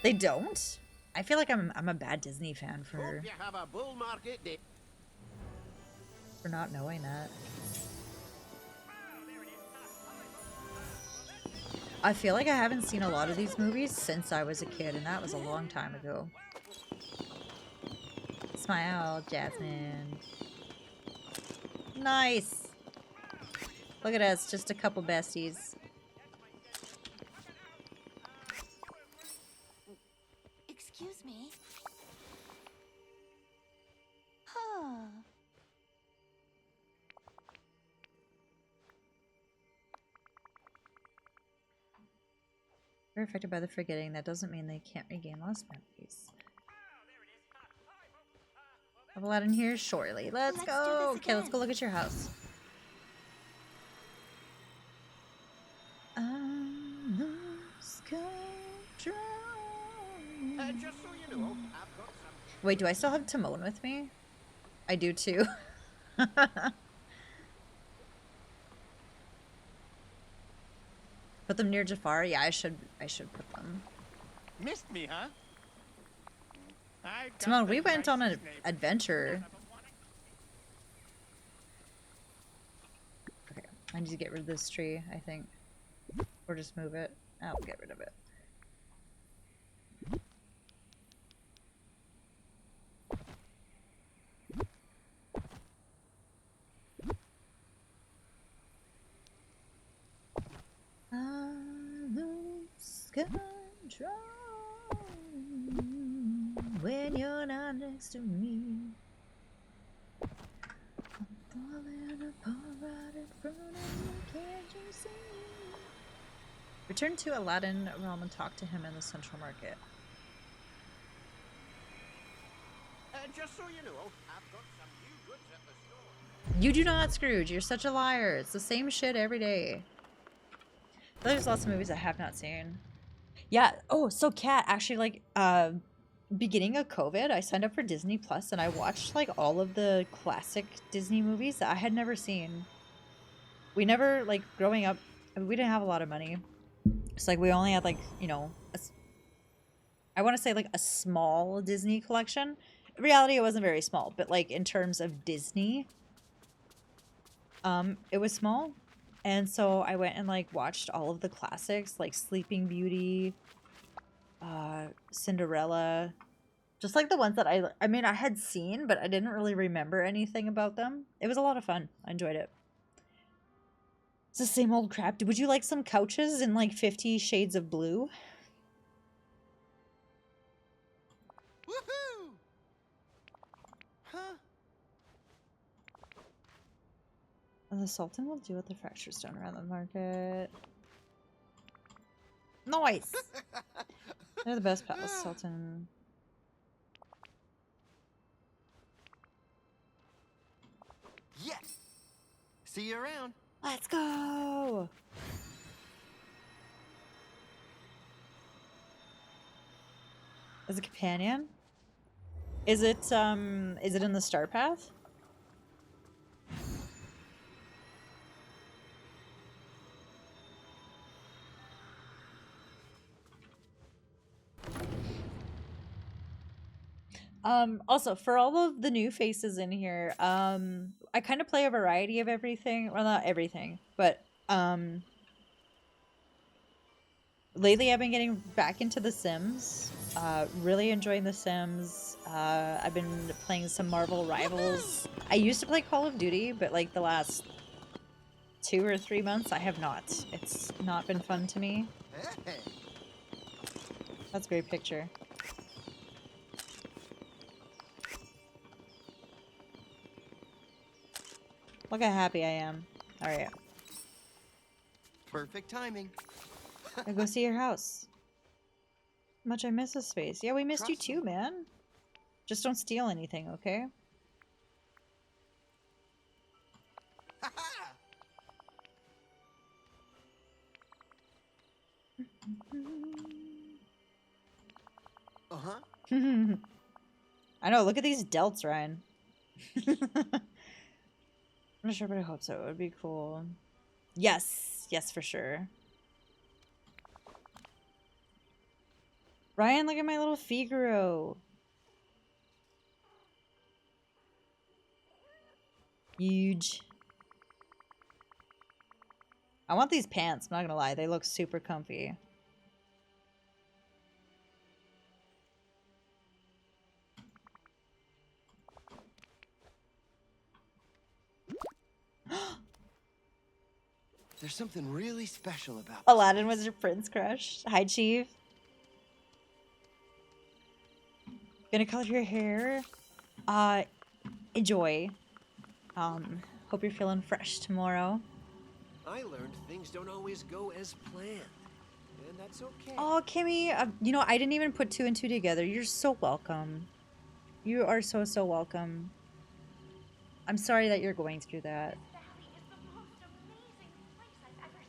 They don't? I feel like I'm a bad Disney fan for You have a bull market day. for not knowing that. I feel like I haven't seen a lot of these movies since I was a kid, and that was a long time ago. Smile, Jasmine. Nice. Look at us, just a couple besties. Excuse me. Huh. They're affected by the forgetting. That doesn't mean they can't regain lost memories. Have a lot in here shortly. Let's go. Okay, let's go look at your house. Just so you know, I've got some. Wait, do I still have Timon with me? I do too. Put them near Jafar? Yeah, I should put them. Missed me, huh? Timon, we went on an adventure. Okay, I need to get rid of this tree, I think. Or just move it. I'll get rid of it. I lose control when you're not next to me. Falling apart right in front of you, can't you see? Return to Aladdin realm and talk to him in the Central Market. Just so you know, I've got some new goods at the store. You do not, Scrooge. You're such a liar. It's the same shit every day. There's lots of movies I have not seen. Yeah. Oh, so Kat, actually, like, beginning of COVID, I signed up for Disney Plus and I watched like all of the classic Disney movies that I had never seen. We never, like, growing up, I mean, we didn't have a lot of money. It's like we only had, like, you know, I want to say like a small Disney collection. In reality, it wasn't very small, but like in terms of Disney, it was small. And so I went and like watched all of the classics, like Sleeping Beauty, Cinderella, just like the ones that I mean, I had seen, but I didn't really remember anything about them. It was a lot of fun. I enjoyed it. It's the same old crap. Would you like some couches in like 50 Shades of Blue? Woohoo! Huh? And the Sultan will deal with the fracture stone around the market. Nice! They're the best pals, Sultan. Yes. See you around. Let's go! As a companion? Is it in the Star Path? Also, for all of the new faces in here, I kind of play a variety of everything. Well, not everything, but, lately I've been getting back into The Sims. Really enjoying The Sims. I've been playing some Marvel Rivals. I used to play Call of Duty, but like the last 2 or 3 months, I have not. It's not been fun to me. Hey. That's a great picture. Look how happy I am. Alright. Perfect timing. I'll go see your house. How much I miss this space. Yeah, we missed you Trust too, man. Just don't steal anything, okay? Uh-huh. I know, look at these delts, Ryan. I'm not sure, but I hope so. It would be cool. Yes. Yes, for sure. Ryan, look at my little Figaro. Huge. I want these pants, I'm not gonna lie. They look super comfy. There's something really special about this Aladdin place. was your prince crush. Hi, Chief. Gonna color your hair. Enjoy. Hope you're feeling fresh tomorrow. I learned things don't always go as planned, and that's okay. Oh, Kimmy, you know, I didn't even put 2 and 2 together. You're so welcome. You are so, so welcome. I'm sorry that you're going through that. This valley is the most amazing place I've ever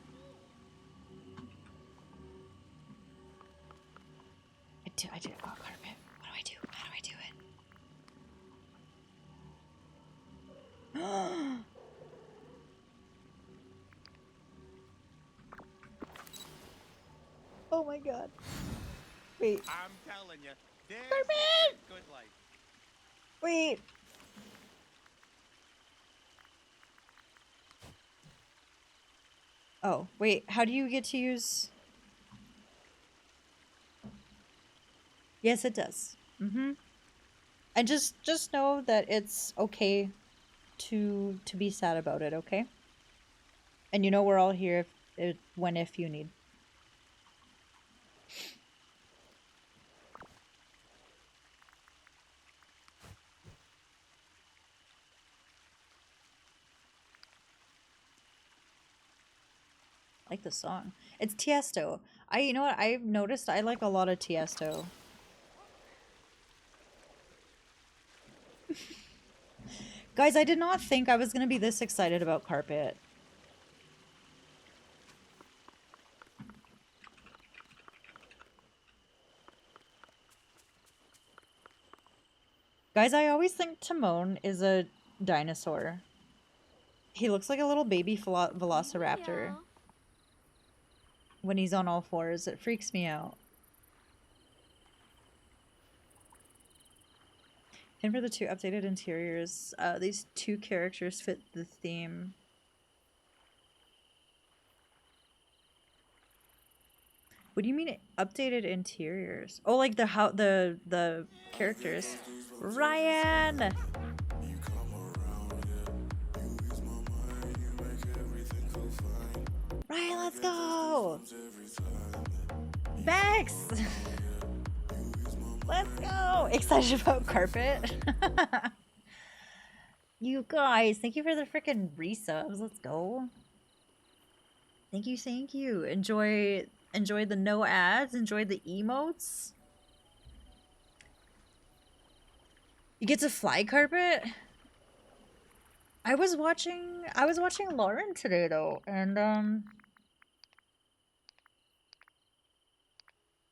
seen. I do. Oh, carpet. What do I do? How do I do it? Oh my god. Wait. I'm telling you, this Carpet! is good life. Wait. Oh, wait. How do you get to use... Yes, it does. Mm-hmm. And just know that it's okay to be sad about it, okay? And you know we're all here if you need. I like the song. It's Tiesto. You know what? I've noticed I like a lot of Tiesto. Guys, I did not think I was going to be this excited about Carpet. Guys, I always think Timon is a dinosaur. He looks like a little baby velociraptor. When he's on all fours, it freaks me out. And for the 2 updated interiors, these 2 characters fit the theme. What do you mean updated interiors? Oh, like the characters. Ryan! Ryan, let's go! Bex! Let's go! Excited about Carpet? You guys, thank you for the freaking resubs. Let's go. Thank you, thank you. Enjoy the no ads, enjoy the emotes. You get to fly Carpet? I was watching Lauren today though, and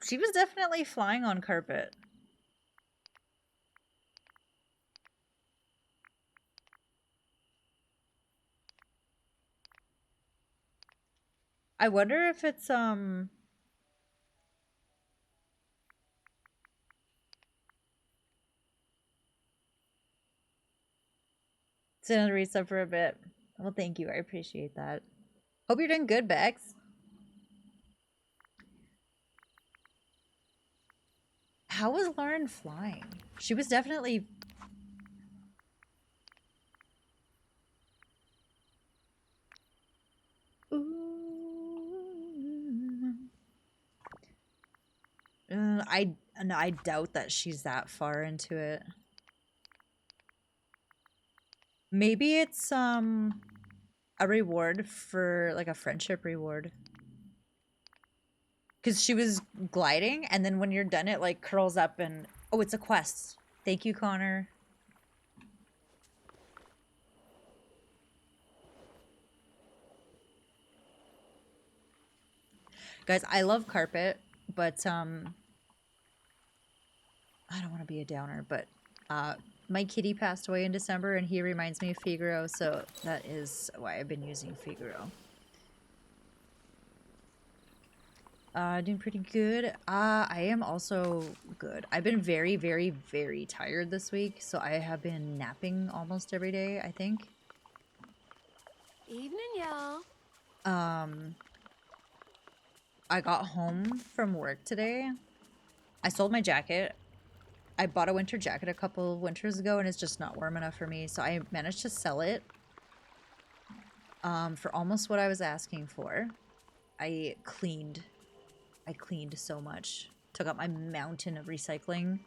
she was definitely flying on Carpet. I wonder if it's it's another resub for a bit. Well, thank you. I appreciate that. Hope you're doing good, Bex. How was Lauren flying? She was definitely... I doubt that she's that far into it. Maybe it's a reward for like a friendship reward. Because she was gliding, and then when you're done, it like curls up and... Oh, it's a quest. Thank you, Connor. Guys, I love Carpet, but I don't want to be a downer, but my kitty passed away in December, and he reminds me of Figaro, so that is why I've been using Figaro. Doing pretty good. I am also good. I've been very, very, very tired this week, so I have been napping almost every day, I think. Evening, y'all. I got home from work today. I sold my jacket. I bought a winter jacket a couple winters ago, and it's just not warm enough for me, so I managed to sell it for almost what I was asking for. I cleaned so much. Took out my mountain of recycling.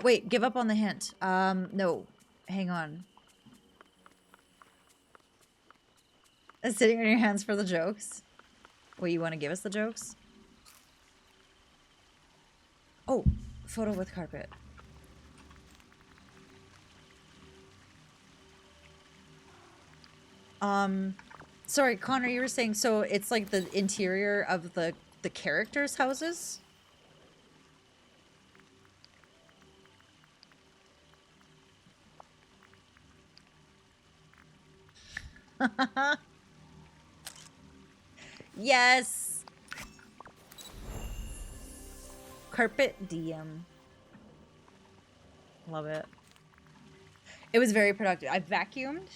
Wait, give up on the hint. No. Hang on. Sitting on your hands for the jokes. Wait, you want to give us the jokes? Oh, photo with Carpet. Sorry, Connor, you were saying, so it's like the interior of the characters' houses? Yes! Carpet DM. Love it. It was very productive. I vacuumed.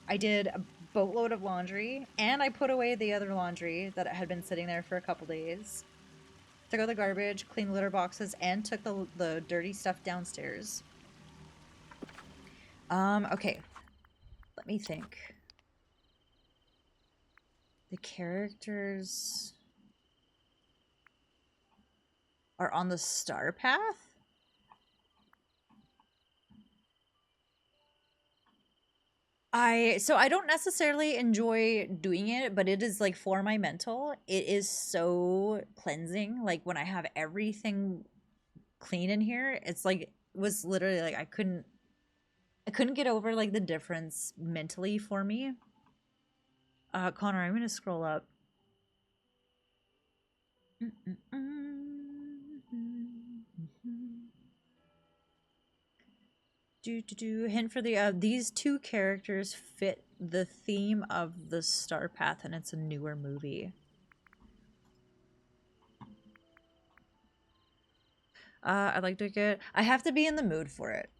I did a boatload of laundry, and I put away the other laundry that had been sitting there for a couple days. Took out the garbage, cleaned litter boxes, and took the dirty stuff downstairs. Okay. Let me think. The characters are on the star path? So I don't necessarily enjoy doing it, but it is like for my mental, it is so cleansing. Like when I have everything clean in here, it's like was literally like I couldn't get over like the difference mentally for me. Connor, I'm gonna scroll up. Hint for the these two characters fit the theme of the Star Path, and it's a newer movie. I'd like to get. I have to be in the mood for it.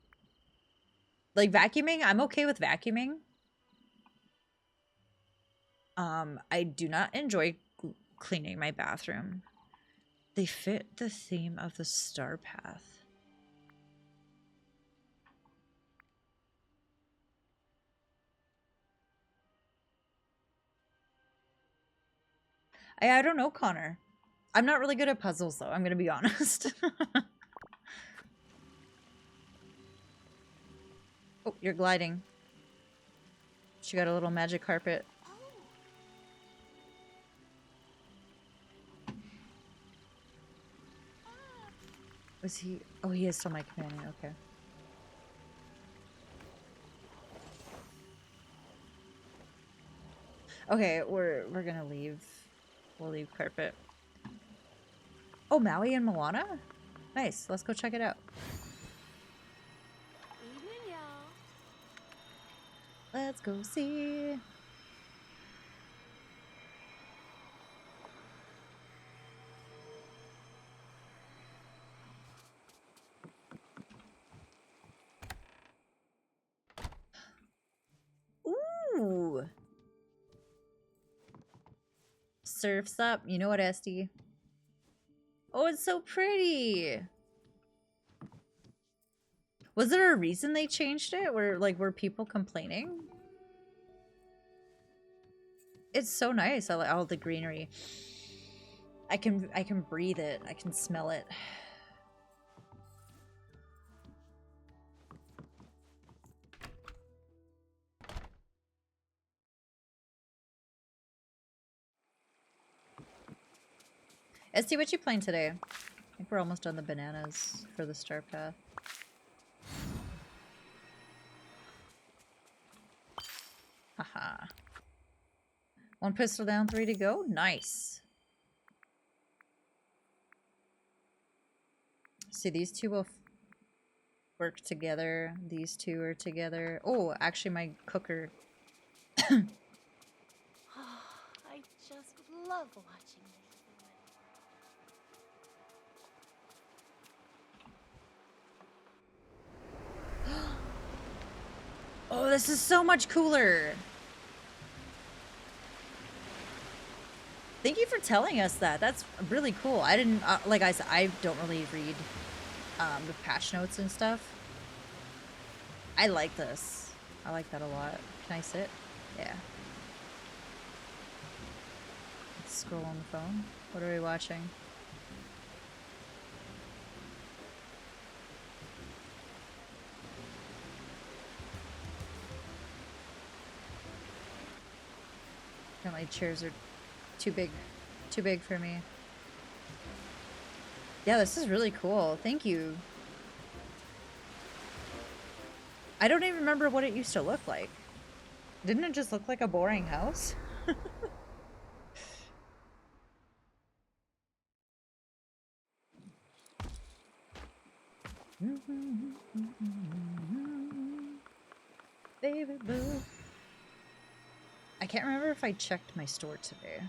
Like vacuuming, I'm okay with vacuuming. I do not enjoy cleaning my bathroom. They fit the theme of the Star Path. I don't know, Connor. I'm not really good at puzzles, though. I'm gonna be honest. Oh, you're gliding. She got a little magic carpet. Was he? Oh, he is still my companion. Okay. Okay, we're gonna leave. We'll leave carpet. Oh, Maui and Moana? Nice. Let's go check it out. Evening, y'all. Let's go see. Ooh. Surf's up. You know what, Esty? Oh, it's so pretty. Was there a reason they changed it? Were people complaining? It's so nice. I like all the greenery. I can breathe it. I can smell it. Esty, what you playing today? I think we're almost done the bananas for the Star Path. Haha. 1 pistol down, 3 to go. Nice. See, these two will work together. These two are together. Oh, actually, my cooker. I just love watching this. Oh, this is so much cooler. Thank you for telling us that. That's really cool. I didn't, like I said, I don't really read the patch notes and stuff. I like this. I like that a lot. Can I sit? Yeah. Let's scroll on the phone. What are we watching? Apparently chairs are too big for me. Yeah, this is really cool. Thank you. I don't even remember what it used to look like. Didn't it just look like a boring house? Baby boo. I can't remember if I checked my store today.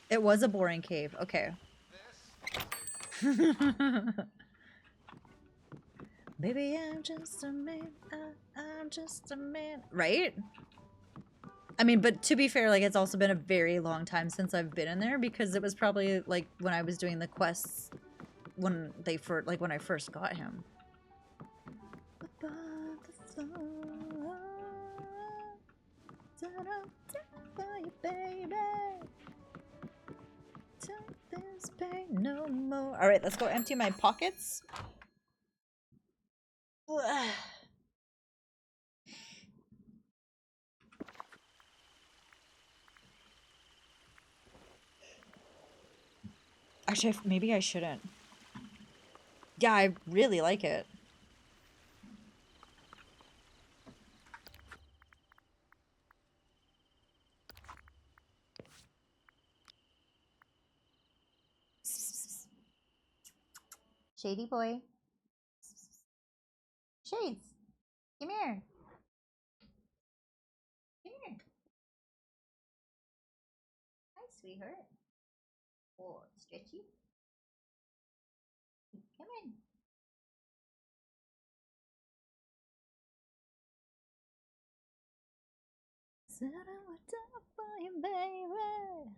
It was a boring cave. Okay. Baby, I'm just a man. I'm just a man. Right? I mean, but to be fair, like, it's also been a very long time since I've been in there because it was probably, like, when I was doing the quests when they first, like, when I first got him. For you, baby. Take this pain no more. All right, let's go empty my pockets. Actually, maybe I shouldn't. Yeah, I really like it. Shady boy. Shades, come here. Come here. Hi, sweetheart. Oh, stretchy. Come in. Said I would die for you, baby.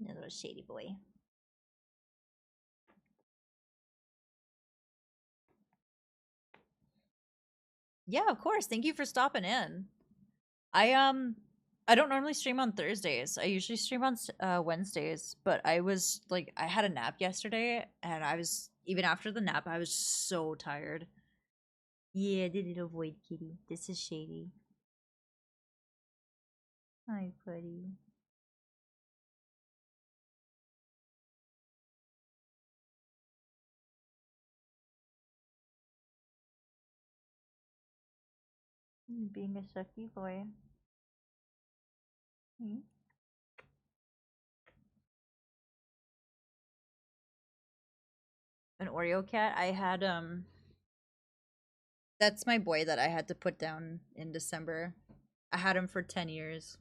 A little shady boy. Yeah, of course. Thank you for stopping in. I don't normally stream on Thursdays. I usually stream on Wednesdays, but I was like I had a nap yesterday and I was even after the nap I was so tired. Yeah, the little void kitty. This is Shady. Hi, buddy. Being a sucky boy. Hmm? An Oreo cat. I had that's my boy that I had to put down in December. I had him for 10 years.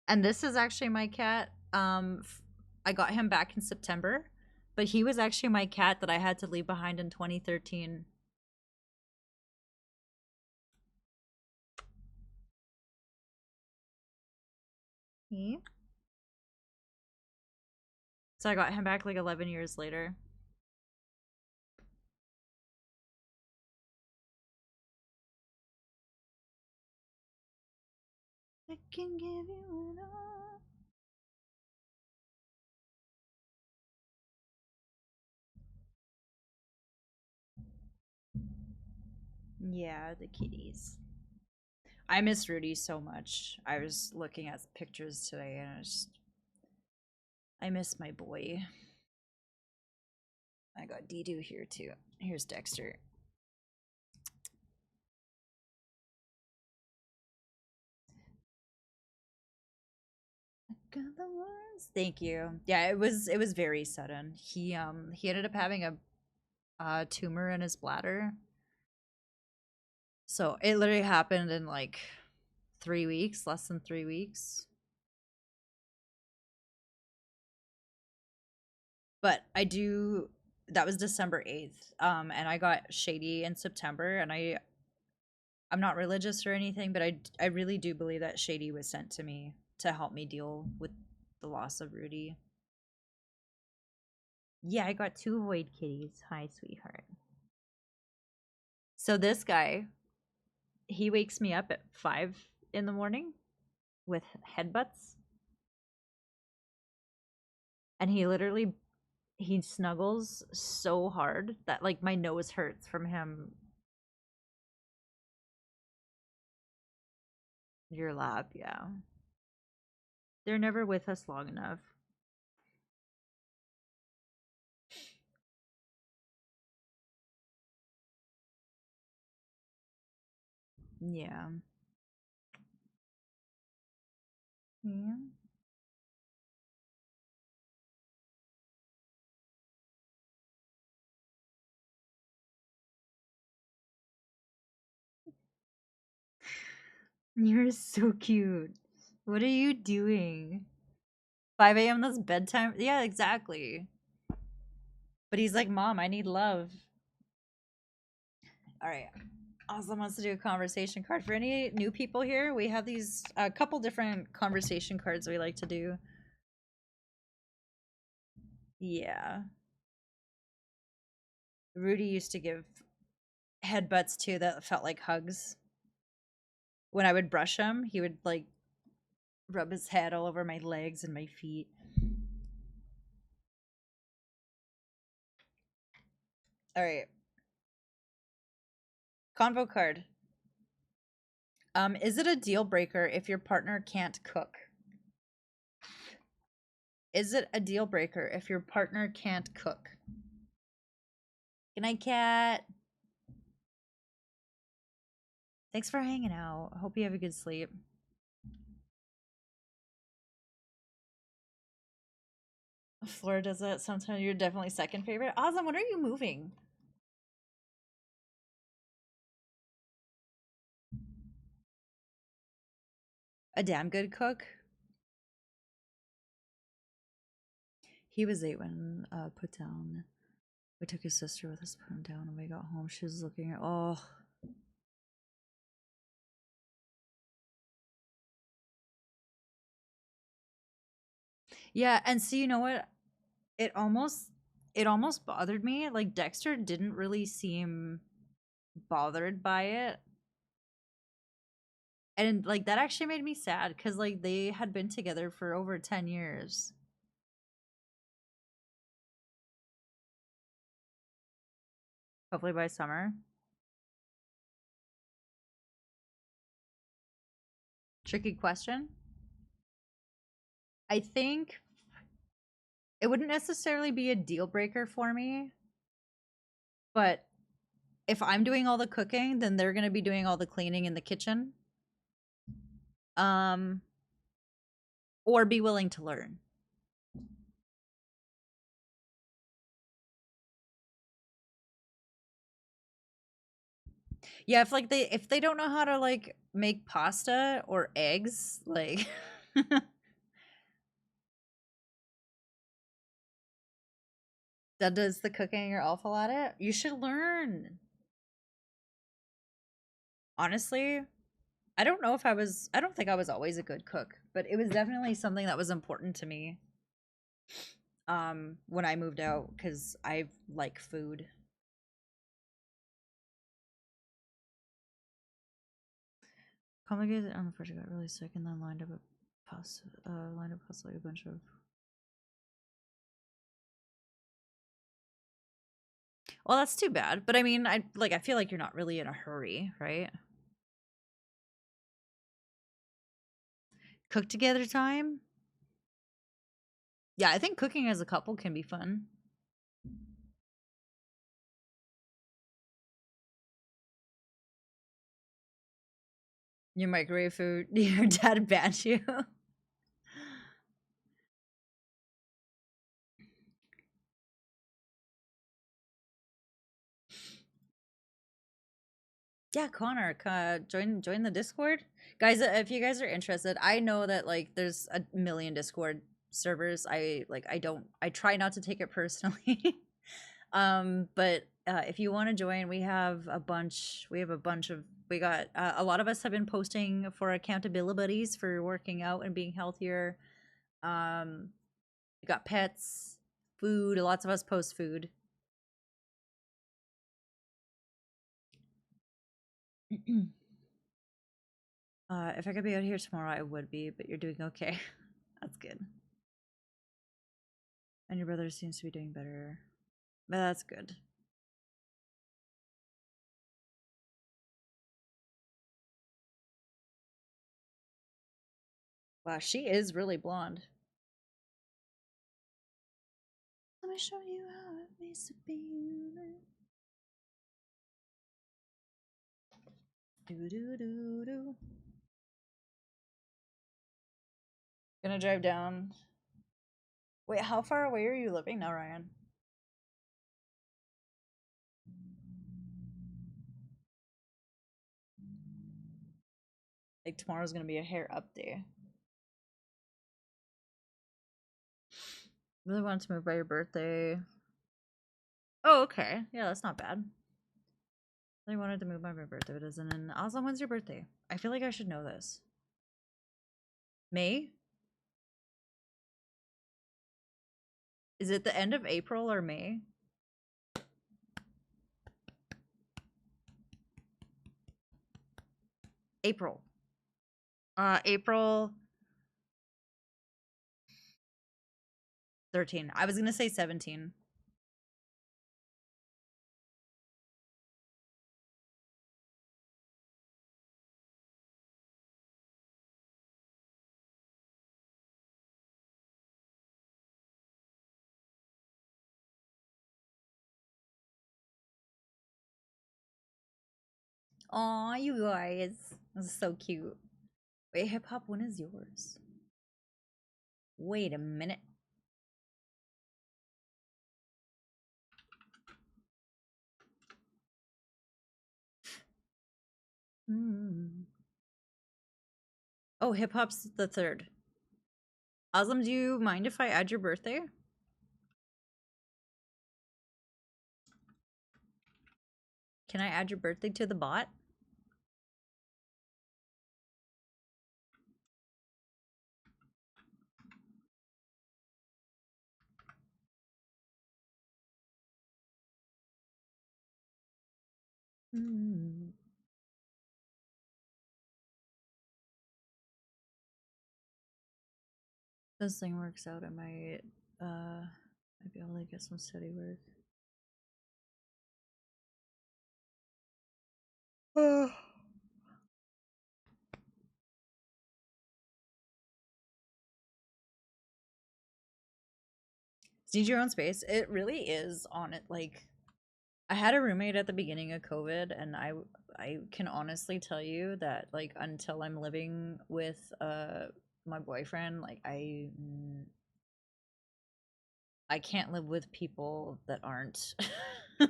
And this is actually my cat. I got him back in September, but he was actually my cat that I had to leave behind in 2013. Hmm? So I got him back like 11 years later. I can give you it all. Yeah, the kitties. I miss Rudy so much. I was looking at pictures today and I miss my boy. I got Dido here too. Here's Dexter. I got the words. Thank you. Yeah, it was very sudden. He ended up having a tumor in his bladder. So it literally happened in like 3 weeks, less than 3 weeks. But that was December 8th. And I got Shady in September and I'm not religious or anything, but I really do believe that Shady was sent to me to help me deal with the loss of Rudy. Yeah, I got 2 void kitties. Hi, sweetheart. So this guy, he wakes me up at 5 in the morning with headbutts. And he snuggles so hard that like my nose hurts from him. Your lab, yeah. They're never with us long enough. Yeah. Yeah. You're so cute. What are you doing? 5 a.m. That's bedtime? Yeah, exactly. But he's like, Mom, I need love. All right. Awesome wants to do a conversation card. For any new people here, we have these a couple different conversation cards we like to do. Yeah. Rudy used to give headbutts too that felt like hugs. When I would brush him, he would like rub his head all over my legs and my feet. All right. Convo card. Is it a deal breaker if your partner can't cook? Is it a deal breaker if your partner can't cook? Good night, cat. Thanks for hanging out. Hope you have a good sleep. Flora does it. Sometimes you're definitely second favorite. Awesome. When are you moving? A damn good cook. He was 8 when put down. We took his sister with us, put him down, and we got home. She was looking at yeah, and see, you know what? It almost bothered me. Like Dexter didn't really seem bothered by it. And like that actually made me sad because like they had been together for over 10 years. Hopefully by summer. Tricky question. I think it wouldn't necessarily be a deal breaker for me, but if I'm doing all the cooking, then they're going to be doing all the cleaning in the kitchen. Or be willing to learn. Yeah, if they don't know how to like make pasta or eggs, like that does the cooking you're awful at it, you should learn. Honestly, I don't think I was always a good cook, but it was definitely something that was important to me when I moved out cuz I like food. Complicated on the project, got really sick and then lined up like a bunch of. Well, that's too bad. But I mean, I feel like you're not really in a hurry, right? Cook together time? Yeah, I think cooking as a couple can be fun. You microwave food. Your dad banned you. Yeah, Connor, join the Discord, guys. If you guys are interested, I know that like there's a million Discord servers. I try not to take it personally. But if you want to join, we have a bunch. We got a lot of us have been posting for accountability buddies for working out and being healthier. We got pets, food. Lots of us post food. If I could be out here tomorrow, I would be, but you're doing okay. That's good. And your brother seems to be doing better. But that's good. Wow, she is really blonde. Let me show you how it makes to be. Do do do do. Gonna drive down. Wait, how far away are you living now, Ryan? Like tomorrow's gonna be a hair up day. Really wanted to move by your birthday. Oh, okay. Yeah, that's not bad. Really wanted to move by my birthday, but it isn't. And also, when's your birthday? I feel like I should know this. May? Is it the end of April or May? April. April 13. I was gonna say 17. Aw, you guys. This is so cute. Wait, hip hop, when is yours? Wait a minute. Oh, hip hop's the 3rd. Aslam, do you mind if I add your birthday? Can I add your birthday to the bot? This thing works out, I might be able to get some steady work. Need your own space. It really is on it. Like, I had a roommate at the beginning of COVID, and I can honestly tell you that, like, until I'm living with my boyfriend, like, I can't live with people that aren't. Let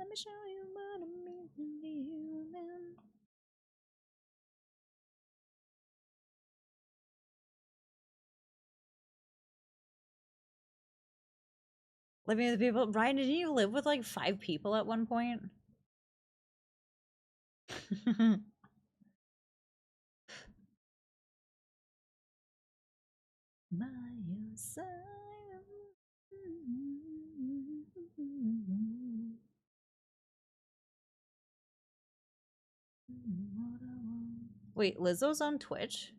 me show you what I mean to be human. Living with people. Ryan, didn't you live with like 5 people at one point? By your side. Wait, Lizzo's on Twitch?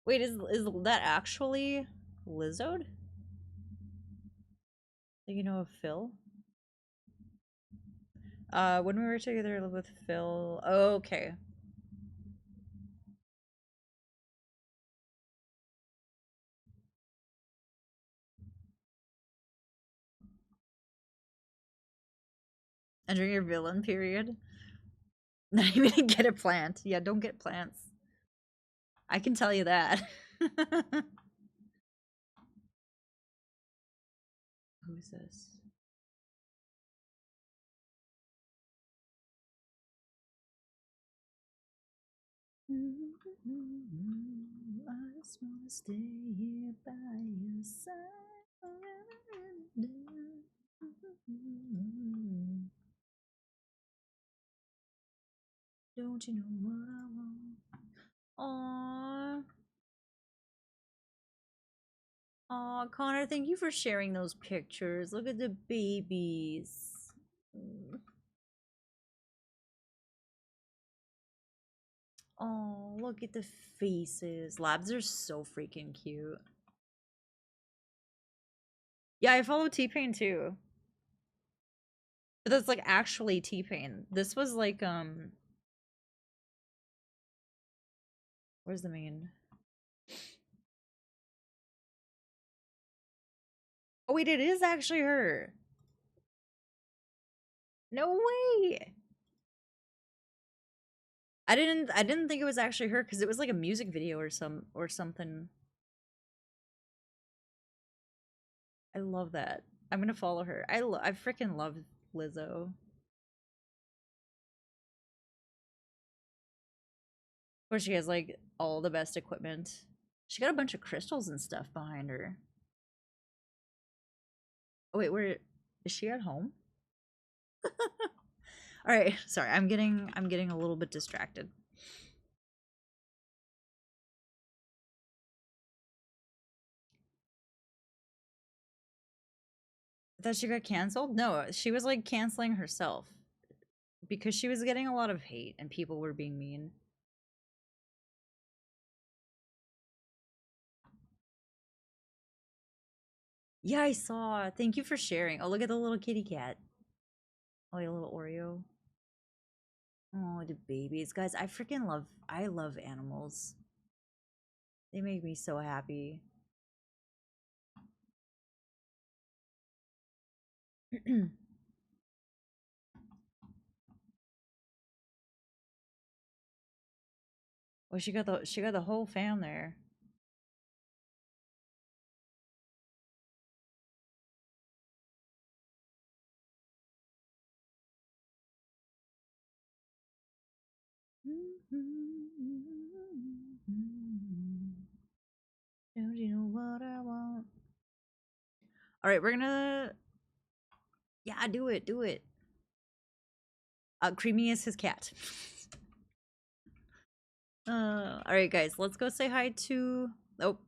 Wait, is that actually Lizzo? Do you know of Phil? When we were together, I lived with Phil. Oh, okay. And during your villain period? Not even get a plant. Yeah, don't get plants. I can tell you that. Who's this? I just wanna stay here by your side. Don't you know what I want? Aww. Aw, Connor, thank you for sharing those pictures. Look at the babies. Oh, look at the faces. Labs are so freaking cute. Yeah, I follow T-Pain too. But that's like actually T-Pain. This was like, where's the main? Oh wait, it is actually her. No way. I didn't think it was actually her because it was like a music video or something. I love that. I'm gonna follow her. I freaking love Lizzo. Of course, she has like all the best equipment. She got a bunch of crystals and stuff behind her. Oh wait, where is she at home? All right, sorry. I'm getting a little bit distracted. I thought she got canceled? No, she was like canceling herself because she was getting a lot of hate and people were being mean. Yeah, I saw. Thank you for sharing. Oh, look at the little kitty cat. Oh, a little Oreo. Oh, the babies. Guys, I love animals. They make me so happy. Well, she got the whole fam there. Don't you know what I want? All right, we're gonna. Yeah, do it, do it. Creamy is his cat. All right, guys, let's go say hi to. Oh,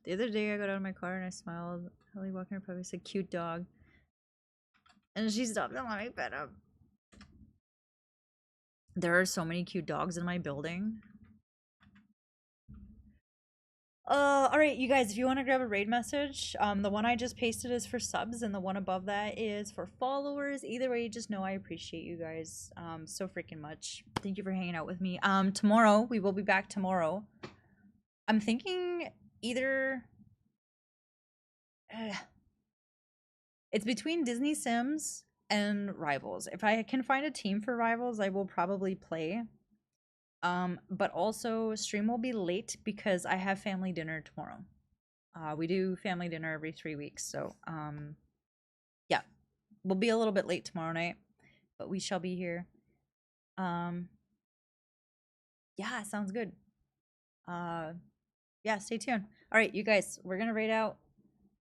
the other day I got out of my car and I smiled. Helly walking her puppy said, "Cute dog," and she stopped and let me pet him. There are so many cute dogs in my building. All right, you guys, if you want to grab a raid message, the one I just pasted is for subs and the one above that is for followers. Either way, just know I appreciate you guys so freaking much. Thank you for hanging out with me. Tomorrow, we will be back tomorrow. I'm thinking either it's between Disney Sims and Rivals. If I can find a team for Rivals, I will probably play. But also stream will be late because I have family dinner tomorrow. We do family dinner every 3 weeks, so yeah, we'll be a little bit late tomorrow night, but we shall be here. Yeah, sounds good. Yeah, stay tuned. All right, you guys, we're gonna raid out.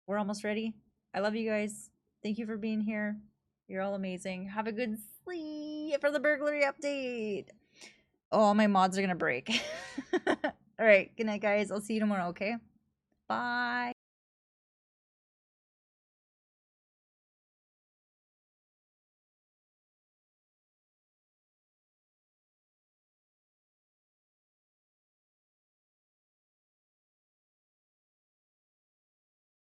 We're almost ready. I love you guys. Thank you for being here. You're all amazing. Have a good sleep for the burglary update. Oh, my mods are gonna break. All right, good night, guys. I'll see you tomorrow, okay? Bye.